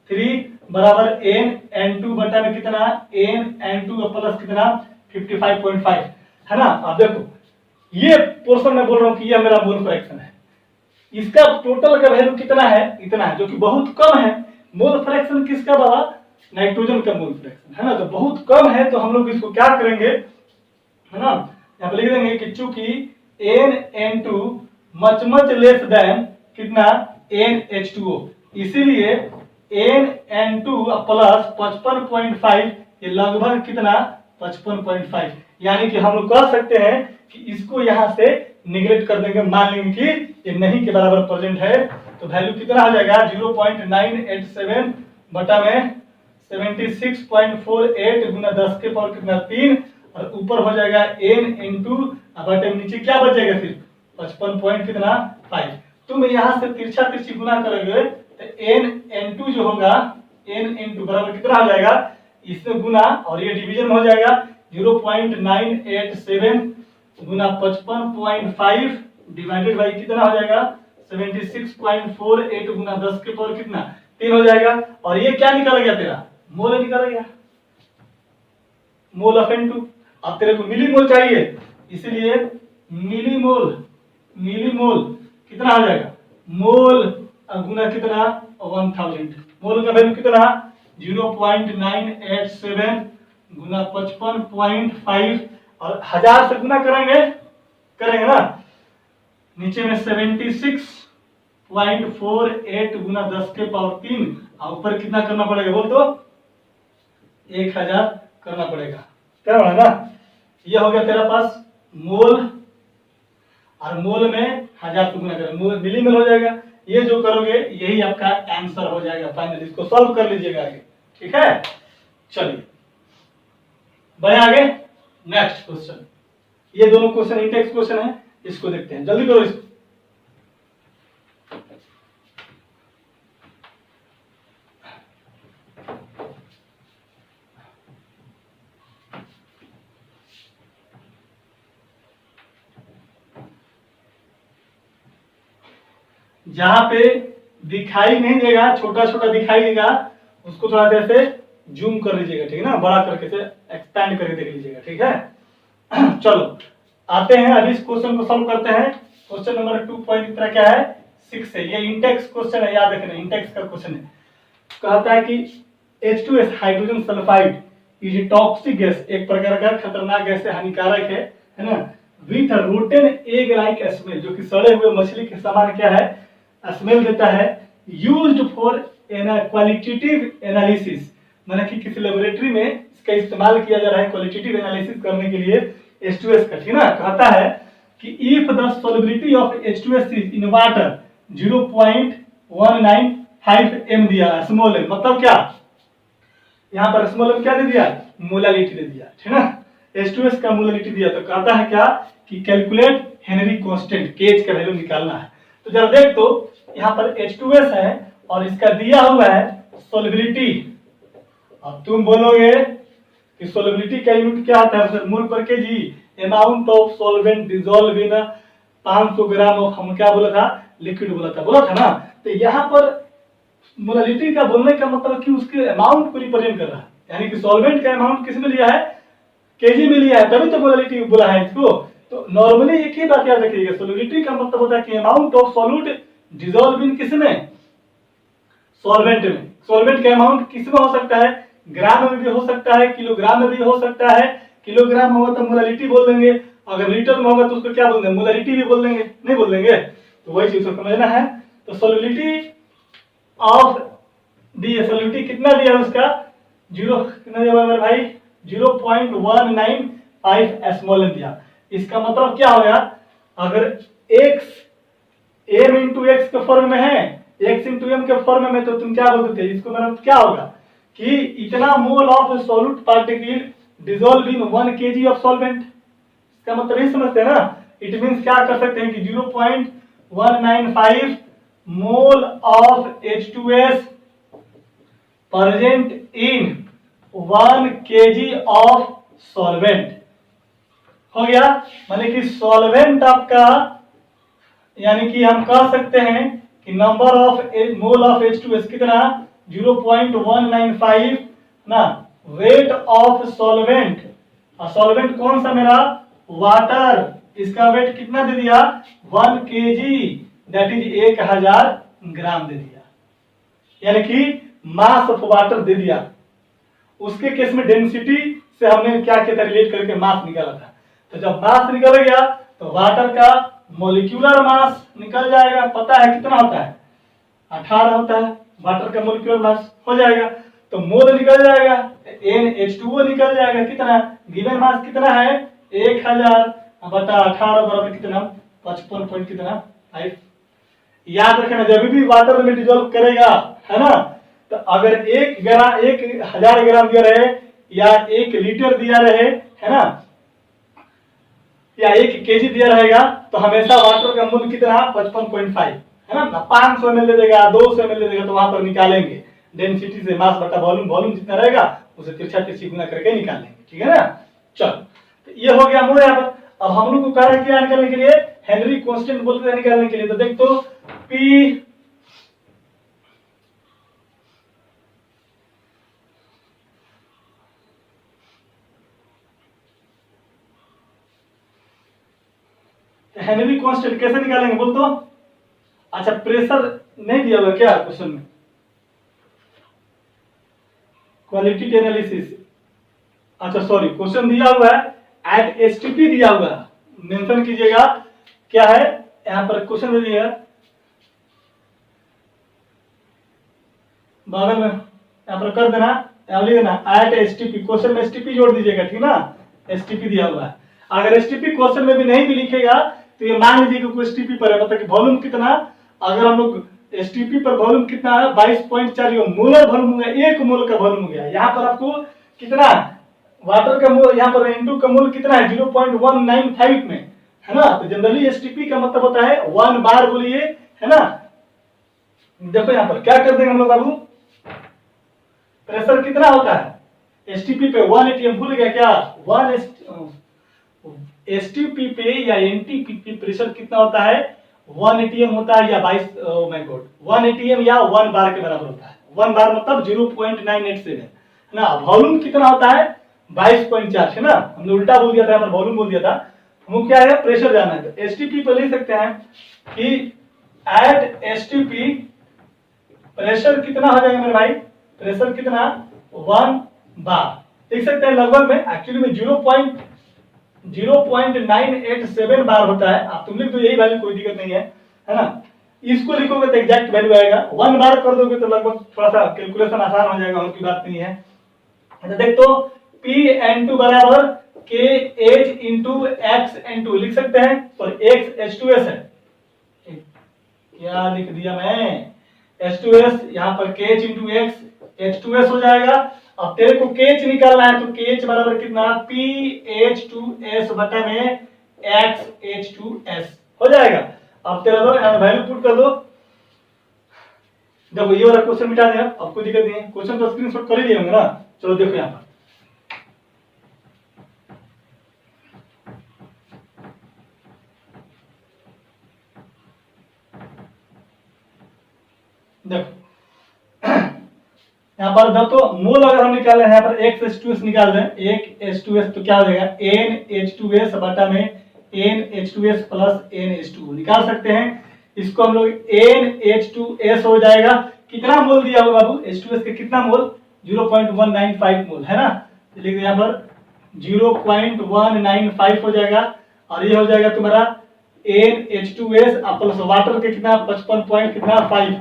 3 बराबर NN2 बटा में कितना NN2 प्लस कितना 55.5, है ना। अब देखो ये पोर्शन में बोल रहा हूँ कि यह मेरा मोल फ्रैक्शन है, इसका टोटल का वैल्यू कितना है इतना है, जो कि बहुत कम है। मोल फ्रैक्शन किसका बाबा नाइट्रोजन का मोल फ्रैक्शन, है ना, तो बहुत कम है। तो हम लोग इसको क्या करेंगे, है ना, यहाँ पे लिख देंगे कि चूंकि NN2 मच लेस देन कितना NH2O, इसीलिए NN2 प्लस 55.5 ये लगभग कितना 55.5, यानी कि हम लोग कह सकते हैं कि इसको यहाँ से निगलेक्ट कर देंगे, मान लेंगे कि ये नहीं के बराबर प्रेजेंट है। तो वैल्यू कितना हो जाएगा 0.987 बटा में 76.48 गुना 10 के पावर कितना 3 और ऊपर हो जाएगा NN2 बटे में नीचे क्या बच जाएगा सिर्फ 55 पॉइंट कितना 5। तुम यहाँ से तिरछा तिरछी गुना करोगे तो NN2 जो होगा NN2 बराबर कितना हो जाएगा, इससे गुना और ये डिवीजन हो जाएगा 0.987 गुना 55.5 डिवाइडेड बाई कितना हो जाएगा 76.48 गुना 10 के पावर कितना 3 हो जाएगा। और ये क्या निकाला गया तेरा मोल निकाला गया, मोल ऑफ N2। अब तेरे को मिलीमोल चाहिए, इसलिए मिलीमोल कितना हो जाएगा मोल गुना कितना 1000, मोल का वैल्यू कितना 0.987 गुना 55.5 और 1000 से गुना करेंगे ना, नीचे में 76.48 गुना 10 के पावर 3 और ऊपर कितना करना पड़ेगा बोल तो 1000 करना पड़ेगा, क्या बना ना। ये हो गया तेरा पास मोल, और मोल में 1000 से गुना करें मोल मिलीमोल हो जाएगा। ये जो करोगे यही आपका आंसर हो जाएगा फाइनल, इसको सॉल्व कर लीजिएगा आगे, ठीक है। चलिए बढ़े आगे, नेक्स्ट क्वेश्चन। ये दोनों क्वेश्चन इंटेक्स क्वेश्चन है, इसको देखते हैं, जल्दी करो इसको। जहां पे दिखाई नहीं देगा, छोटा छोटा दिखाई देगा, उसको थोड़ा देर से जूम कर लीजिएगा, ठीक है ना, बड़ा करके से एक्सपैंड करके देख लीजिएगा, ठीक है। चलो आते हैं अभी इस क्वेश्चन को सॉल्व करते हैं। क्वेश्चन नंबर 2 पॉइंट की तरह क्या है 6 है, ये इंटेक्स क्वेश्चन है, याद रखना इंटेक्स का क्वेश्चन है। कहता है कि H2S hydrogen sulphide is toxic gas, एक प्रकार का खतरनाक गैस है, हानिकारक है ना, with rotten egg like smell, जो कि सड़े हुए मछली के समान क्या है स्मेल देता है। यूज्ड फॉर क्वालिटेटिव एनालिसिस, माने कि किसी लेबोरेटरी में इसका इस्तेमाल किया जा रहा है क्वालिटेटिव एनालिसिस करने के लिए H2S का, ठीक ना। कहता है कि if the solubility of H2S is in water 0.195 m दिया स्मॉल m, मतलब क्या यहाँ पर स्मॉल m क्या दे दिया मोलालिटी दे दिया, ठीक ना। H2S का मोलालिटी दिया, तो कहता है क्या कि कैलकुलेट हेनरी कांस्टेंट, केज का वैल्यू निकालना है। तो जरा देख तो यहाँ पर H2S है और इसका दिया हुआ है सॉल्युबिलिटी। अब तुम बोलोगे कि सॉल्युबिलिटी का यूनिट क्या होता है, मोल पर KG, amount of solvent dissolve in 500 gram of, हम क्या बोला था लिक्विड बोला था ना। तो यहाँ पर मोलालिटी का बोलने का मतलब कि उसके अमाउंट को रिप्रेजेंट कर रहा है, यानी कि सॉल्वेंट का अमाउंट किस में लिया है केजी में लिया है, तभी तो मोलालिटी बोला है इसको। तो नॉर्मली एक ही बात याद रखिएगा, सॉल्युबिलिटी का मतलब होता है कि amount of solute dissolve in किस में सॉल्वेंट में। सॉल्वेंट का अमाउंट किस में हो सकता है, ग्राम में भी हो सकता है, किलोग्राम में भी हो सकता है। किलोग्राम होगा तो मोलालिटी बोल देंगे, अगर लीटर में होगा तो उसको क्या बोल देंगे मोलालिटी भी बोल देंगे, नहीं बोल देंगे। तो वही चीज को समझना है। तो सॉल्युबिलिटी ऑफ दी, सॉल्युबिलिटी कितना दिया है उसका कितना दिया मेरे भाई 0.195 स्मॉल दिया। इसका मतलब क्या हो गया, अगर x m इंटू एक्स के फॉर्म में है, x इंटू एम के फॉर्म में, तो तुम क्या बोल सकते हैं इसको, मतलब क्या होगा कि इतना mole of solute particle dissolve in 1 kg of solvent. इसका मतलब ये समझते हैं ना, इट मींस क्या कर सकते हैं कि 0.195 mole of H2S present in 1 kg of solvent हो गया। माने कि सॉल्वेंट आपका, यानी कि हम कह सकते हैं कि number of mole of H2S कितना 0.195 ना, वेट ऑफ सॉल्वेंट, सॉल्वेंट कौन सा मेरा वाटर, इसका वेट कितना दे दिया 1 kg, दैट इज 1000 ग्राम दे दिया, यानी कि मास ऑफ वाटर दे दिया। उसके केस में डेंसिटी से हमने क्या किया था रिलेट करके मास निकाला था। तो जब मास निकल गया तो वाटर का मोलिक्यूलर मास निकल जाएगा, पता है कितना होता है 18 होता है वाटर का मोलिक्यूलर मास हो जाएगा। तो मोल निकल जाएगा, NH2O निकल जाएगा, कितना गिवन मास कितना है 1000 बटा 18 बराबर कितना 55 पॉइंट कितना 5। याद रखना जब भी वाटर में डिसॉल्व करेगा है ना, तो अगर 1000 ग्राम दिया रहे या 1 लीटर दिया रहे है ना, या 1 केजी दिया रहेगा, तो हमेशा वाटर का मूल्य कितना 55.5 है ना। 500 ml दे देगा 200 ml दे देगा, तो वहां पर निकालेंगे डेंसिटी से मास बटा वॉल्यूम, वॉल्यूम जितना रहेगा उसे तिरछा तिरछी गुना करके निकालेंगे, ठीक है ना। चलो तो ये हो गया मूल। यहाँ पर अब हम लोग को कारण क्या निकालने के लिए हेनरी कांस्टेंट बोलते हैं निकालने के लिए। तो देख तो P हेनरी कांस्टेंट कैसे निकालेंगे बोल तो। अच्छा प्रेशर नहीं दिया हुआ क्या क्वेश्चन में, क्वालिटी एनालिसिस, अच्छा सॉरी क्वेश्चन दिया हुआ है एट एसटीपी दिया हुआ है, मेंशन कीजिएगा क्या है यहाँ पर क्वेश्चन दे दिया बगल में, यहाँ पर कर देना लिख देना एट एसटीपी, क्वेश्चन में एसटीपी जोड़ दीजिएगा, ठीक ना। एसटीपी दिया हुआ है, अगर एसटीपी क्वेश्चन में भी नहीं भी लिखेगा तो ये मान लीजिए कि एसटीपी पर है, मतलब कि वॉल्यूम कितना, अगर हम लोग एसटीपी पर वॉल्यूम कितना है 22.4 मोलर वॉल्यूम हो गया, 1 मोल का वॉल्यूम हो गया। यहाँ पर आपको कितना वाटर का मोल, यहाँ पर N2 का मोल कितना है 0.195 में है ना। तो जनरली एसटीपी का मतलब होता है 1 बार बोलिए है ना। देखो यहाँ पर क्या कर देंगे हम लोग बाबू, प्रेशर कितना होता है एसटीपी पे 1 atm, भूल गया क्या 1 एसटीपी पे या एनटीपी पे प्रेशर कितना होता है 1 एटीएम होता है या 22 माय गॉड 1 एटीएम या 1 बार के बराबर होता है। 1 बार मतलब 0.987 है ना। वॉल्यूम कितना होता है 22.4 है ना। हमने उल्टा बोल दिया था, यहाँ पर वॉल्यूम बोल दिया था। हमको क्या है प्रेशर जानना है। तो एसटीपी पर लिख सकते हैं कि एट एसटीपी प्रेशर कितना हो जाएगा मेरे भाई, प्रेशर कितना 1 बार लिख सकते हैं। लगभग में एक्चुअली में 0.987 बार होता है। आप तुम लिख दो यही वैल्यू, कोई दिक्कत नहीं है ना। इसको लिखोगे तो एग्जैक्ट वैल्यू आएगा। 1 बार कर दोगे तो लगभग थोड़ा सा कैलकुलेशन आसान हो जाएगा, और की बात नहीं है। तो देख तो P(N2) बराबर KH इंटू XN2 लिख सकते हैं। तो X H2S है, क्या लिख दिया मैं H2S, यहाँ पर KH इंटू X H2S हो जाएगा। अब तेरे को KH निकालना है, तो KH बराबर कितना PH2S बटा में XH2S हो जाएगा। अब तेरा दो वैल्यू पुट कर दो। देखो ये वाला क्वेश्चन मिटा देना, अब कोई दिक्कत नहीं है। क्वेश्चन तो स्क्रीनशॉट कर ही लिए होंगे ना। चलो देखो यहाँ पर देखो यहाँ पर जब तो मोल अगर हम निकाले हैं, यहाँ पर X H2S निकाल दें, एक H2S तो क्या हो जाएगा NH2S बटा में NH2S प्लस NH2 निकाल सकते हैं। इसको हम लोग NH2S हो जाएगा। कितना मोल दिया होगा बाबू H2S के, कितना मोल 0.195 मोल है ना। तो लिख यहाँ पर 0.195 हो जाएगा। और ये हो जाएगा तुम्हारा NH2S प्लस वाटर के कितना 55.5।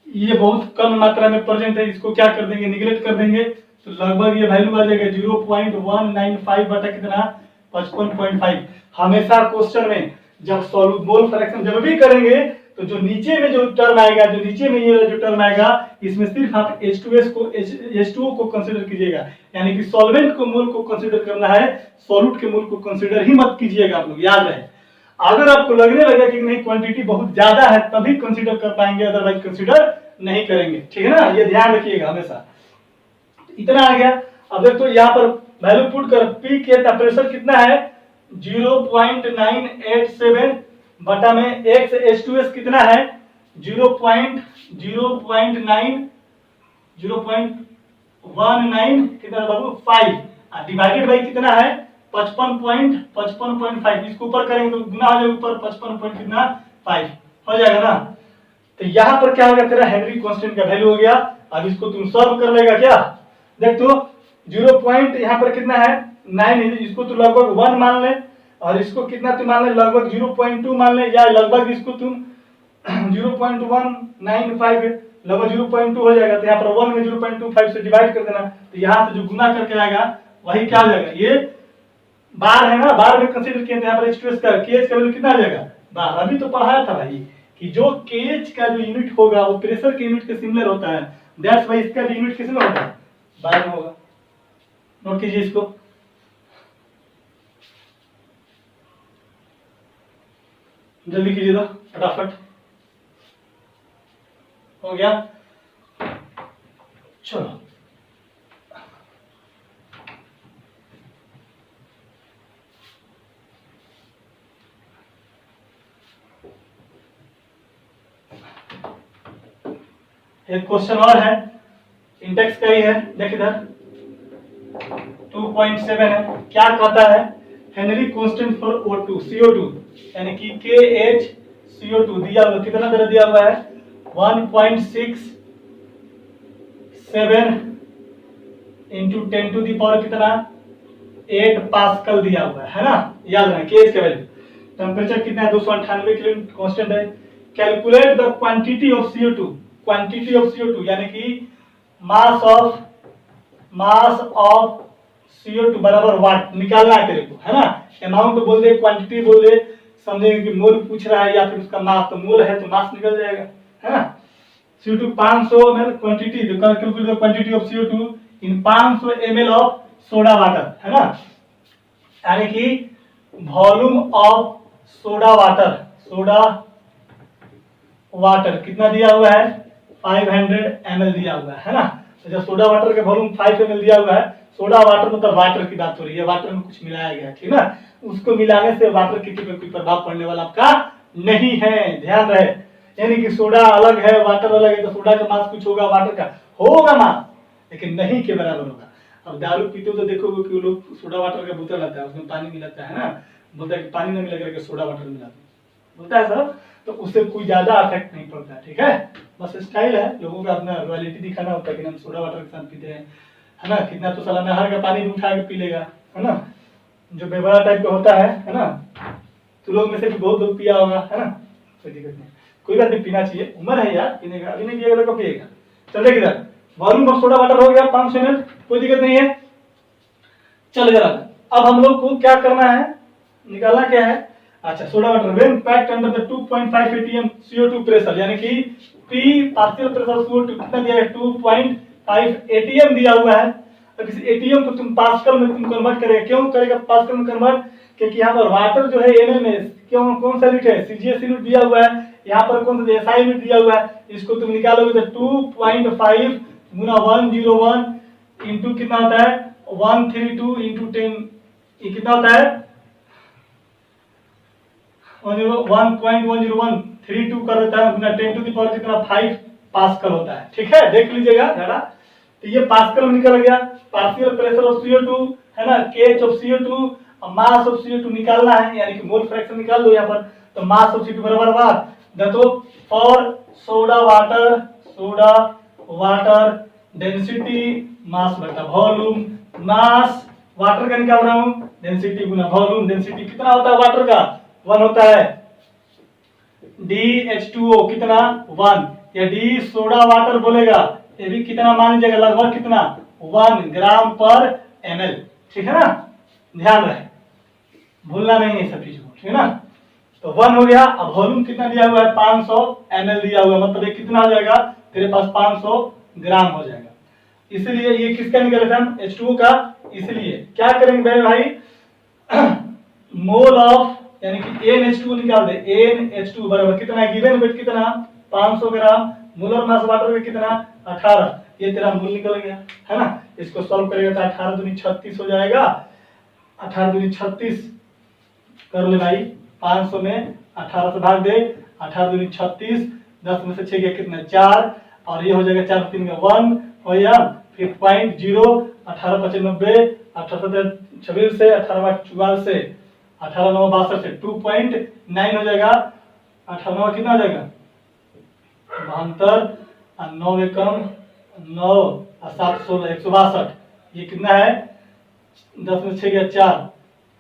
ये बहुत कम मात्रा में प्रेजेंट है, इसको क्या कर देंगे निगलेक्ट कर देंगे। तो लगभग ये वैल्यू आ जाएगा 0.195 बटा कितना 55.5। हमेशा क्वेश्चन में जब सॉल्व मोल फ्रैक्शन जब भी करेंगे तो जो नीचे में जो टर्म आएगा, जो नीचे में ये जो टर्म आएगा, इसमें सिर्फ आप H2S को H2O को कंसीडर कीजिएगा। यानी कि सॉल्वेंट को मोल को कंसीडर करना है, सॉल्यूट के मोल को कंसीडर ही मत कीजिएगा। आप लोग याद रहे, अगर आपको लगने लगे कि नहीं क्वांटिटी बहुत ज्यादा है तभी कंसीडर कर पाएंगे, अदरवाइज कंसीडर नहीं करेंगे। ठीक है ना, ये ध्यान रखिएगा हमेशा। इतना आ गया। अब देखो यहाँ पर वैल्यू पुट कर, पी के प्रेशर कितना है 0.987 बटा में X H2S कितना है 0.19 कितना बाबू 5 डिवाइडेड बाई कितना है 55.5। इसको ऊपर करेंगे तो गुना हो जाएगा, ऊपर 55 कितना 5 हो जाएगा ना। तो यहाँ पर क्या होगा तेरा हेनरी कांस्टेंट का वैल्यू हो गया। अब इसको तुम सॉल्व कर लेगा क्या, देख तो 0 पॉइंट यहाँ पर कितना है 9, इसको तो लगभग 1 मान ले, और इसको कितना तुम मान ले लगभग 0.2 मान ले, या लगभग इसको तुम 0.195 लगभग 0.2 हो जाएगा। तो यहाँ पर 1 में 0.25 से डिवाइड कर देना। तो यहाँ से जो गुना करके आएगा वही क्या हो जाएगा, ये बार है ना, बार में कंसीडर किया। यहाँ पर H2S का KH का वैल्यू कितना आ जाएगा बार। अभी तो पढ़ाया था भाई कि जो KH का जो यूनिट होगा वो प्रेशर के यूनिट के सिमिलर होता है। दैट्स व्हाई इसका भी यूनिट किसमें होगा बार में होगा। नोट कीजिए इसको। जल्दी कीजिए तो फटाफट हो गया। चलो एक क्वेश्चन और है, इंडेक्स का ही है, देख इधर 2.7 है। क्या कहता है Henry constant for O2 CO2 यानी कि KH CO2 दिया हुआ कितना तरह दिया हुआ है 1.67 इंटू 10 टू दी पावर कितना 8 पास्कल दिया हुआ है ना। याद रखें KH का वैल्यू। टेम्परेचर कितना है 298 केल्विन कांस्टेंट है। Calculate the quantity of CO2, quantity of CO2 यानी कि मास ऑफ CO2 बराबर वाट निकालना है तेरे को, है ना। अमाउंट बोल दे, क्वांटिटी बोल दे, समझेंगे कि मोल पूछ रहा है या फिर उसका मास, तो मोल है तो मास निकल जाएगा, है ना। CO2 500 ml quantity, calculate the quantity of CO2 in 500 ml of soda water, है ना। यानी कि वॉल्यूम ऑफ सोडा वाटर कितना दिया हुआ है 500 ml दिया हुआ है ना। तो जब सोडा वाटर का वॉल्यूम 5 ml दिया हुआ है, सोडा वाटर मतलब वाटर की बात हो रही है, वाटर में कुछ मिलाया गया, ठीक ना। उसको मिलाने से वाटर की कोई प्रभाव पड़ने वाला आपका नहीं है, ध्यान रहे। यानी कि सोडा अलग है, वाटर अलग है, तो सोडा का मास कुछ होगा, वाटर का होगा मास, लेकिन नहीं के बराबर होगा। अब दारू पीते हो तो देखोगे कि लोग सोडा वाटर का बोतल आता है, उसमें पानी मिलाता है ना, बोलता है कि पानी नहीं मिला करके सोडा वाटर मिला बोलता है सर, तो उससे कोई ज्यादा इफेक्ट नहीं पड़ता है, ठीक है। बस स्टाइल है, लोगों का अपना रॉयल्टी दिखाना होता है कि हम सोडा वाटर के साथ पीते हैं, है ना। कितना तो साला नहर का पानी भी उठा के पी लेगा, है ना, जो बेबड़ा टाइप का होता है ना। तो लोग में से भी बहुत लोग पिया होगा, है ना, कोई दिक्कत नहीं, कोई बात नहीं, पीना चाहिए, उम्र है यार पीने का, अभी नहीं पिएगा तो कब पिएगा। चल देखिए इधर, वॉल्यूम ऑफ सोडा वाटर हो गया 500 ml, कोई दिक्कत नहीं है। चल जरा, अब हम लोग को क्या करना है, निकालना क्या है। अच्छा, soda water when packed under the 2.5 atm CO2 pressure, यानी कि P पार्शियल प्रेशर CO2 कितना दिया है, 2.5 atm दिया हुआ है। तो किसी एटीएम को तुम पास्कल में तुम कन्वर्ट करेगा, क्यों करेगा पास्कल में कन्वर्ट, क्योंकि यहाँ पर वाटर जो है ml में क्यों कौन सा यूनिट है, सीजीएस यूनिट दिया हुआ है, यहाँ पर कौन सा एसआई यूनिट दिया हुआ है। इसको तुम निकालोगे तो 2.5 गुना 101 इंटू कितना होता है 132 इंटू 10, ये कितना होता है 1.10132 कर देता है गुना 10 टू द पावर कितना 5 पास्कल होता है, ठीक है, देख लीजिएगा जरा। तो ये पास्कल में निकल गया, पार्शियल प्रेशर ऑफ CO2 है ना, KH ऑफ CO2 और मास ऑफ CO2 निकालना है, यानी कि मोल फ्रैक्शन निकाल दो यहाँ पर। तो मास ऑफ CO2 बराबर हुआ, देखो for soda water density mass बटा वॉल्यूम, मास वाटर का निकाल रहा हूं, डेंसिटी गुना वॉल्यूम, डेंसिटी कितना होता है वाटर का 1 होता है, DH2O कितना 1, या D सोडा वाटर बोलेगा ये भी कितना मान लीजिएगा, लगभग कितना 1 ग्राम पर ml, ठीक है ना, ध्यान रहे, भूलना नहीं है सब चीज को, ठीक है ना। तो 1 हो गया। अब वॉल्यूम कितना दिया हुआ है 500 ml दिया हुआ है, मतलब ये कितना हो जाएगा तेरे पास 500 ग्राम हो जाएगा। इसलिए ये किसका निकलेगा H2O का, इसलिए क्या करेंगे मेरे भाई मोल ऑफ यानी कि NH2 निकाल दे, NH2 बराबर कितना है, गिवन वेट कितना 500 ग्राम, मोलर मास वाटर में कितना 18, ये तेरा मूल निकल गया, है ना। इसको सॉल्व करेगा तो 18 दूनी 36 हो जाएगा, 18 दूनी 36 कर ले भाई, 500 में 18 से भाग दे, 18 दूनी 36, 10 में से 6 गया कितना 4, और ये हो जाएगा 4 3 का 1 हो गया, फिर 0.0, 18 95, 18 26 से 18 44 से 18 9 62 से 2.9 हो जाएगा, 18 9 कितना हो जाएगा 72, 9 एकम 9 और 7 16 162, ये कितना है 10 में 6 गया 4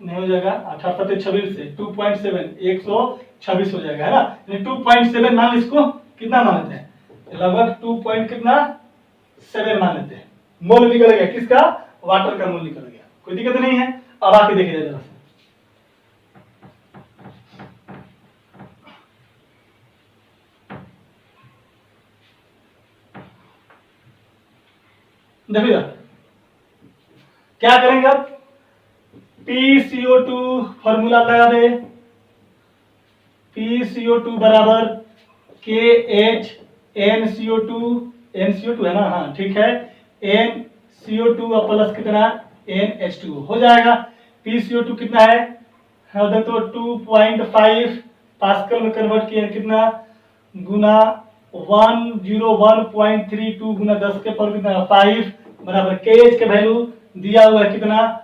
नहीं हो जाएगा, 18 7 26 से 2.7 126 हो जाएगा, है ना। 2.7 मान इसको कितना मान लेते हैं, लगभग 2 पॉइंट कितना 7 मान लेते हैं, मोल निकल गया किसका, वाटर का मोल निकल गया, कोई दिक्कत नहीं है। अब आके देखिए जरा से, देखिए क्या करेंगे अब, PCO2 फॉर्मूला लगा दे, PCO2 बराबर KHNCO2 है ना, हाँ ठीक है, NCO2 प्लस कितना NH2 हो जाएगा। PCO2 कितना है, हाँ तो 2.5 पास्कल में कन्वर्ट किया कितना गुना 101.32 गुना 10 के पावर कितना 5 बराबर KH के वैल्यू दिया हुआ है कितना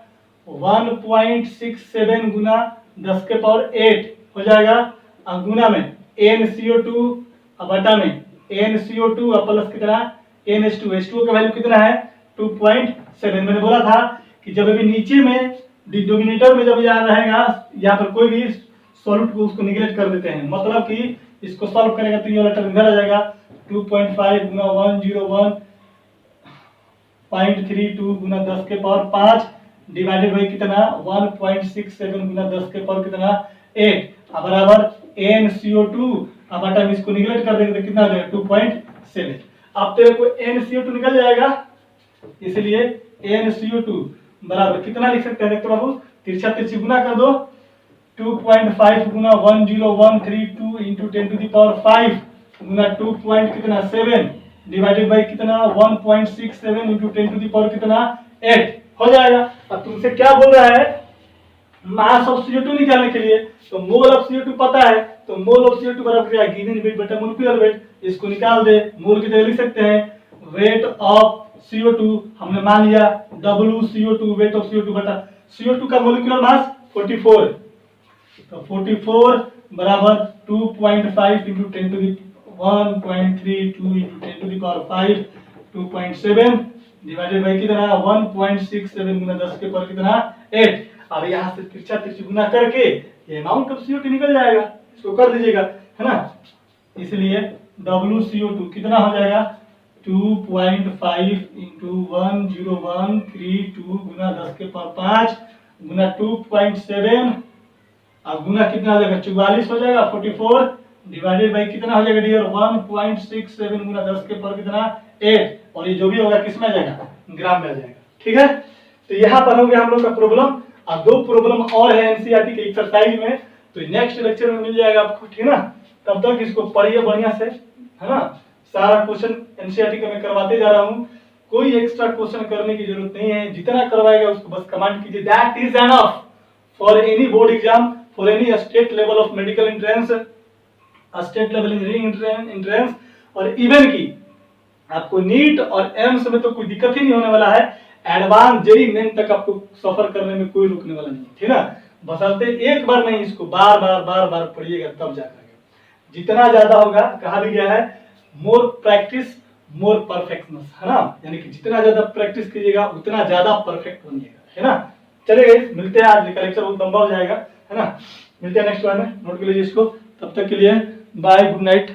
1.67 गुना 10 के पावर 8 हो जाएगा, और गुना में NCO2 और बटा में NCO2 और प्लस कितना NH2, H2O का वैल्यू कितना है 2.7। मैंने बोला था कि जब अभी नीचे में डिनोमिनेटर में जब यहाँ रहेगा, यहाँ पर कोई भी सॉल्यूट को उसको निगलेक्ट कर देते हैं, मतलब कि इसको सॉल्व करेगा तो ये वाला टर्म इधर आ जाएगा 2.5 गुना 101.32 गुना 10 के पावर 5 डिवाइडेड बाई कितना 1.67 गुना 10 के पावर कितना 8 बराबर NCO2 अब बटा में इसको निगलेक्ट कर देंगे तो कितना आ जाएगा 2.7। अब तेरे को NCO2 निकल जाएगा, इसलिए NCO2 बराबर कितना लिख सकते हैं, देखते बाबू तिरछा तिरछी गुना कर दो, 2.5 गुना 10132 इंटू 10 टू द पावर 5 गुना 2 पॉइंट कितना 7 डिवाइडेड बाई कितना 1.67 इंटू 10 टू द पावर कितना 8 हो जाएगा। अब तुमसे क्या बोल रहा है मास ऑफ CO2 निकालने के लिए, तो मोल ऑफ CO2 पता है, तो मोल ऑफ CO2 बराबर क्या है, गिवन वेट बटा मोलिकुलर वेट। इसको निकाल दे, मोल की जगह लिख सकते हैं वेट ऑफ CO2, हमने मान लिया WCO2, वेट ऑफ CO2 बटा CO2 का मोलिकुलर मास 44, तो 44 बराबर 2.5 into 10 to the 1.32 into 10 to the power 5, 2.7 divided by कितना 1.67 गुना 10 के पावर कितना 8। अब यहाँ से तिरछा तिरछी गुना करके ये अमाउंट ऑफ CO2 निकल जाएगा, इसको कर दीजिएगा, है ना। इसलिए WCO2 कितना हो जाएगा 2.5 इंटू 10132 गुना 10 के पावर 5 गुना 2.7, अब गुना कितना हो जाएगा 44 हो जाएगा 44 डिवाइडेड बाई कितना हो जाएगा डियर 1.67 गुना 10 के पावर कितना 8, और ये जो भी होगा किस में आ जाएगा, ग्राम में आ जाएगा। ठीक है, तो यहाँ पर हो गया हम लोग का प्रॉब्लम। अब दो प्रॉब्लम और है एनसीईआरटी के एक्सरसाइज में, तो नेक्स्ट लेक्चर में मिल जाएगा आपको, ठीक है ना। तब तक इसको पढ़िए बढ़िया से, है ना। सारा क्वेश्चन एनसीईआरटी का मैं करवाते जा रहा हूँ, कोई एक्स्ट्रा क्वेश्चन करने की जरूरत नहीं है, जितना करवाएगा उसको बस कमेंट कीजिए, that is enough for any board exam, for any state level of medical entrance, state level engineering entrance, और इवन की आपको नीट और एम्स में तो कोई दिक्कत ही नहीं होने वाला है, एडवांस जेई मेन तक आपको सफर करने में कोई रुकने वाला नहीं, ठीक है। बसंते एक बार नहीं, इसको बार बार पढ़िएगा, तब जाकर जितना ज्यादा होगा, कहा भी गया है मोर प्रैक्टिस मोर परफेक्शनेस, है ना, यानी कि जितना ज्यादा प्रैक्टिस कीजिएगा उतना ज्यादा परफेक्ट बनिएगा, है ना। चलिए मिलते हैं, आज का लेक्चर बहुत लंबा हो जाएगा, है ना। मिलते हैं नेक्स्ट बार में, नोट कर लीजिए इसको, तब तक के लिए बाय, गुड नाइट।